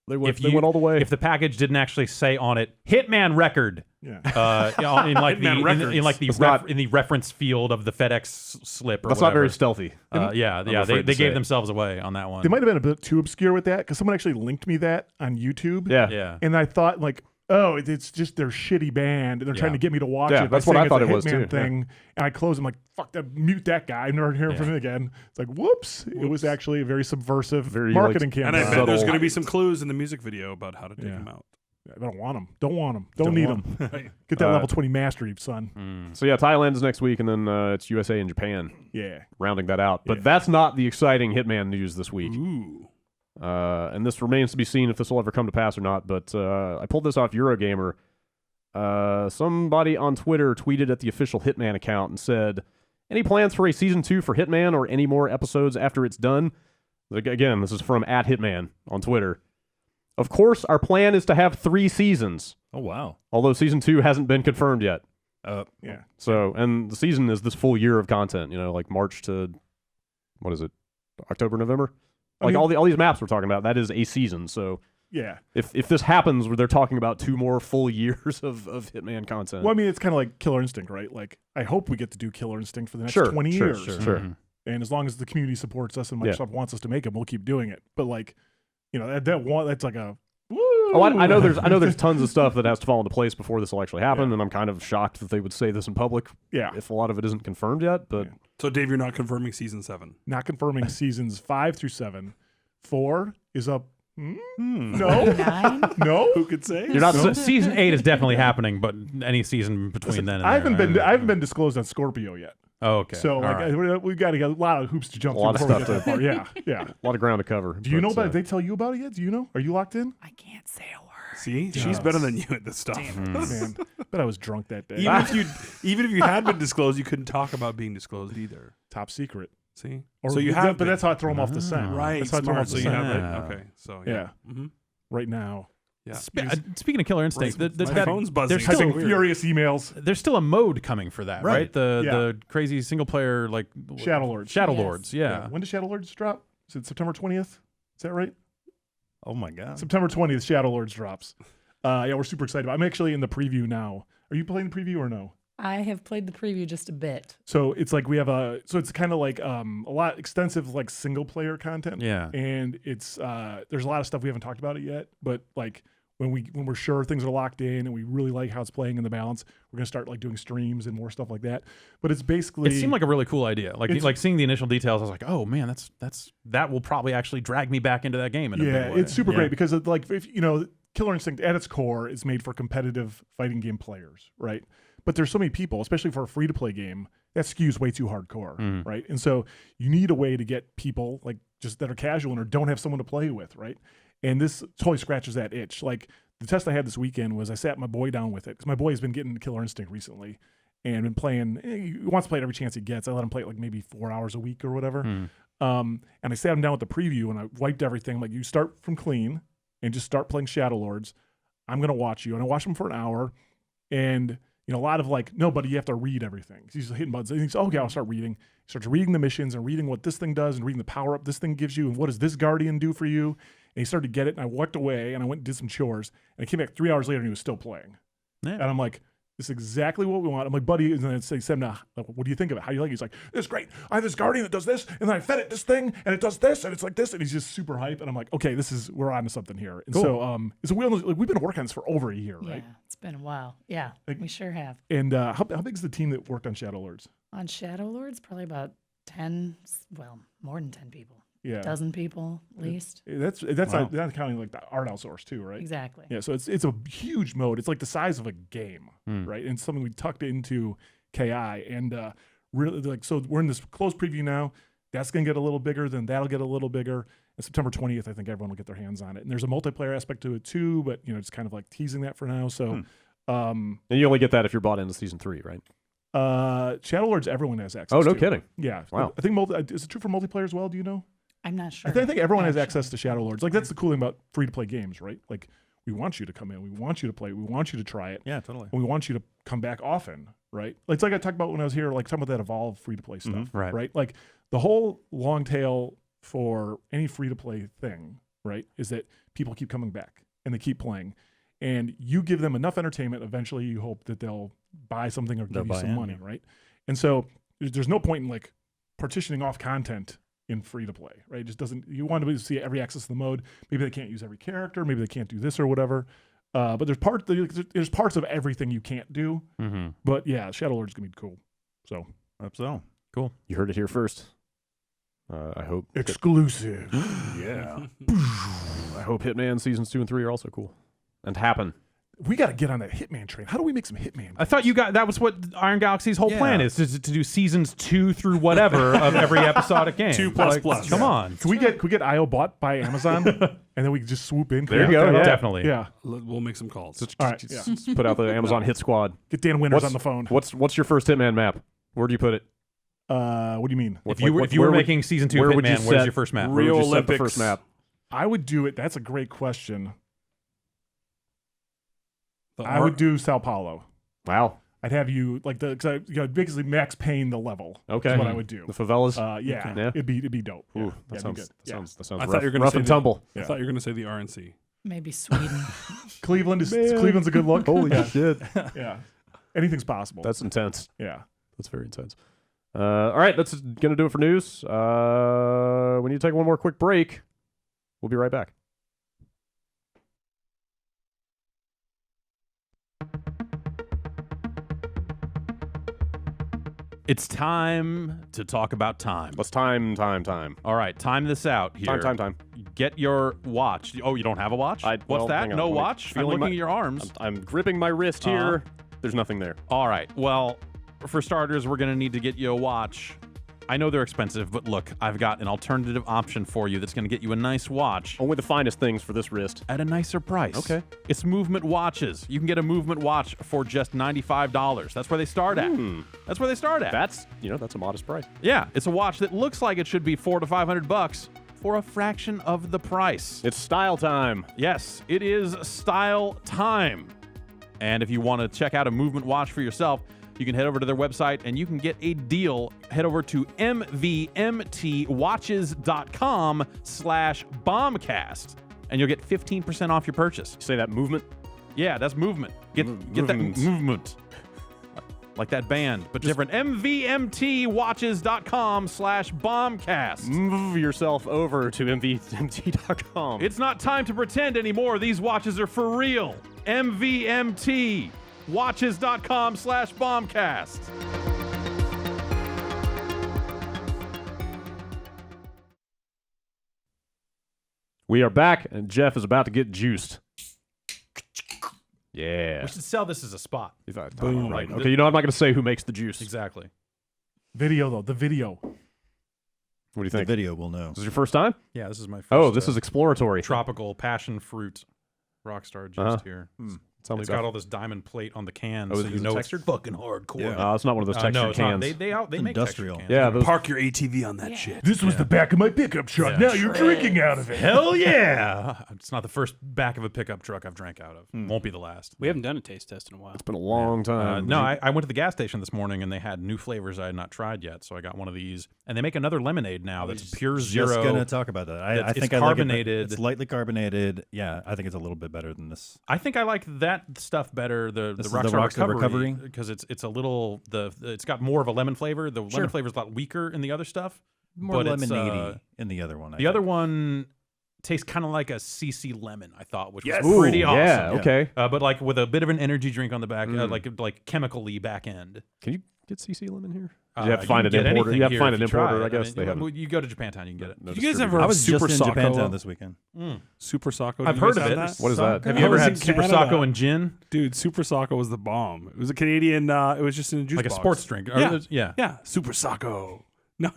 They went all the way. If the package didn't actually say on it "Hitman record," Yeah. in like Hitman the in like the It's not- in the reference field of the FedEx slip, or That's not whatever. very stealthy. Yeah, afraid they to gave say. themselves away on that one. They might have been a bit too obscure with that because someone actually linked me that on YouTube. Yeah. Yeah. And I thought like, oh, it's just their shitty band, and they're trying to get me to watch Yeah, it. by that's what saying I thought it's a it was, Hitman too. thing. And I close. I'm like, fuck that, mute that guy. I'm never hearing from him again. It's like, whoops. It was actually a very subversive Very, marketing like, And campaign. I bet there's Subtle. going to be some clues in the music video about how to take Yeah. them out. I don't want them. Don't want them. Don't need them. Get that level 20 mastery, son. So yeah, Thailand is next week, and then it's USA and Japan Yeah. rounding that out. But that's not the exciting Hitman news this week. Ooh. And this remains to be seen if this will ever come to pass or not. But I pulled this off Eurogamer. Somebody on Twitter tweeted at the official Hitman account and said, "Any plans for a season 2 for Hitman or any more episodes after it's done?" Again, this is from @Hitman on Twitter. "Of course, our plan is to have 3 seasons, Oh wow. although season 2 hasn't been confirmed yet. Yeah. So, and the season is this full year of content, like March to, what is it, October, November? I Like mean- all these maps we're talking about, that is a season. So Yeah. if this happens where they're talking about 2 more full years of Hitman content. Well, I mean, it's kind of like Killer Instinct, right? Like, I hope we get to do Killer Instinct for the next Sure, 20 sure, years. sure. And as long as the community supports us and Yeah. Microsoft wants us to make it, we'll keep doing it. But like, that's like a woo. Oh, I know there's tons of stuff that has to fall into place before this will actually happen, and I'm kind of shocked that they would say this in public Yeah. if a lot of it isn't confirmed yet. But So, Dave, you're not confirming season 7. Not confirming seasons 5 through 7. 4 is up. No, 9? no. Who could say? you're not. Season 8 is definitely happening, but any season between then and I haven't there, I haven't been disclosed on Scorpio yet. Oh, okay. So All like right. we've got to get a lot of hoops to jump A lot through of before we stuff get that far. Yeah, yeah. a lot of ground to cover. Do you know about it? it? Did they tell you about it yet? Do you know? Are you locked in? I can't say a word. See, she's better than you at this stuff. Man, but I was drunk that day. Even if you had been disclosed, you couldn't talk about being disclosed either. Top secret. See, Or so you have, but that's how I throw them off the scent. right. That's how I throw 'em Smart. off So the you scent. have it. Yeah. Okay. So Yeah. Mm-hmm. Right now. Yeah. Speaking of Killer Instinct, My phone's buzzing. there's It's still, so weird. Furious emails. there's still a mode coming for that, right? Right. The crazy single player like Shadow Lords. Shadow Yes. Lords, yeah. When does Shadow Lords drop? Is it September 20th? Is that right? Oh my God. September 20th, Shadow Lords drops. Yeah, we're super excited. I'm actually in the preview now. Are you playing the preview or no? I have played the preview just a bit. So it's like we have so it's kind of like a lot extensive like single player content. Yeah. And it's there's a lot of stuff we haven't talked about it yet, but like when we're sure things are locked in and we really like how it's playing in the balance, we're gonna start like doing streams and more stuff like that. But it's basically It seemed like a really cool idea. Like seeing the initial details, I was like, oh man, that will probably actually drag me back into that game in a big way. It's super great because it, like if Killer Instinct at its core is made for competitive fighting game players, right? But there's so many people, especially for a free-to-play game, that skews way too hardcore, right? And so you need a way to get people like just that are casual and or don't have someone to play with, right? And this totally scratches that itch. Like the test I had this weekend was I sat my boy down with it because my boy has been getting Killer Instinct recently and been playing. He wants to play it every chance he gets. I let him play it like maybe 4 hours a week or whatever. And I sat him down with the preview and I wiped everything. I'm like, you start from clean and just start playing Shadow Lords. I'm gonna watch you, and I watched him for an hour, and a lot of like, no, buddy, you have to read everything. He's hitting buttons. And he thinks, okay, I'll start reading. He starts reading the missions and reading what this thing does and reading the power up this thing gives you and what does this Guardian do for you. And he started to get it, and I walked away, and I went and did some chores, and I came back 3 hours later, and he was still playing. Yeah. And I'm like, this is exactly what we want. I'm like, buddy, and then I say, Semna, what do you think of it? How do you like it? He's like, this is great. I have this Guardian that does this, and then I fed it this thing, and it does this, and it's like this, and he's just super hype. And I'm like, okay, we're on to something here. And so we've been working on this for over a year, right? Yeah, it's been a while. Yeah, we sure have. And how big is the team that worked on Shadow Lords? On Shadow Lords, probably about 10, well, more than 10 people. Yeah, a dozen people at least. That's not counting like the art outsource too, right? Exactly. Yeah, so it's a huge mode. It's like the size of a game, right? And it's something we tucked into KI, and really like so we're in this closed preview now. That's gonna get a little bigger, then that'll get a little bigger. And September 20th, I think everyone will get their hands on it. And there's a multiplayer aspect to it too, but it's kind of like teasing that for now. So, and you only get that if you're bought into season 3, right? Shadow Lords, everyone has access. Oh, no to. kidding! Yeah, Wow. I think is it true for multiplayer as well? Do you know? I'm not sure. I think everyone has access to Shadow Lords. Like that's the cool thing about free-to-play games, right? Like we want you to come in, we want you to play, we want you to try it. Yeah, totally. And we want you to come back often, right? Like it's like I talked about when I was here, like some of that Evolve free-to-play stuff, right? Like the whole long tail for any free-to-play thing, right, is that people keep coming back and they keep playing. And you give them enough entertainment, eventually you hope that they'll buy something or give you some money, right? And so there's no point in like partitioning off content in free to play, right? It just doesn't. You want to see every access to the mode. Maybe they can't use every character. Maybe they can't do this or whatever. But there's parts of everything you can't do. But yeah, Shadow Lord's gonna be cool. So hope so. Cool. You heard it here first. I hope exclusive. Yeah. I hope Hitman seasons 2 and 3 are also cool and happen. We got to get on that Hitman train. How do we make some Hitman games? I thought that was what Iron Galaxy's whole plan is to do seasons 2 through whatever of every episodic game. 2++. Come on. Can we get IO bought by Amazon and then we can just swoop in? There you go. Yeah. Definitely. Yeah. We'll make some calls. All right. Yeah. Put out the Amazon Hit Squad. Get Dan Winters on the phone. What's your first Hitman map? Where do you put it? What do you mean? If you were making season 2 Hitman, where's your first map? Rio Olympics. Olympics. The first map? I would do it. That's a great question. I would do Sao Paulo. Wow. I'd have you like basically Max Payne the level. Okay. Is what I would do. The favelas. Yeah. Yeah. It'd be dope. Ooh, Yeah. that It'd be sounds good. that sounds I rough, thought you were gonna rough say and tumble. I thought you were going to say the RNC. Maybe Sweden. Cleveland's a good look. Holy shit. Yeah. Anything's possible. That's intense. Yeah. That's very intense. All right, that's going to do it for news. We need to take one more quick break. We'll be right back. It's time to talk about time. Let's time. All right, time this out here. Time. Get your watch. Oh, you don't have a watch? What's that? hang on, No let me- watch? I'm feeling looking at your arms. I'm gripping my wrist here. There's nothing there. All right. Well, for starters, we're going to need to get you a watch. I know they're expensive, but look, I've got an alternative option for you that's going to get you a nice watch Only the finest things for this wrist. at a nicer price. Okay. It's Movement Watches. You can get a Movement watch for just $95. That's where they start at. That's where they start at. That's a modest price. Yeah, it's a watch that looks like it should be $400 to $500 for a fraction of the price. It's style time. Yes, it is style time. And if you want to check out a Movement watch for yourself, You can head over to their website and you can get a deal. Head over to mvmtwatches.com/bombcast and you'll get 15% off your purchase. Say that movement. Yeah, that's movement. Get that movement. Like that band, but different. mvmtwatches.com/bombcast. Move yourself over to mvmt.com. It's not time to pretend anymore. These watches are for real. mvmtwatches.com/bombcast. We are back, and Jeff is about to get juiced. Yeah. We should sell this as a spot. Boom. Right. Okay, you know, I'm not going to say who makes the juice. Exactly. Video, though. The video. What do you The think? video will know. This is your first time? Yeah, this is my first. Oh, this is exploratory. tropical passion fruit rockstar juice here. Tell me It's about got all this diamond plate on the can, Oh, so is you it know textured? it's fucking hardcore. Yeah. it's not one of those textured no, it's not. cans. They make Industrial. textured cans. Yeah, those, Park your ATV on that shit. This was the back of my pickup truck. Yeah. Now you're drinking out of it. Hell yeah! It's not the first back of a pickup truck I've drank out of. Won't be the last. We haven't done a taste test in a while. it's been a long time. No, I went to the gas station this morning and they had new flavors I had not tried yet, so I got one of these. And they make another lemonade now that's pure zero. Just gonna talk about that. I It's think carbonated. I like it. It's lightly carbonated. Yeah, I think it's a little bit better than this. I think I like that stuff better. The This is the Rockstar Rockstar Recovery? because it's a little it's got more of a lemon flavor. The lemon flavor is a lot weaker in the other stuff. More but it's, lemonade in the other one. The other one tastes kind of like a CC lemon, I thought, which was Ooh, pretty awesome. Yeah, okay. But like with a bit of an energy drink on the back, like chemically back end. Can you get CC lemon here? You You have to find an importer. You have to find an importer. I guess they have. You go to Japantown, you can get it. No You guys distributor. ever I was Super just in Socko? Japantown this weekend. Super Socko. I've Do you heard guys of have it. that? What is that? Have I you ever was had in Super Canada. Socko and gin? Dude, Super Socko was the bomb. It was a Canadian. It was just in a juice Like a box. sports drink. Yeah. Yeah, Super Socko. No,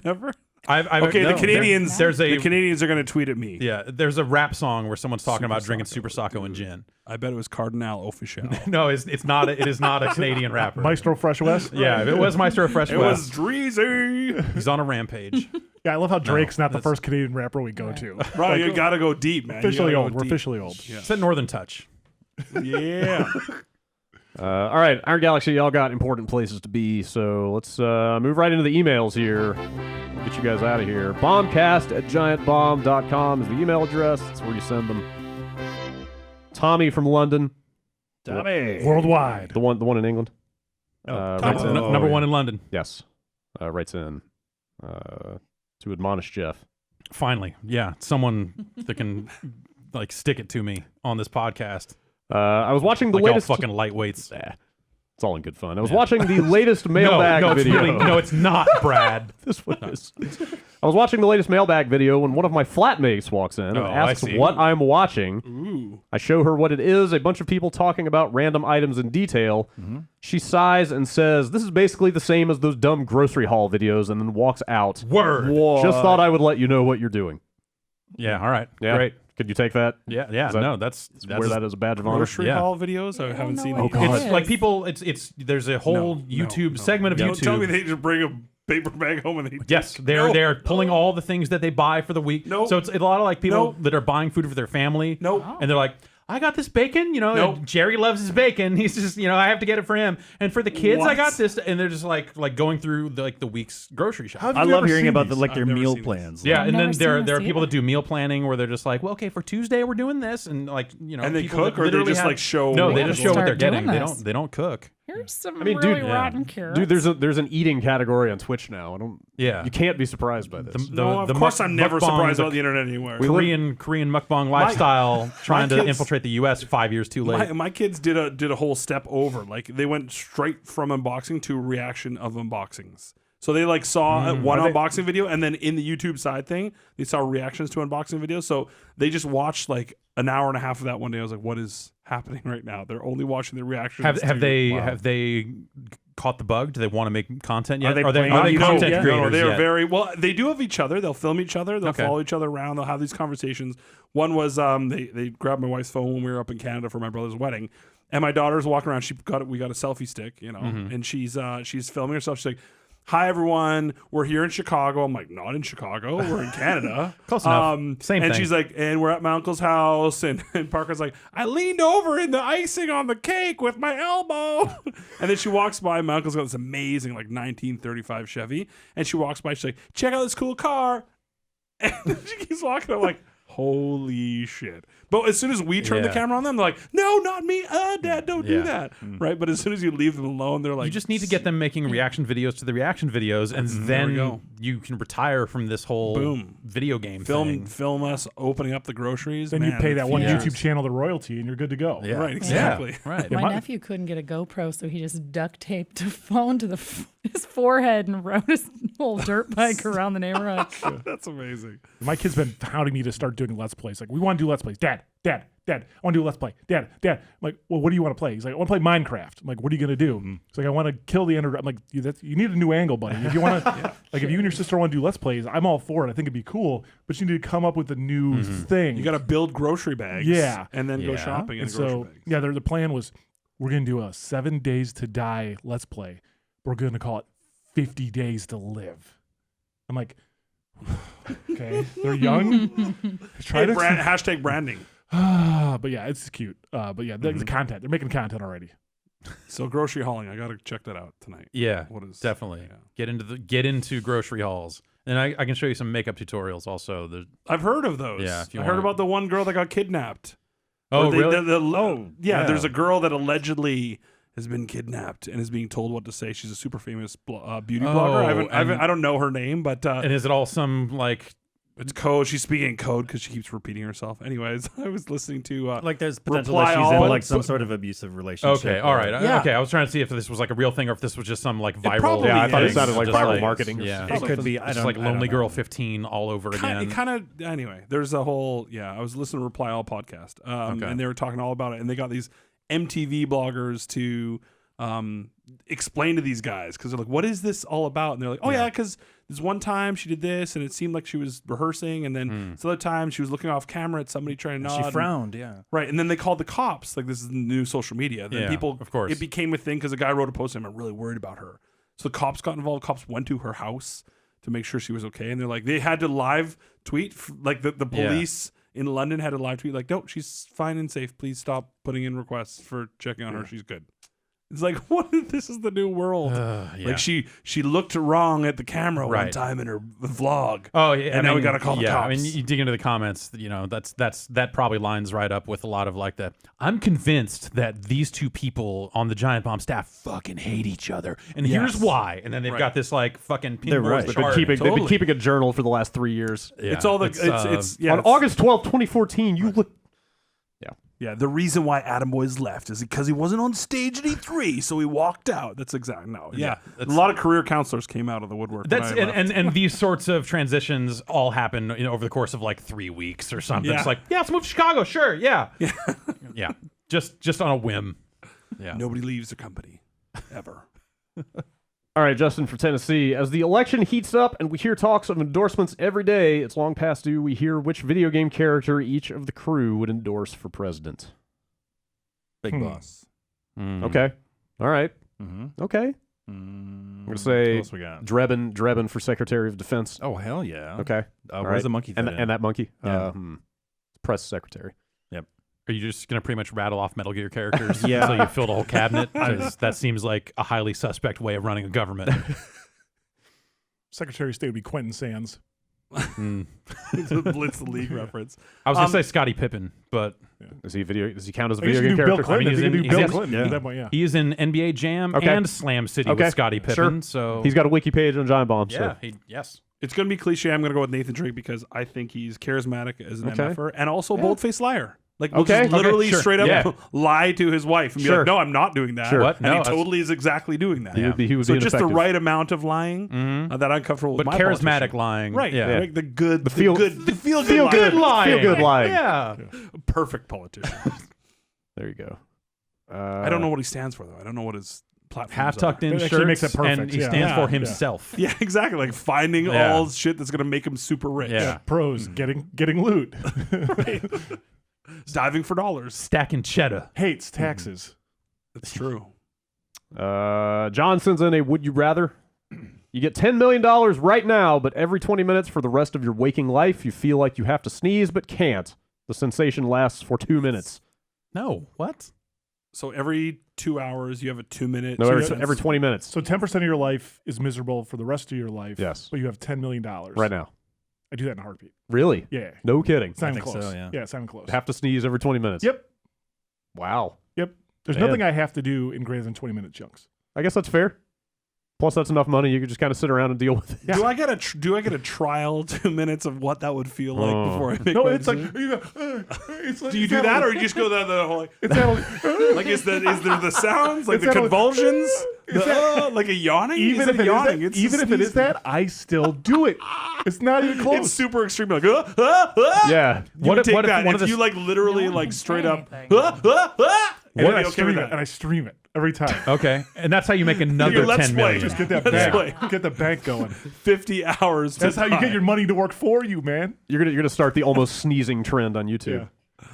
never. I've Okay, no, the Canadians. There's a the Canadians are going to tweet at me. yeah. There's a rap song where someone's talking Super about drinking Socko, Super Socko and gin. I bet it was Cardinal Official. No, it's not. It is not a Canadian rapper. Maestro Fresh West. Yeah, if it was Maestro Fresh It was West. Dreezy. He's on a rampage. Yeah, I love how Drake's not the first Canadian rapper we go to. Bro, you got to go deep, man. You Officially gotta go old. We're deep. officially old. It's that Northern Touch. Yeah. All right, Iron Galaxy, y'all got important places to be, so let's move right into the emails here. We'll get you guys out of here. Bombcast@giantbomb.com is the email address. That's where you send them. Tommy from London. Tommy. Worldwide. The one in England. Writes in. Number one in London. Yes. Writes in to admonish Jeff. Finally, yeah, someone that can like stick it to me on this podcast. I was watching the Like latest. all fucking lightweights. It's all in good fun. I was watching the latest mailbag no, it's video. really, no, it's not, Brad. This one is. I was watching the latest mailbag video when one of my flatmates walks in and Oh, I asks see. what I'm watching. Ooh. I show her what it is, a bunch of people talking about random items in detail. She sighs and says, "This is basically the same as those dumb grocery haul videos," and then walks out. Word. Just thought I would let you know what you're doing. Yeah. All right. Yeah. Great. Could you take that? Yeah. Yeah. that- No, that's Wear that as a badge of honor? Grocery Yeah. haul videos? I haven't seen know them. what it It's is. like people. It's. There's a whole YouTube segment of Don't YouTube. tell me they just bring a paper bag home and they Yes, they're pulling all the things that they buy for the week. Nope. So it's a lot of like people Nope. that are buying food for their family. Nope. And they're like, I got this bacon, Nope. and Jerry loves his bacon. He's just, I have to get it for him. And for the kids, I What? got this. And they're just like going through the week's grocery shop. Have I you love ever hearing seen about these? their I've never meal seen these. plans. Yeah, I've and then never there seen are this people that either. do meal planning where they're just like, well, okay, for Tuesday we're doing this, and like And they people cook, that or they literally just, have- like, show No, what they they're just show what they're Start getting. doing They this. don't cook. Here's some I mean, really dude, rotten carrots. Dude, there's an eating category on Twitch now. You can't be surprised by this. No, of course I'm never surprised about the internet anywhere. Korean mukbang lifestyle trying to kids- infiltrate the U.S. 5 years too late. My kids did a whole step over. Like they went straight from unboxing to reaction of unboxings. So they like saw one unboxing video, and then in the YouTube side thing, they saw reactions to unboxing videos. So they just watched like an hour and a half of that one day. I was like, what is happening right now? They're only watching the reactions. Have they caught the bug? Do they want to make content yet? Are they are they playing content YouTube yet? creators No, they are yet? very well. They do have each other. They'll film each other. They'll Okay. follow each other around. They'll have these conversations. One was they grabbed my wife's phone when we were up in Canada for my brother's wedding, and my daughter's walking around. We got a selfie stick, and she's filming herself. She's like, hi everyone, we're here in Chicago. I'm like, not in Chicago, we're in Canada. Close enough. Same and thing. she's like, and we're at my uncle's house, and Parker's like, I leaned over in the icing on the cake with my elbow. And then she walks by, my uncle's got this amazing like 1935 Chevy, and she walks by, she's like, check out this cool car. And she keeps walking. I'm like, holy shit. But as soon as we turn the camera on them, they're like, no, not me. Dad, don't do that. Right? But as soon as you leave them alone, they're like, you just need to get them making reaction videos to the reaction videos, and then you can retire from this whole video game thing. Film us opening up the groceries. Then you pay that one YouTube channel the royalty, and you're good to go. Yeah. Right, exactly. Yeah, right. My nephew couldn't get a GoPro, so he just duct taped a phone to his forehead and rode his whole dirt bike around the neighborhood. That's amazing. My kid's been hounding me to start doing Let's Plays. Like, we want to do Let's Plays. Dad, I want to do a Let's Play. Dad. I'm like, well, what do you want to play? He's like, I want to play Minecraft. I'm like, what are you going to do? He's like, I want to kill the Ender. I'm like, you need a new angle, buddy. If you want to, like, if you and your sister want to do Let's Plays, I'm all for it. I think it'd be cool, but you need to come up with a new thing. You got to build grocery bags. Yeah. And then go shopping in and grocery so, bags. yeah, the plan was we're going to do a 7 Days to Die Let's Play. We're going to call it 50 Days to Live. I'm like, okay, they're young. Hashtag branding. But yeah, it's cute. But yeah, the content. They're making content already. So grocery hauling, I got to check that out tonight. Yeah, what is definitely yeah. get into grocery hauls, and I can show you some makeup tutorials also. I've heard of those. Yeah, I heard about the one girl that got kidnapped. Oh, really? Yeah, there's a girl that allegedly has been kidnapped and is being told what to say. She's a super famous beauty blogger. I don't know her name, but and is it all some like? It's code. She's speaking in code because she keeps repeating herself. Anyways, I was listening to like there's potential Reply that she's All. in like some sort of abusive relationship. Okay, all right. Yeah. Okay, I was trying to see if this was like a real thing or if this was just some like viral. probably Yeah, I thought it is. sounded like Just viral marketing. Yeah, It could be. I It's don't like I don't Lonely know. Girl 15 all over again. Anyway, there's a whole I was listening to Reply All podcast, and they were talking all about it, and they got these MTV bloggers to explain to these guys because they're like, what is this all about? And they're like, because this one time she did this and it seemed like she was rehearsing, and then this other time she was looking off camera at somebody trying to nod. She frowned, right. And then they called the cops. Like, this is the new social media. Then people, of course, it became a thing because a guy wrote a post and I'm really worried about her. So the cops got involved. Cops went to her house to make sure she was okay, and they're like, they had to live tweet, like the police in London had a live tweet like, no, she's fine and safe. Please stop putting in requests for checking on her. She's good. It's like, what? This is the new world. Like she looked wrong at the camera one time in her vlog. Oh yeah, and now we got to call the cops. I mean, you dig into the comments. That probably lines right up with a lot of like that. I'm convinced that these two people on the Giant Bomb staff fucking hate each other, and here's why. And then they've got this like fucking pinboard chart. They've been keeping a journal for the last 3 years. Yeah. It's all the on August 12th, 2014. You look. Yeah, the reason why Adam Boyes left is because he wasn't on stage at E3, so he walked out. That's exactly a lot of career counselors came out of the woodwork. That's and these sorts of transitions all happen over the course of like 3 weeks or something. Yeah. It's like, let's move to Chicago, sure, yeah. Just on a whim. Yeah, nobody leaves the company ever. All right, Justin, for Tennessee. As the election heats up and we hear talks of endorsements every day, it's long past due we hear which video game character each of the crew would endorse for president. Big Boss. Okay. All right. Okay. I'm going to say Drebin for Secretary of Defense. Oh, hell yeah. Okay. Where's the monkey fit in? And that monkey? Yeah. Press Secretary. Yep. Are you just going to pretty much rattle off Metal Gear characters Yeah. until you fill the whole cabinet? Because that seems like a highly suspect way of running a government. Secretary of State would be Quentin Sands. It's a Blitz the League reference. I was going to say Scottie Pippen, but does he count as a I guess video you game could do character? Bill Clinton. he's I think you in- could do he's Bill in- Clinton at that point, he is in NBA Jam Okay. and Slam City Okay. with Scottie Pippen. Sure. So He's got a wiki page on Giant Bomb. yeah, So. yes. It's going to be cliche. I'm going to go with Nathan Drake because I think he's charismatic as an Okay. MFer and also bold-faced liar. Like, we'll Okay. just literally sure. straight up Yeah. lie to his wife and be Sure. like, no, I'm not doing that. Sure. What? And No, he that's- totally is exactly doing that. He would be So just the ineffective. right amount of lying that I'm comfortable with But my charismatic politician. lying. Right. Yeah. Like the good, the feel good good lying. Feel good lying. Yeah. Perfect politician. There you go. I don't know what he stands for, though. I don't know what his platforms Half tucked are. in That shirts, actually makes it perfect, and he yeah. stands Yeah. for Yeah. himself. Yeah, exactly. Like finding Yeah. all shit that's going to make him super rich. Yeah. Pros, getting loot. Diving for dollars. Stacking cheddar. Hates taxes. That's true. John sends in a would you rather. You get $10 million right now, but every 20 minutes for the rest of your waking life, you feel like you have to sneeze but can't. The sensation lasts for 2 minutes. No, what? So every 2 hours, you have a 2-minute. No, every 20 minutes. So 10% of your life is miserable for the rest of your life. Yes. But you have $10 million. Right now. I do that in a heartbeat. Really? Yeah. No kidding. It's not I even think close. so, yeah. Yeah, it's not even close. Have to sneeze every 20 minutes. Yep. Wow. Yep. There's Man. nothing I have to do in greater than 20-minute chunks. I guess that's fair. Plus, that's enough money. You could just kind of sit around and deal with it. Yeah. Do I get a trial 2 minutes of what that would feel like before I make No, my it's like, decision? it's like. Do you do that, or you just go the whole like? It's that, Like is there the sounds, like It's the that- convulsions, Is that- like a yawning? even Is if it yawning? is It's that, even a if it is sneeze. that, I still do it. It's not even close. It's super extreme. Like Yeah. You would take that if you like literally No one like can straight say up. anything. and then I okay stream with it, that. and I stream it every time. Okay, and that's how you make another Let's 10 play. million. Just get that Let's bank, play. get the bank going. 50 hours. That's how you get your money to work for you, man. You're gonna start the almost sneezing trend on YouTube.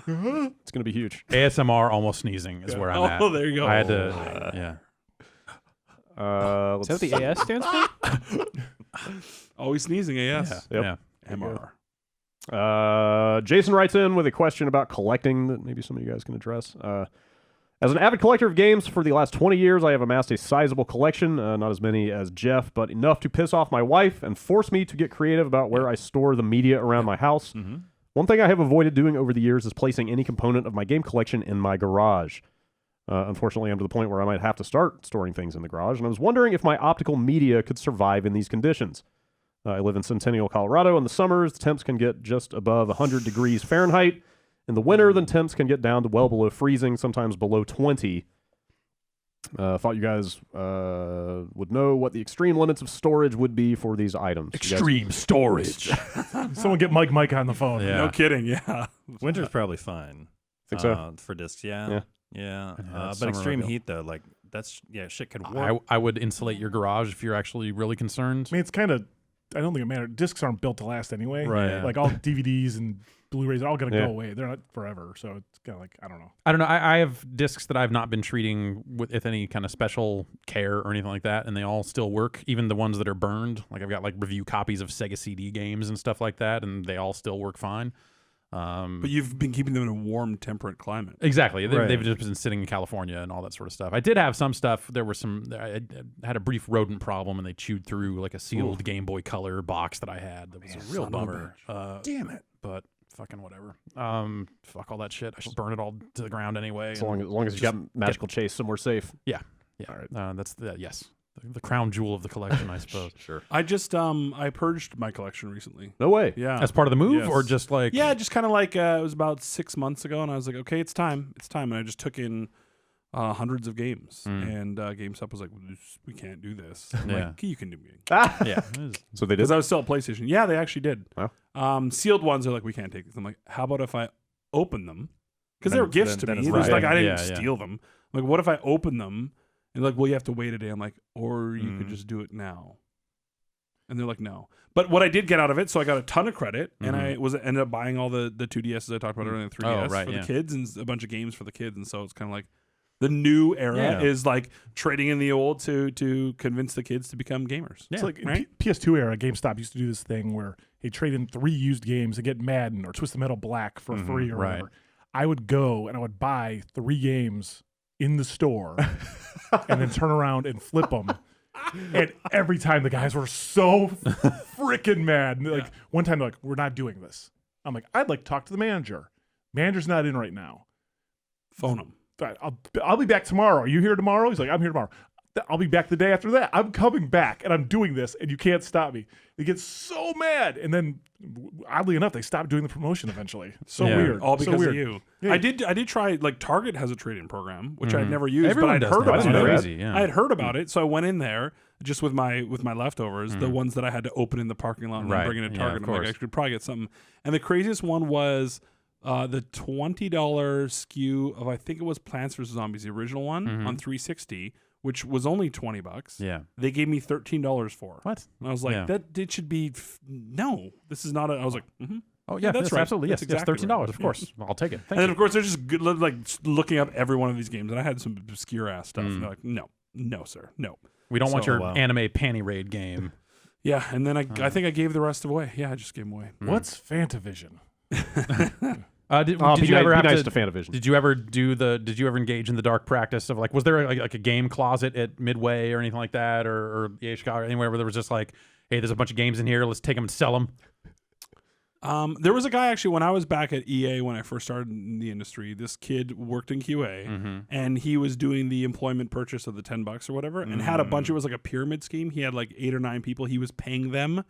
Yeah. It's gonna be huge. ASMR almost sneezing is where I'm at. Oh, there you go. I had to, yeah. Let's Is that what the AS stands for? Always sneezing. AS. Yep. Yeah. MR. Jason writes in with a question about collecting that maybe some of you guys can address. As an avid collector of games for the last 20 years, I have amassed a sizable collection, not as many as Jeff, but enough to piss off my wife and force me to get creative about where I store the media around my house. Mm-hmm. One thing I have avoided doing over the years is placing any component of my game collection in my garage. Unfortunately, I'm to the point where I might have to start storing things in the garage, and I was wondering if my optical media could survive in these conditions. I live in Centennial, Colorado. In the summers, the temps can get just above 100 degrees Fahrenheit. In the winter, the temps can get down to well below freezing, sometimes below 20. Thought you guys would know what the extreme limits of storage would be for these items. Extreme storage. Someone get Mike on the phone. Yeah. No kidding. Yeah. Winter's probably fine. Think so? For discs, yeah. Yeah. Yeah. it's But extreme summer heat though, like shit could warp. I would insulate your garage if you're actually really concerned. I mean, it's kind of. I don't think it matters. Discs aren't built to last anyway. Right. Like all DVDs and Blu-rays are all going to Yeah. go away. They're not forever. So it's kind of like, I don't know. I don't know. I have discs that I've not been treating with any kind of special care or anything like that, and they all still work. Even the ones that are burned, like I've got like review copies of Sega CD games and stuff like that, and they all still work fine. But you've been keeping them in a warm, temperate climate. Exactly. Right. They've just been sitting in California and all that sort of stuff. I did have some stuff. There were some. I had a brief rodent problem, and they chewed through like a sealed Game Boy Color box that I had. That was a real bummer. Damn it. But fucking whatever. Fuck all that shit. I should burn it all to the ground anyway. As long as you got Magical Chase somewhere safe. Yeah. All right. That's yes. The crown jewel of the collection, I suppose. Sure. I just I purged my collection recently. No way. Yeah. As part of the move, Yes. or just like Yeah, just kind of like it was about 6 months ago, and I was like, okay, it's time, and I just took in hundreds of games, and GameStop was like, we can't do this. I'm Yeah. like, you can do me. yeah. So they did. Because I was still at PlayStation. Yeah, they actually did. Wow. Sealed ones are like, we can't take this. I'm like, how about if I open them? Because they Then- were gifts then- to then me. it's It was right. like I didn't Yeah, yeah. steal them. I'm like, what if I open them? And like, well, you have to wait a day. I'm like, or you could Mhm. just do it now. And they're like, no. But what I did get out of it, so I got a ton of credit, and I ended up buying all the 2DSs I talked about earlier, and 3DS right, for yeah. the kids, and a bunch of games for the kids. And so it's kind of like the new era Yeah. is like trading in the old to convince the kids to become gamers. It's like in right? PS2 era, GameStop used to do this thing where they trade in 3 used games and get Madden or Twisted Metal Black for free or right. whatever. I would go and I would buy 3 games in the store and then turn around and flip them. And every time the guys were so freaking mad. And like one time they're like, we're not doing this. I'm like, I'd like to talk to the manager. Manager's not in right now. Phone them. But I'll be back tomorrow. Are you here tomorrow? He's like, I'm here tomorrow. I'll be back the day after that. I'm coming back and I'm doing this and you can't stop me. They get so mad. And then oddly enough, they stopped doing the promotion eventually. So Yeah. weird. All So because weird. of you. Yeah. I did try, like, Target has a trade-in program, which I'd never used, Everyone but I'd does heard now. about It's it. crazy, yeah. I had heard about it, so I went in there just with my leftovers, the ones that I had to open in the parking lot and then Right. bring in to Yeah, Target. of I'm like, I course. could probably get something. And the craziest one was the $20 SKU of, I think it was Plants vs. Zombies, the original one on 360, which was only $20. Yeah. They gave me $13 for. What? And I was like, Yeah. that it should be no. This is not a. I was like, Oh yeah, that's yes, right. Absolutely. That's Yes. exactly Yes. $13. right. Of course. I'll take it. Thank And then you. of course they're just good, like looking up every one of these games, and I had some obscure ass stuff. And they're like, no, No, sir. No. We don't want So, your anime panty raid game. Yeah, and then I think I gave the rest away. Yeah, I just gave them away. What's Fantavision? Did you ever have nice to Fantavision? Did you ever Did you ever engage in the dark practice of like? Was there like a game closet at Midway or anything like that, or EA Chicago or anywhere where there was just like, hey, there's a bunch of games in here. Let's take them and sell them. There was a guy actually when I was back at EA when I first started in the industry. This kid worked in QA, and he was doing the employment purchase of the $10 or whatever, and had a bunch. It was like a pyramid scheme. He had like 8 or 9 people. He was paying them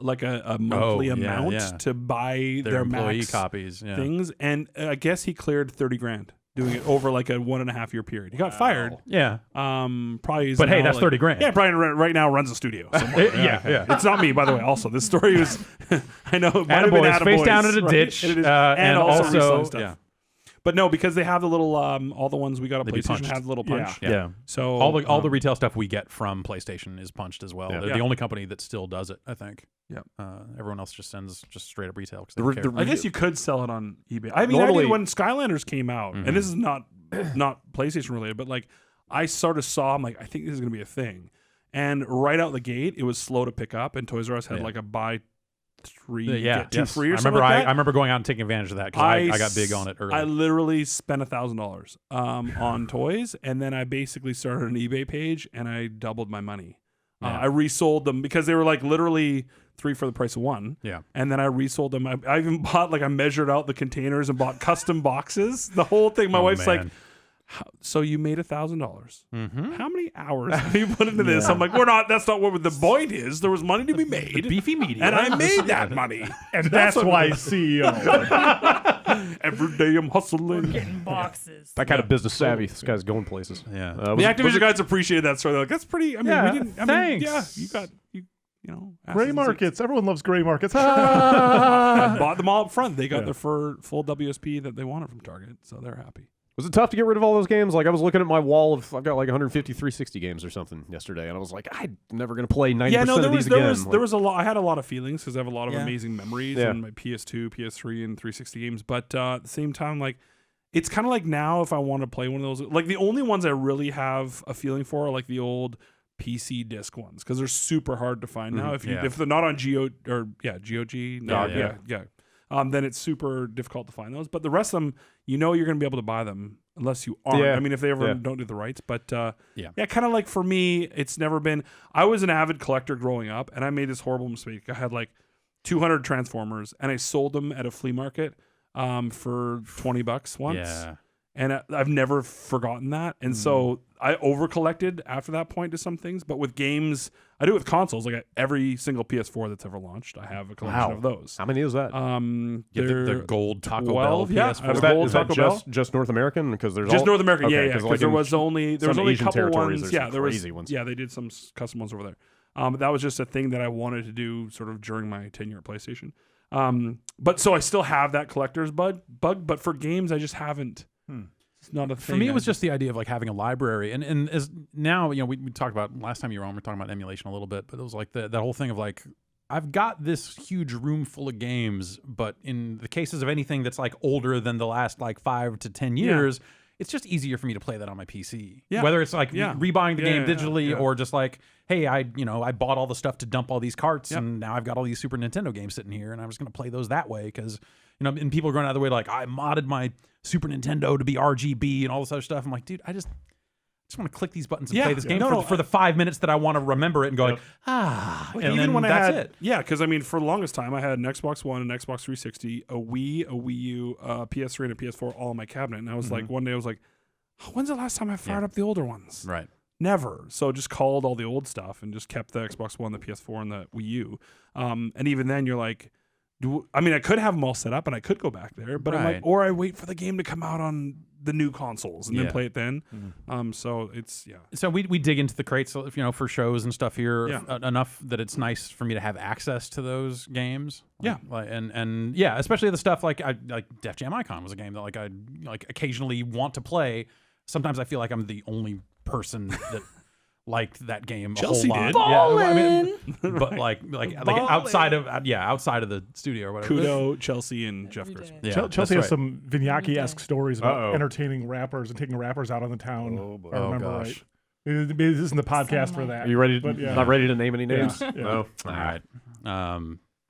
like a monthly amount to buy their employee max copies things, and I guess he cleared $30,000 doing it over like a 1.5 year period. He got fired. Yeah. Probably. But hey, that's $30,000. Yeah, Brian right now runs a studio somewhere. Yeah. It's not me, by the way. Also, this story was. I know. It might have been Attaboys, face Attaboys, down in a right? ditch, and also reselling stuff. yeah. But no, because they have the little all the ones we got on They be PlayStation punched. have the little punch. Yeah. So All the retail stuff we get from PlayStation is punched as well. Yeah. They're Yeah. the only company that still does it, I think. Yeah. Everyone else just sends just straight up retail. 'Cause they The don't care. I guess you could sell it on eBay. I mean, I Normally- did when Skylanders came out, and this is not PlayStation related, but like I sort of saw, I'm like, I think this is gonna be a thing. And right out the gate, it was slow to pick up, and Toys R Us had like a buy 3 get 2 free or I something remember. like that. I remember going out and taking advantage of that because I got big on it early. I literally spent $1,000 on toys, and then I basically started an eBay page, and I doubled my money. I resold them because they were like literally 3 for the price of 1. Yeah. And then I resold them. I even bought I measured out the containers and bought custom boxes. The whole thing. My wife's like, so you made $1,000. How many hours have you put into this? I'm like, that's not what the point is. There was money to be made. Beefy media. And I made that money. And that's why CEO. Every day I'm hustling. Getting boxes. That kind of business savvy. This guy's going places. Yeah. The Activision guys appreciated that story. They're like, that's pretty. I mean, Yeah, we didn't. I thanks. mean, yeah, you got you know. Gray markets. Everyone loves gray markets. I bought them all up front. They got their full WSP that they wanted from Target, so they're happy. Was it tough to get rid of all those games? Like I was looking at my wall of I've got like 150 360 games or something yesterday, and I was like, I'm never gonna play 90% of these again. There was a lot. I had a lot of feelings because I have a lot of amazing memories in my PS2, PS3, and 360 games. But at the same time, like it's kind of like now if I want to play one of those, like the only ones I really have a feeling for are like the old PC disc ones because they're super hard to find now. If they're not on GOG, then it's super difficult to find those. But the rest of them, you're going to be able to buy them unless you aren't. Yeah. I mean, if they ever don't do the rights. But kind of like for me, it's never been. I was an avid collector growing up, and I made this horrible mistake. I had like 200 Transformers, and I sold them at a flea market for $20 once. Yeah. And I've never forgotten that. And so I over collected after that point to some things. But with games, I do it with consoles. Like every single PS4 that's ever launched, I have a collection of those. How many is that? The gold Taco 12, Bell yeah. PS4. I have Is a that, gold is that Taco Bell. just North American? Because there's Just North American, okay, yeah. Because like there in was only some a Asian couple territories, ones. there's Yeah, some there crazy was. ones. Yeah, they did some custom ones over there. But that was just a thing that I wanted to do sort of during my tenure at PlayStation. But so I still have that collector's bug. But for games, I just haven't. It's not a thing. For me, it was just the idea of like having a library, and as now we talked about last time you were on, we were talking about emulation a little bit, but it was like that whole thing of like I've got this huge room full of games, but in the cases of anything that's like older than the last like 5 to 10 years, it's just easier for me to play that on my PC. Yeah. Whether it's like rebuying the game digitally or just like, hey, I bought all the stuff to dump all these carts, and now I've got all these Super Nintendo games sitting here, and I'm just gonna play those that way because and people are going out of the way like I modded my Super Nintendo to be RGB and all this other stuff. I'm like, dude, I just want to click these buttons and play this game for the 5 minutes that I want to remember it and go like, and even then when that's it. Yeah, because I mean, for the longest time, I had an Xbox One, an Xbox 360, a Wii, a Wii U, a PS3, and a PS4 all in my cabinet. And I was like, one day I was like, when's the last time I fired up the older ones? Right. Never. So just called all the old stuff and just kept the Xbox One, the PS4, and the Wii U. And even then, you're like, I could have them all set up and I could go back there, but I'm like, or I wait for the game to come out on the new consoles and then play it then. So it's So we dig into the crates, for shows and stuff here enough that it's nice for me to have access to those games. And especially the stuff like Def Jam Icon was a game that I occasionally want to play. Sometimes I feel like I'm the only person that liked that game Chelsea a whole did. lot. But like outside of the studio or whatever. Kudo, Chelsea, and Jeff Gerstmann. Yeah, Chelsea that's has some Vignacchi-esque stories about Uh-oh. entertaining rappers and taking rappers out on the town. Oh, boy. If I remember right. This isn't the podcast for Sound that. Are you ready? But, yeah. Not ready to name any names? Yeah. No. All right.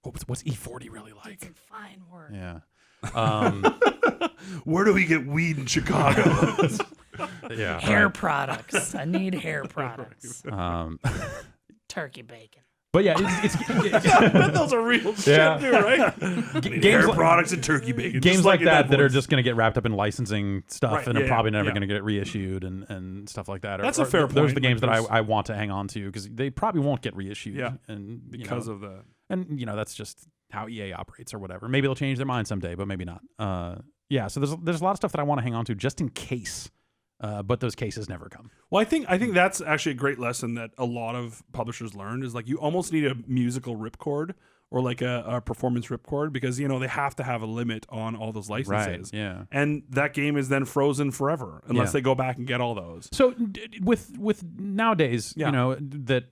What's E40 really like? Some fine work. Yeah. Where do we get weed in Chicago? Yeah. Hair products. I need hair products. Turkey bacon. But yeah, it's Those are real Yeah. shit, too, right? games Hair like, products and turkey bacon. games just like in that are voice. just going to get wrapped up in licensing stuff Right, and are yeah, probably never yeah. going to get reissued and stuff like that. That's a fair Those are point, the games that because- I want to hang on to because they probably won't get reissued. Yeah, and because of the. And that's just how EA operates or whatever. Maybe they'll change their mind someday, but maybe not. Yeah, so there's a lot of stuff that I want to hang on to just in case. But those cases never come. Well, I think that's actually a great lesson that a lot of publishers learned is like you almost need a musical ripcord or like a performance ripcord because they have to have a limit on all those licenses. Right. Yeah. And that game is then frozen forever unless Yeah. they go back and get all those. So with nowadays, Yeah. that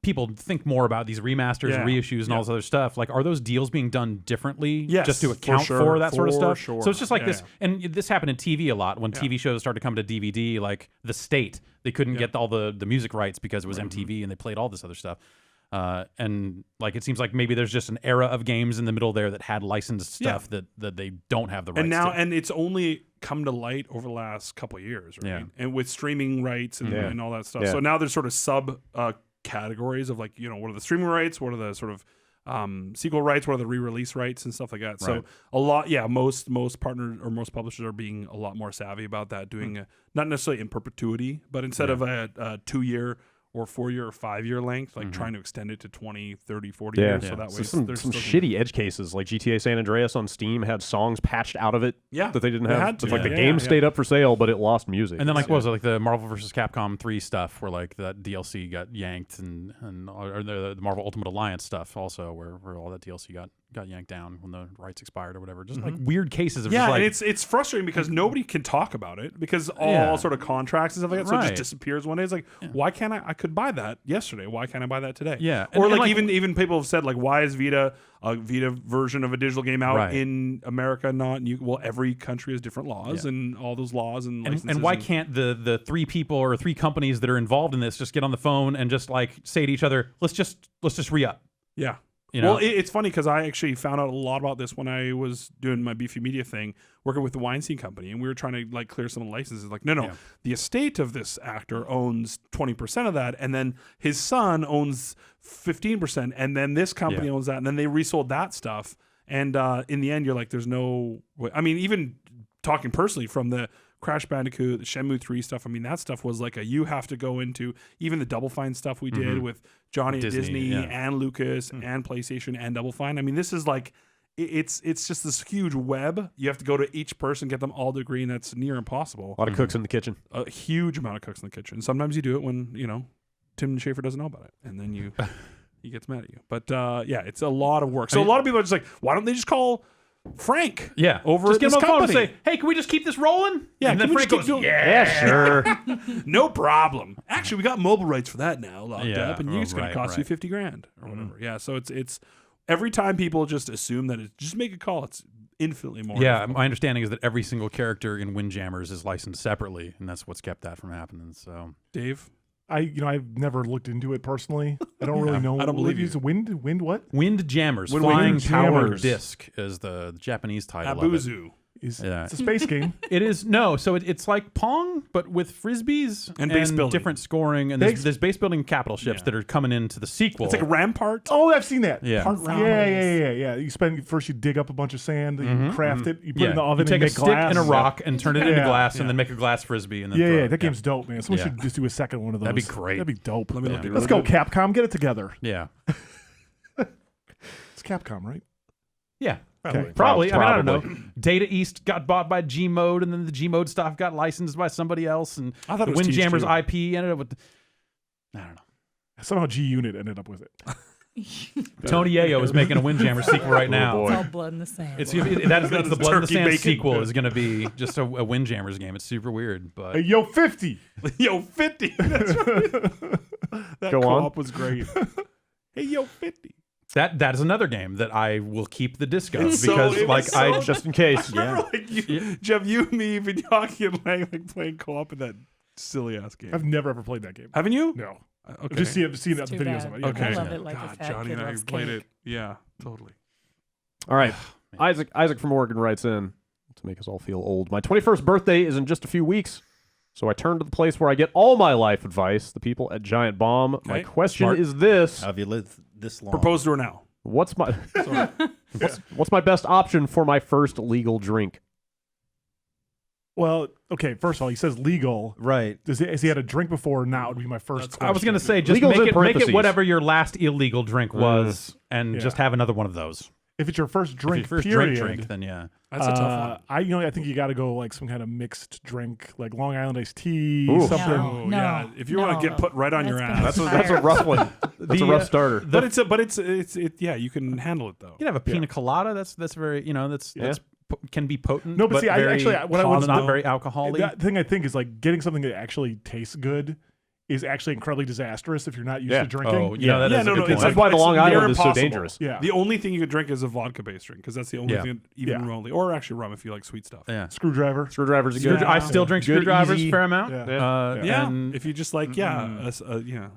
people think more about these remasters and reissues and all this other stuff. Like, are those deals being done differently Yes, just to for account sure, for that sort of for stuff? sure. So it's just like Yeah, this, and this happened in TV a lot when TV shows started to come to DVD. Like The State, they couldn't get all the music rights because it was MTV and they played all this other stuff. And like it seems like maybe there's just an era of games in the middle there that had licensed stuff that they don't have the rights And now, to. and it's only come to light over the last couple of years, right? Yeah. And with streaming rights and all that stuff. Yeah. So now there's sort of sub categories of like, what are the streaming rights? What are the sort of sequel rights? What are the re-release rights and stuff like that? So a lot, most partners or most publishers are being a lot more savvy about that, doing not necessarily in perpetuity, but instead of a 2-year or 4-year or 5-year length, like trying to extend it to 20, 30, 40 years. So that way some there's shitty edge cases like GTA San Andreas on Steam had songs patched out of it that they didn't have. had to. It's like the Yeah, game yeah. stayed up for sale, but it lost music. And then like what was it, like the Marvel vs. Capcom 3 stuff where like that DLC got yanked and or the Marvel Ultimate Alliance stuff also where all that DLC got yanked down when the rights expired or whatever. Just like weird cases of just like and it's frustrating because nobody can talk about it because all sort of contracts and stuff like that. So it Right. just disappears one day. It's like, why can't I could buy that yesterday. Why can't I buy that today? Yeah. Or And like, like- even people have said like, why is a Vita version of a digital game out Right. in America not in well, every country has different laws and all those laws and licenses. and why can't the 3 people or 3 companies that are involved in this just get on the phone and just like say to each other, let's just re-up. Yeah. You know? Well, it's funny because I actually found out a lot about this when I was doing my Beefy Media thing, working with the Weinstein Company, and we were trying to like clear some of the licenses. Like, no, the estate of this actor owns 20% of that, and then his son owns 15%, and then this company owns that, and then they resold that stuff. And in the end, you're like, there's no. I mean, even talking personally from the Crash Bandicoot, the Shenmue 3 stuff. I mean, that stuff was like you have to go into even the Double Fine stuff we did with Johnny at Disney and Lucas and PlayStation and Double Fine. I mean, this is like, it's just this huge web. You have to go to each person, get them all to agree, and that's near impossible. a lot of cooks in the kitchen. A huge amount of cooks in the kitchen. Sometimes you do it when, Tim Schafer doesn't know about it, and then he gets mad at you. But it's a lot of work. So a lot of people are just like, why don't they just call Frank? Yeah. Over just at get this him on the phone and company. say, hey, can we just keep this rolling? Yeah, And then can we Frank just goes, keep doing- yeah. Sure. No problem. Actually, we got mobile rights for that now locked Yeah. up, and it's going to cost you $50,000 or whatever. Yeah, so it's every time people just assume that it's just make a call. It's infinitely more. Yeah, difficult. my understanding is that every single character in Windjammers is licensed separately, and that's what's kept that from happening. So Dave. I've never looked into it personally. I don't really know. I don't believe you. It's wind what? Windjammers, Wind Flying Tower Jammers. Disc is the Japanese title of it. Abuzu. It's Yeah. a space game. It is so it's like Pong, but with frisbees And base building. different scoring, and Base- there's base building capital ships that are coming into the sequel. It's like a Rampart. Oh, I've seen that. Yeah. Part round. Yeah. You dig up a bunch of sand, you craft it, you put it in the oven, you take and a make stick glass. and a rock and turn it into Yeah. glass, and then make a glass frisbee, and then throw Yeah, it. that game's dope, man. Someone Yeah. should just do a second one of those. That'd be great. That'd be dope. Let me look at it Let's really go, Capcom. Get it together. Yeah. It's Capcom, right? Yeah. Okay. Probably. I mean, I don't Probably. know. Data East got bought by Gmode, and then the Gmode stuff got licensed by somebody else, and I thought the it was Windjammers THQ. IP ended up with. I don't know. Somehow G Unit ended up with it. Tony Yayo is making a Windjammer sequel right now. boy. It's all blood in the sand. That's the blood in the Turkey sand bacon. sequel is going to be just a Windjammers game. It's super weird, but Hey, yo, 50. Yo, 50. That's right. That Go on. co-op was great. Hey, yo, 50. that is another game that I will keep the disc of It's so- because it like was I so- Just in case. Remember, like Jeff, you, me, Vidyaki, and Lang, like playing co-op in that Silly ass game. I've never ever played that game. Haven't you? No. Okay. I've just seen the It's too videos bad. of it. Yeah. Okay. I love it like a God, fat Johnny kid and I loves played cake. it. Yeah, totally. All right. Isaac from Oregon writes in to make us all feel old. My 21st birthday is in just a few weeks, so I turn to the place where I get all my life advice, the people at Giant Bomb. My Okay. question Smart. is this. How have you lived this long? Propose to her now. What's my what's my best option for my first legal drink? Well, okay. First of all, he says legal. Right. Has he had a drink before? Now would be my first. I was question. going to say, just Legal's in make it parentheses. whatever your last illegal drink was, and Yeah. just have another one of those. If it's your first drink, If your first period, drink, then yeah. That's a tough one. I think you got to go like some kind of mixed drink, like Long Island iced tea, Ooh. something. Oh, No, yeah. If you want to get put right on your That's ass. been That's a rough one. That's a rough starter. But it's yeah, you can handle it though. You can have a pina colada. That's very that's can be potent. No, but see, I very actually- what I would- not very alcoholic. That thing I think is like getting something that actually tastes good is actually incredibly disastrous if you're not used Yeah. to drinking. Oh, yeah, that Yeah, is no, a no, good it's point. That's why the it's Long near Island is so impossible. dangerous. Yeah. The only thing you could drink is a vodka-based drink because that's the only Yeah. thing, even Yeah. remotely, or actually rum if you like sweet stuff. Yeah. Screwdriver. Screwdrivers are good. I still drink Good, screwdrivers easy. a fair amount. Yeah. Yeah, And if you just like, yeah.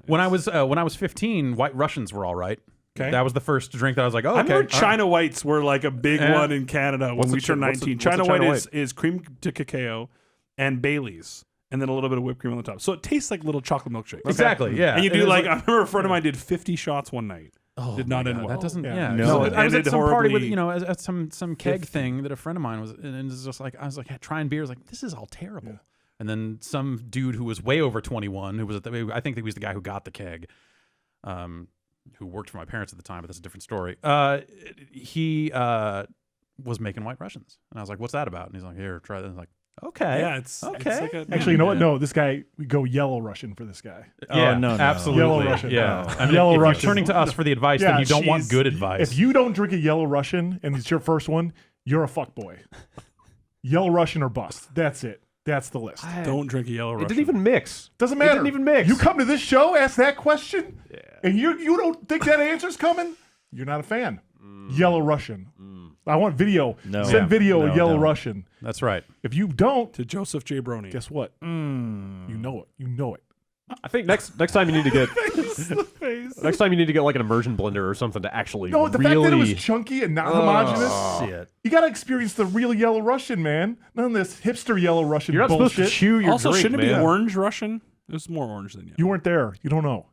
when I was 15, White Russians were all right. Okay. That was the first drink that I was like, oh, I okay. remember China Whites were like a big Yeah. one in Canada What's when the we turned what's the- 19. what's the China China White is cream to cacao and Bailey's, and then a little bit of whipped cream on the top. So it tastes like little chocolate milkshakes. Exactly, yeah. And you do it was like, I remember a friend of mine did 50 shots one night. oh, did not my end God, well. That doesn't, Yeah. yeah. No. So It I was at ended some party with, horribly. at some keg thing that a friend of mine was, and it was just like, I was like trying beers, like, this is all terrible. And then some dude who was way over 21, who was I think he was the guy who got the keg, who worked for my parents at the time, but that's a different story. He was making White Russians, and I was like, "What's that about?" And he's like, "Here, try this." I was like, "Okay, Yeah, it's okay." like a, Actually, you know what? No, this guy, we go Yellow Russian for this guy. Yeah, no, no. absolutely. Yellow Russian. Yeah, No. I mean, Yellow if Russian. you're turning to us for the advice, Yeah, then you don't want jeez. good advice. If you don't drink a Yellow Russian and it's your first one, you're a fuckboy. Yellow Russian or bust. That's it. That's the list. don't drink a yellow It Russian. didn't even mix. Doesn't matter. It didn't even mix. You come to this show, ask that question, and you don't think that answer's coming? You're not a fan. Yellow Russian. I want video. No. Send Yeah. video No, of Yellow don't. Russian. That's right. If you don't, to Joseph J. Brony. guess what? You know it. You know it. I think next time you need to get next time you need to get like an immersion blender or something to actually No, the really. fact that it was chunky and not homogenous. Shit. You got to experience the real Yellow Russian, man. None of this hipster Yellow Russian You're not bullshit. supposed to chew your Also, drink, shouldn't it man. be orange Russian? It was more orange than yellow. You weren't there. You don't know.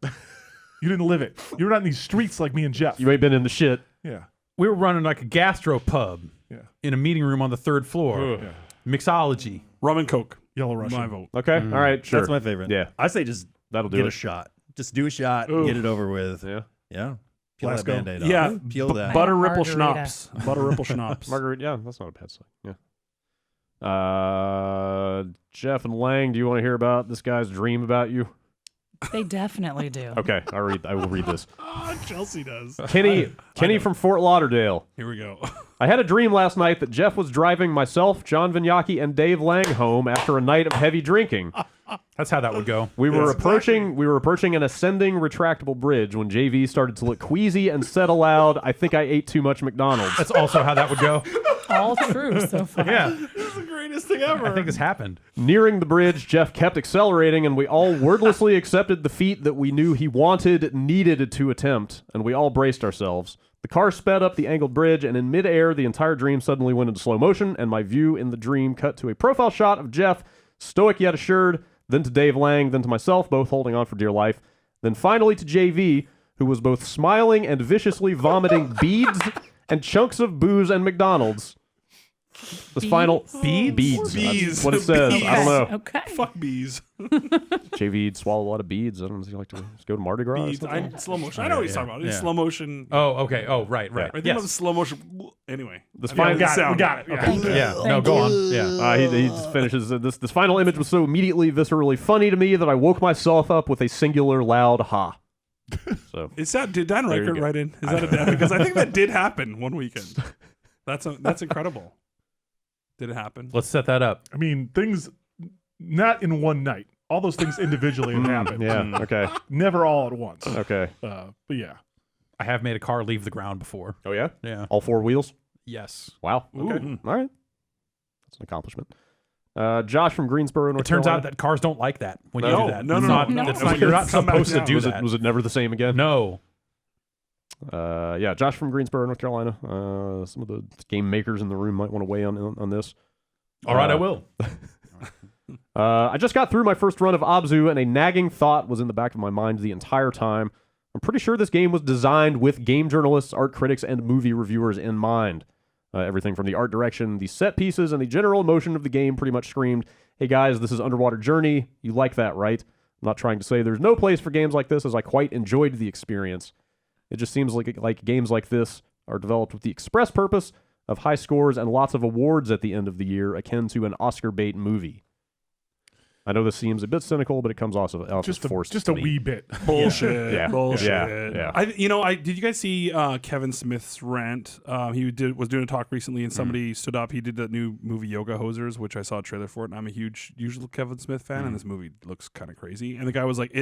You didn't live it. You're not in these streets like me and Jeff. You ain't been in the shit. Yeah. We were running like a gastro pub Yeah. in a meeting room on the 3rd floor. Yeah. Mixology. Rum and Coke. Yellow Russian. My vote. Okay, all right, sure. That's my favorite. Yeah. I say just That'll do get it. a shot. Just do a shot. Ooh. Get it over with. Yeah. Yeah. Peel that Blasco. Band-Aid off. Yeah, Peel that. Butter ripple Margarita. schnapps. Butter ripple schnapps. Marguerite, yeah, that's not a bad sign. Yeah. Jeff and Lang, do you want to hear about this guy's dream about you? They definitely do. Okay, I will read this. Chelsea does. Kenny from Fort Lauderdale. Here we go. I had a dream last night that Jeff was driving myself, John Vignacchi, and Dave Lang home after a night of heavy drinking. That's how that would go. We were approaching an ascending retractable bridge when JV started to look queasy and said aloud, "I think I ate too much McDonald's." That's also how that would go. All true so far. Yeah, This is the greatest thing ever. I think this happened. Nearing the bridge, Jeff kept accelerating, and we all wordlessly accepted the feat that we knew he needed to attempt, and we all braced ourselves. The car sped up the angled bridge, and in midair, the entire dream suddenly went into slow motion, and my view in the dream cut to a profile shot of Jeff, stoic yet assured, then to Dave Lang, then to myself, both holding on for dear life, then finally to JV, who was both smiling and viciously vomiting beads and chunks of booze and McDonald's. This final beads. Bees. That's what it says. Bees. I don't know. Okay. Fuck bees. JV'd swallow a lot of beads. I don't know. Does he like to just go to Mardi Gras? or Bees. something? Slow motion. I know what he's talking about. It's Yeah. slow motion. Oh, okay. Oh, right. I think Yes. of slow motion. Anyway. This I final mean, the We got it. sound. Yeah. Thank you. Yeah. No, Thank go you. on. Yeah. He just finishes this final image was so immediately viscerally funny to me that I woke myself up with a singular loud ha. So Is that did Dan There you Reichert go. write in? Is that a Dan? Because I think that did happen one weekend. That's incredible. Did it happen? Let's set that up. I mean, things not in one night. All those things individually have happened. yeah, okay, Never all at once. okay. But yeah. I have made a car leave the ground before. Oh yeah, Yeah. all four wheels. Yes. Wow. Okay, Ooh. all right. That's an accomplishment. Josh from Greensboro, North It turns Carolina. out that cars don't like that when you No, do that. no, It's no, not, no. it's not, you're not Come back supposed to now. do was that. was it never the same again? No. Yeah, Josh from Greensboro, North Carolina. Some of the game makers in the room might want to weigh on this. All right, I will. I just got through my first run of Abzu, and a nagging thought was in the back of my mind the entire time. I'm pretty sure this game was designed with game journalists, art critics, and movie reviewers in mind. Everything from the art direction, the set pieces, and the general emotion of the game pretty much screamed, hey guys, this is Underwater Journey. You like that, right? I'm not trying to say there's no place for games like this, as I quite enjoyed the experience. It just seems like games like this are developed with the express purpose of high scores and lots of awards at the end of the year, akin to an Oscar bait movie. I know this seems a bit cynical, but it comes off Just as forced. a wee bit. Bullshit. Yeah. Bullshit. Yeah. Did you guys see Kevin Smith's rant? He was doing a talk recently, and somebody stood up. He did that new movie Yoga Hosers, which I saw a trailer for it. And I'm a huge usual Kevin Smith fan, and this movie looks kind of crazy. And the guy was like,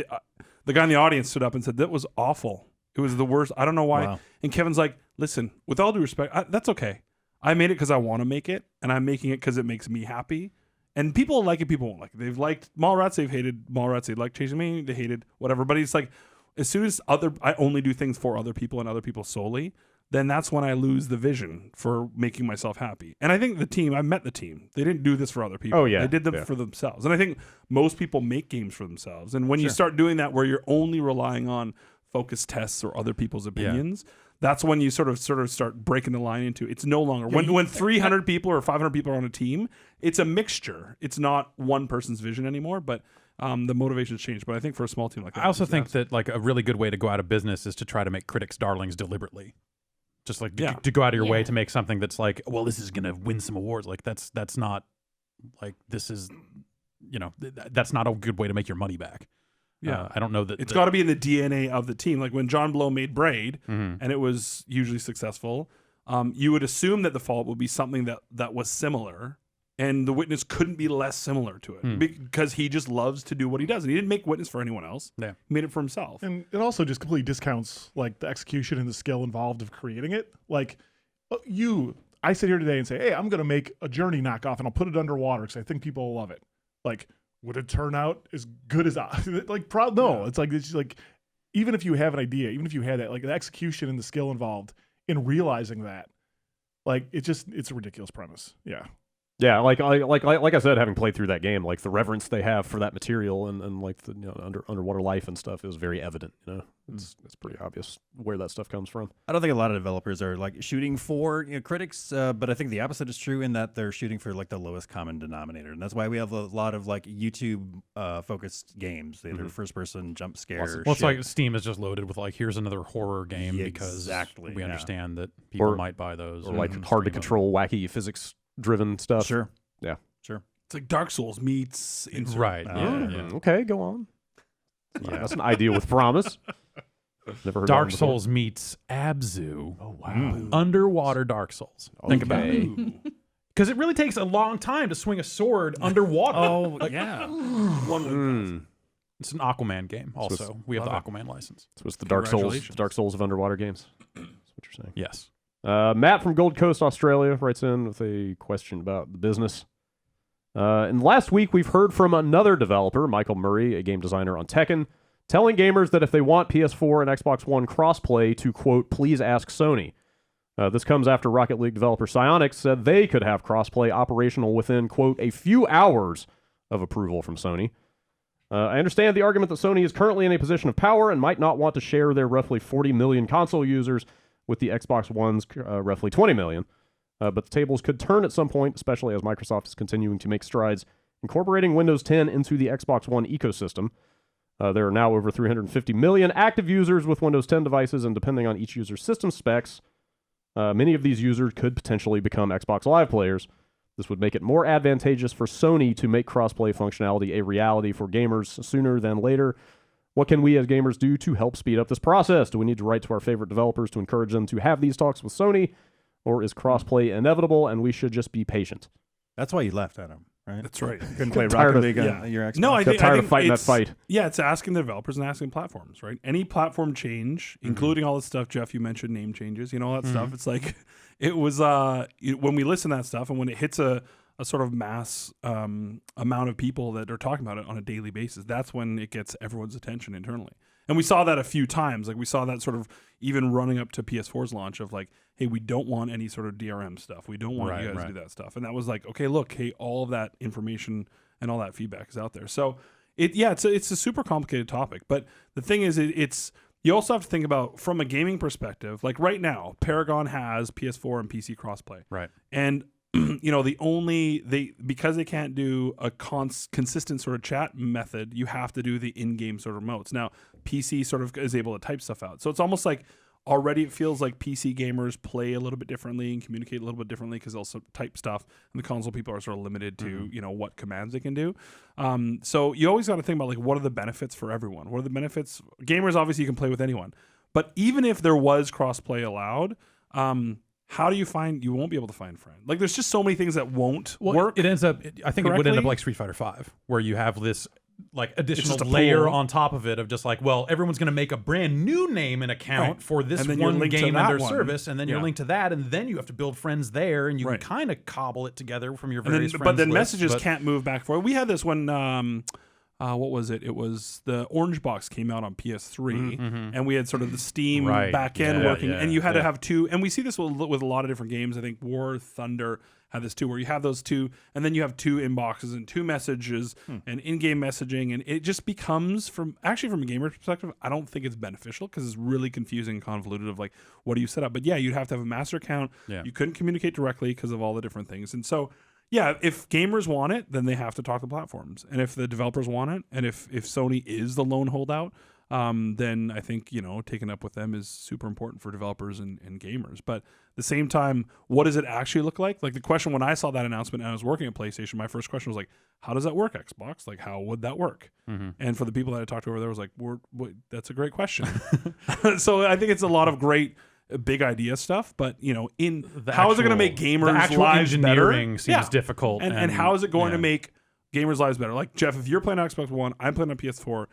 the guy in the audience stood up and said that was awful. It was the worst. I don't know why. Wow. And Kevin's like, listen, with all due respect, that's okay. I made it because I want to make it, and I'm making it because it makes me happy. And people like it, people won't like it. They've liked Mallrats, they've hated Mallrats, they like Chasing Me, they hated whatever. But it's like, as soon as I only do things for other people and other people solely, then that's when I lose the vision for making myself happy. And I think I met the team. They didn't do this for other people. Oh, yeah. They did them for themselves. And I think most people make games for themselves. And when you start doing that where you're only relying on focus tests or other people's opinions, that's when you sort of start breaking the line into it's no longer when 300 people or 500 people are on a team, it's a mixture. It's not one person's vision anymore, but the motivations change. But I think for a small team like that, I also think that like a really good way to go out of business is to try to make critics darlings deliberately. Just like to go out of your way to make something that's like, well, this is going to win some awards. Like that's not like this is, that's not a good way to make your money back. Yeah, I don't know that it's got to be in the DNA of the team. Like when John Blow made Braid, and it was hugely successful, you would assume that the Fallout would be something that was similar, and the Witness couldn't be less similar to it because he just loves to do what he does, and he didn't make Witness for anyone else. Yeah, he made it for himself. And it also just completely discounts like the execution and the skill involved of creating it. Like I sit here today and say, hey, I'm going to make a Journey knockoff, and I'll put it underwater because I think people will love it. Like, would it turn out as good as no? It's like even if you have an idea, even if you had that, like the execution and the skill involved in realizing that, like it's a ridiculous premise. Yeah. Yeah, like I said, having played through that game, like the reverence they have for that material and like the underwater life and stuff is very evident. It's pretty obvious where that stuff comes from. I don't think a lot of developers are like shooting for critics, but I think the opposite is true in that they're shooting for like the lowest common denominator, and that's why we have a lot of like YouTube focused games. They're first person jump scare. Well, it's like Steam is just loaded with like here's another horror game because we understand that people might buy those, or like hard to control, wacky physics driven stuff. Sure. Yeah. Sure. It's like Dark Souls meets insert. Right. Okay, go on. Yeah. That's an idea with promise. Never heard Dark of that before. Souls meets Abzu. Oh wow. Underwater Dark Souls. Think about it. Because it really takes a long time to swing a sword underwater. Oh, Like, yeah. It's an Aquaman game also. We have the Aquaman license. So it's the Dark Souls of underwater games. That's what you're saying. Yes. Matt from Gold Coast, Australia, writes in with a question about the business. In the last week, we've heard from another developer, Michael Murray, a game designer on Tekken, telling gamers that if they want PS4 and Xbox One crossplay to, quote, please ask Sony. This comes after Rocket League developer Psyonix said they could have crossplay operational within, quote, a few hours of approval from Sony. I understand the argument that Sony is currently in a position of power and might not want to share their roughly 40 million console users with the Xbox One's roughly 20 million. But the tables could turn at some point, especially as Microsoft is continuing to make strides incorporating Windows 10 into the Xbox One ecosystem. There are now over 350 million active users with Windows 10 devices, and depending on each user's system specs, many of these users could potentially become Xbox Live players. This would make it more advantageous for Sony to make crossplay functionality a reality for gamers sooner than later. What can we as gamers do to help speed up this process? Do we need to write to our favorite developers to encourage them to have these talks with Sony? Or is crossplay inevitable and we should just be patient? That's why you left, Adam, right? That's right. Couldn't play tired Rocket of- League yeah. on your Xbox. No, I think tired of fighting that it's- fight. Yeah, it's asking the developers and asking platforms, right? Any platform change, including all the stuff, Jeff, you mentioned name changes, all that stuff. It's like, it was, when we listen to that stuff and when it hits a a sort of mass amount of people that are talking about it on a daily basis, that's when it gets everyone's attention internally. And we saw that a few times. Like we saw that sort of even running up to PS4's launch of like, hey, we don't want any sort of DRM stuff. We don't want you guys to do that stuff. And that was like, okay, look, hey, all of that information and all that feedback is out there. So it's a super complicated topic. But the thing is, it's you also have to think about from a gaming perspective. Like right now, Paragon has PS4 and PC crossplay. Right. And because they can't do a consistent sort of chat method, you have to do the in-game sort of modes. Now, PC sort of is able to type stuff out. So it's almost like already it feels like PC gamers play a little bit differently and communicate a little bit differently because they'll type stuff, and the console people are sort of limited to, what commands they can do. So you always got to think about like, what are the benefits for everyone? What are the benefits? Gamers, obviously you can play with anyone, but even if there was cross-play allowed, how do you won't be able to find friends? Like there's just so many things that won't work. It ends up, I think it would end up like Street Fighter V, where you have this like additional layer on top of it of just like, well, everyone's going to make a brand new name and account for this one game and their service, and then you're linked to that, and then you have to build friends there, and you can kind of cobble it together from your various friends. But then messages can't move back and forth. We had this when what was it? It was the Orange Box came out on PS3, and we had sort of the Steam back end working, and you had to have two. And we see this with a lot of different games. I think War Thunder had this too, where you have those two, and then you have two inboxes and two messages and in-game messaging, and it just becomes from a gamer perspective, I don't think it's beneficial because it's really confusing and convoluted of like, what do you set up? But yeah, you'd have to have a master account. Yeah. You couldn't communicate directly because of all the different things, and so. Yeah, if gamers want it, then they have to talk to platforms. And if the developers want it, and if Sony is the lone holdout, then I think, taking up with them is super important for developers and gamers. But at the same time, what does it actually look like? Like the question when I saw that announcement and I was working at PlayStation, my first question was like, how does that work, Xbox? Like, how would that work? And for the people that I talked to over there, was like, that's a great question. So I think it's a lot of great big idea stuff, but how is it going to make gamers' lives engineering better? Seems difficult, and how is it going to make gamers' lives better? Like Jeff, if you're playing on Xbox One, I'm playing on PS4.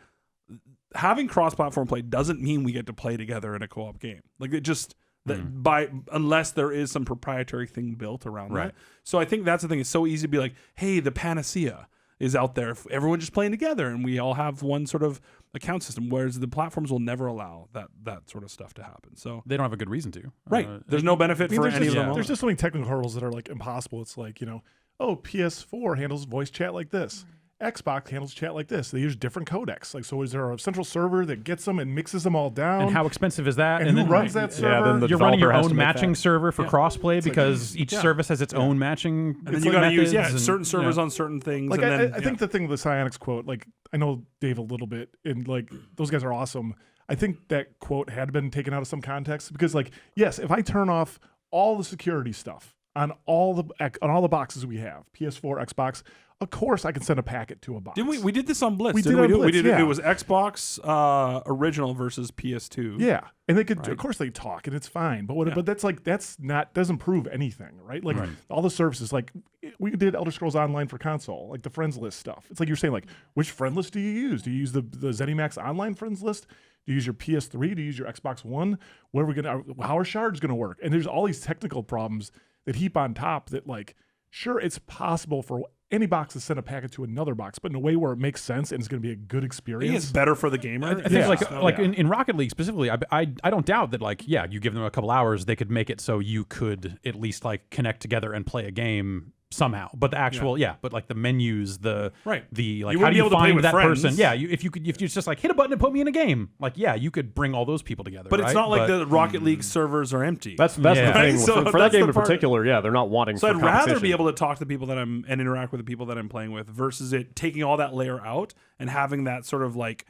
Having cross-platform play doesn't mean we get to play together in a co-op game. Like it just unless there is some proprietary thing built around that. So I think that's the thing. It's so easy to be like, hey, the panacea is out there. If everyone just playing together and we all have one sort of account system, whereas the platforms will never allow that sort of stuff to happen. So they don't have a good reason to. Right. There's no benefit for any of them. There's just so many technical hurdles that are like impossible. It's like, PS4 handles voice chat like this. Xbox handles chat like this. They use different codecs. Like, so is there a central server that gets them and mixes them all down? And how expensive is that? And who runs that server? Yeah, then the you're running your developer has own to make matching that. server for crossplay because each service has its own matching. And then you got to use certain servers on certain things. Like and then, I think the thing with the Psyonix quote, like I know Dave a little bit, and like those guys are awesome. I think that quote had been taken out of some context because, like, yes, if I turn off all the security stuff on all the boxes we have, PS4, Xbox, of course I can send a packet to a box. Didn't we did this on Blitz. We did on Blitz, we did yeah. It was Xbox original versus PS2. Yeah, and they could, of course, they talk and it's fine. But but that's not doesn't prove anything, right? Like all the services, like we did Elder Scrolls Online for console, like the friends list stuff. It's like you're saying, like, which friend list do you use? Do you use the ZeniMax Online friends list? Do you use your PS3? Do you use your Xbox One? How are shards gonna work? And there's all these technical problems that heap on top that, like, sure, it's possible for any box to send a packet to another box, but in a way where it makes sense and it's going to be a good experience. I think it's better for the gamer. I think in Rocket League specifically, I don't doubt that, like, yeah, you give them a couple hours, they could make it so you could at least like connect together and play a game somehow. But the actual, but like the menus, the like, you how do you find that friends. person? Yeah, if you just like hit a button and put me in a game, like, yeah, you could bring all those people together. But it's not like the Rocket League servers are empty. That's the thing. So for that game in particular, they're not wanting. So I'd rather be able to talk to the people and interact with the people that I'm playing with versus it taking all that layer out and having that sort of like,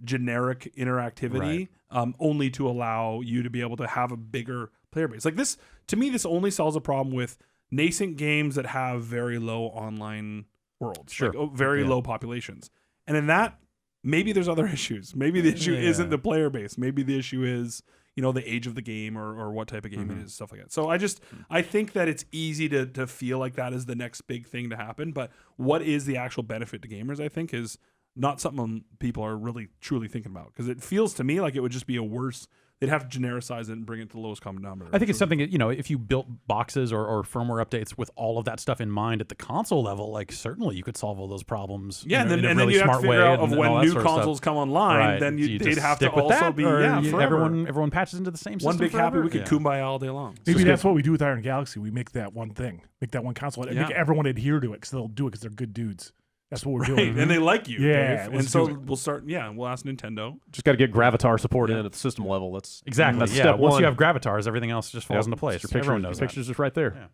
generic interactivity only to allow you to be able to have a bigger player base. Like this, to me, this only solves a problem with nascent games that have very low online worlds, like very low populations. And in that, maybe there's other issues. Maybe the issue isn't the player base. Maybe the issue is, the age of the game or what type of game it is, stuff like that. So I think that it's easy to feel like that is the next big thing to happen. But what is the actual benefit to gamers, I think, is not something people are really truly thinking about, because it feels to me like it would just be a worse they'd have to genericize it and bring it to the lowest common denominator. I think it's something that, if you built boxes or firmware updates with all of that stuff in mind at the console level, like certainly you could solve all those problems. Yeah, in a and then really you have to smart figure way out and of all when that new sort of consoles stuff. come online, Right. then Do you they'd just have to stick with also that, be or forever. everyone patches into the same One system big happy forever? we could kumbaya all day long. Maybe that's what we do with Iron Galaxy. We make that one thing, make that one console, and make everyone adhere to it because they'll do it because they're good dudes. That's what we're doing. And they like you. Yeah, Dave. let's And so do it. we'll start. Yeah, we'll ask Nintendo. Just got to get Gravatar support in at the system level. That's Exactly. That's yeah. step Once one. you have Gravatars, everything else just falls into place. Your Everyone knows picture's that. just right there.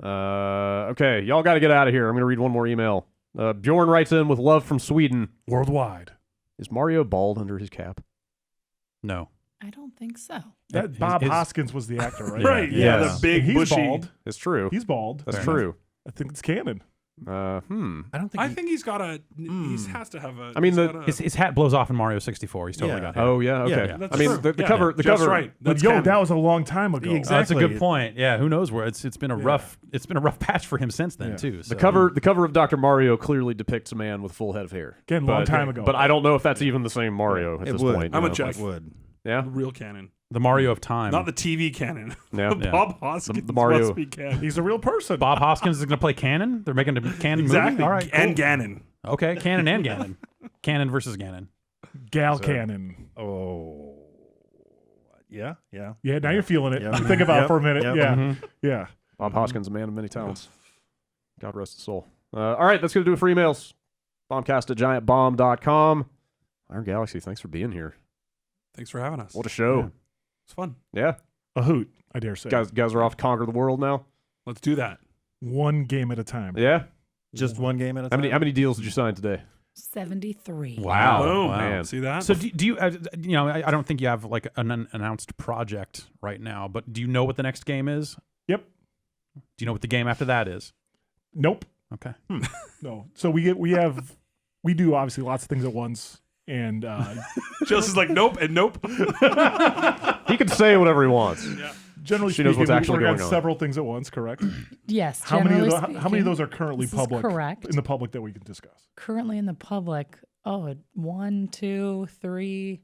Okay, y'all got to get out of here. I'm going to read one more email. Bjorn writes in with love from Sweden. Worldwide. Is Mario bald under his cap? No. I don't think so. That Bob Hoskins was the actor, right? Right. Yeah. Yes. The big He's bushy. bald. It's true. He's bald. That's Fair true. I think it's canon. I don't think. I think he's got a. He has to have a. I mean, he's got a- His hat blows off in Mario 64. He's totally got hair. Oh yeah. Okay. Yeah, that's I mean, true. the Yeah. cover. The Just cover. right. But That's yo, canon. that was a long time ago. Exactly. That's a good point. Yeah, who knows where it's been a rough patch for him since then too. So. The cover of Dr. Mario clearly depicts a man with full head of hair. Again, long time ago. But I don't know if that's even the same Mario at It this would. point. I'm you a know, Jeff. It would. Yeah. The real canon, the Mario of time. not the TV canon. Yeah. Bob Hoskins The Mario- must be canon. He's a real person. Bob Hoskins is going to play Canon. They're making a Canon Exactly. movie. All right, And cool. Ganon. Okay, Canon and Ganon. Canon versus Ganon. Gal Cannon. Oh. Yeah. Yeah. Yeah, now you're feeling it. Yep. Think about it Yep. for a minute. Yep. Yeah. Yeah. Bob Hoskins, a man of many talents. God rest his soul. All right, that's going to do it for emails. Bombcast@giantbomb.com. Iron Galaxy, thanks for being here. Thanks for having us. What a show. It's fun. Yeah. A hoot, I dare say. Guys are off to conquer the world now. Let's do that. One game at a time. Yeah. Just one game at a time. How many deals did you sign today? 73. Wow. Boom. man. See that? So do you? I don't think you have like an unannounced project right now. But do you know what the next game is? Yep. Do you know what the game after that is? Nope. Okay. No. So we do obviously lots of things at once, and Chelsea's like, nope and nope. He can say whatever he wants. generally She knows speaking, what's we actually work on going on. several things at once. Correct. Yes. How many of generally how many of those speaking, are currently this is public? correct. In the public that we can discuss. Currently in the public, 1, 2, 3,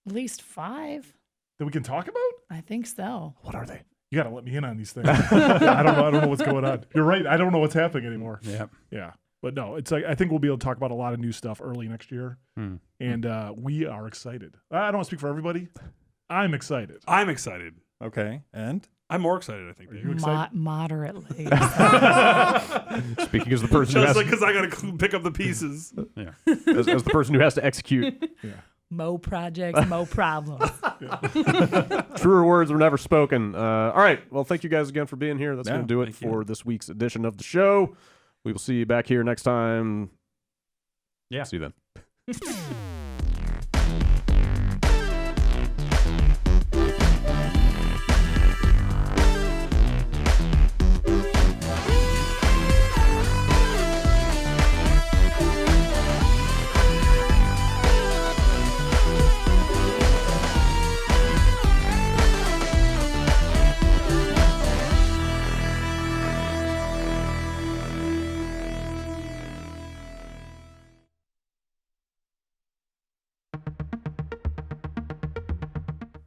at least 5. That we can talk about. I think so. What are they? You got to let me in on these things. I don't know what's going on. You're right. I don't know what's happening anymore. Yeah. Yeah. But no, it's like I think we'll be able to talk about a lot of new stuff early next year, and we are excited. I don't want to speak for everybody. I'm excited. I'm excited. Okay. And I'm more excited, I think. Are you excited? Moderately. Speaking as the person who Just has like because I got to pick up the pieces. as the person who has to execute. Mo projects, mo problems. Truer words were never spoken. All right. Well, thank you guys again for being here. That's Yeah, going to do it thank you. for this week's edition of the show. We will see you back here next time. Yeah. See you then.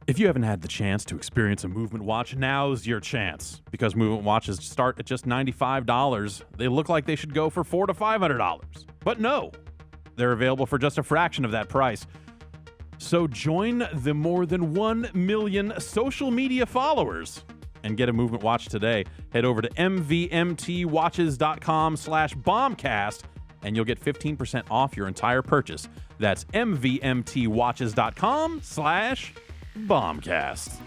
If you haven't had the chance to experience a movement watch, now's your chance. Because movement watches start at just $95, they look like they should go for $400 to $500. But no, they're available for just a fraction of that price. So join the more than 1 million social media followers and get a movement watch today. Head over to mvmtwatches.com/bombcast and you'll get 15% off your entire purchase. That's mvmtwatches.com/bombcast.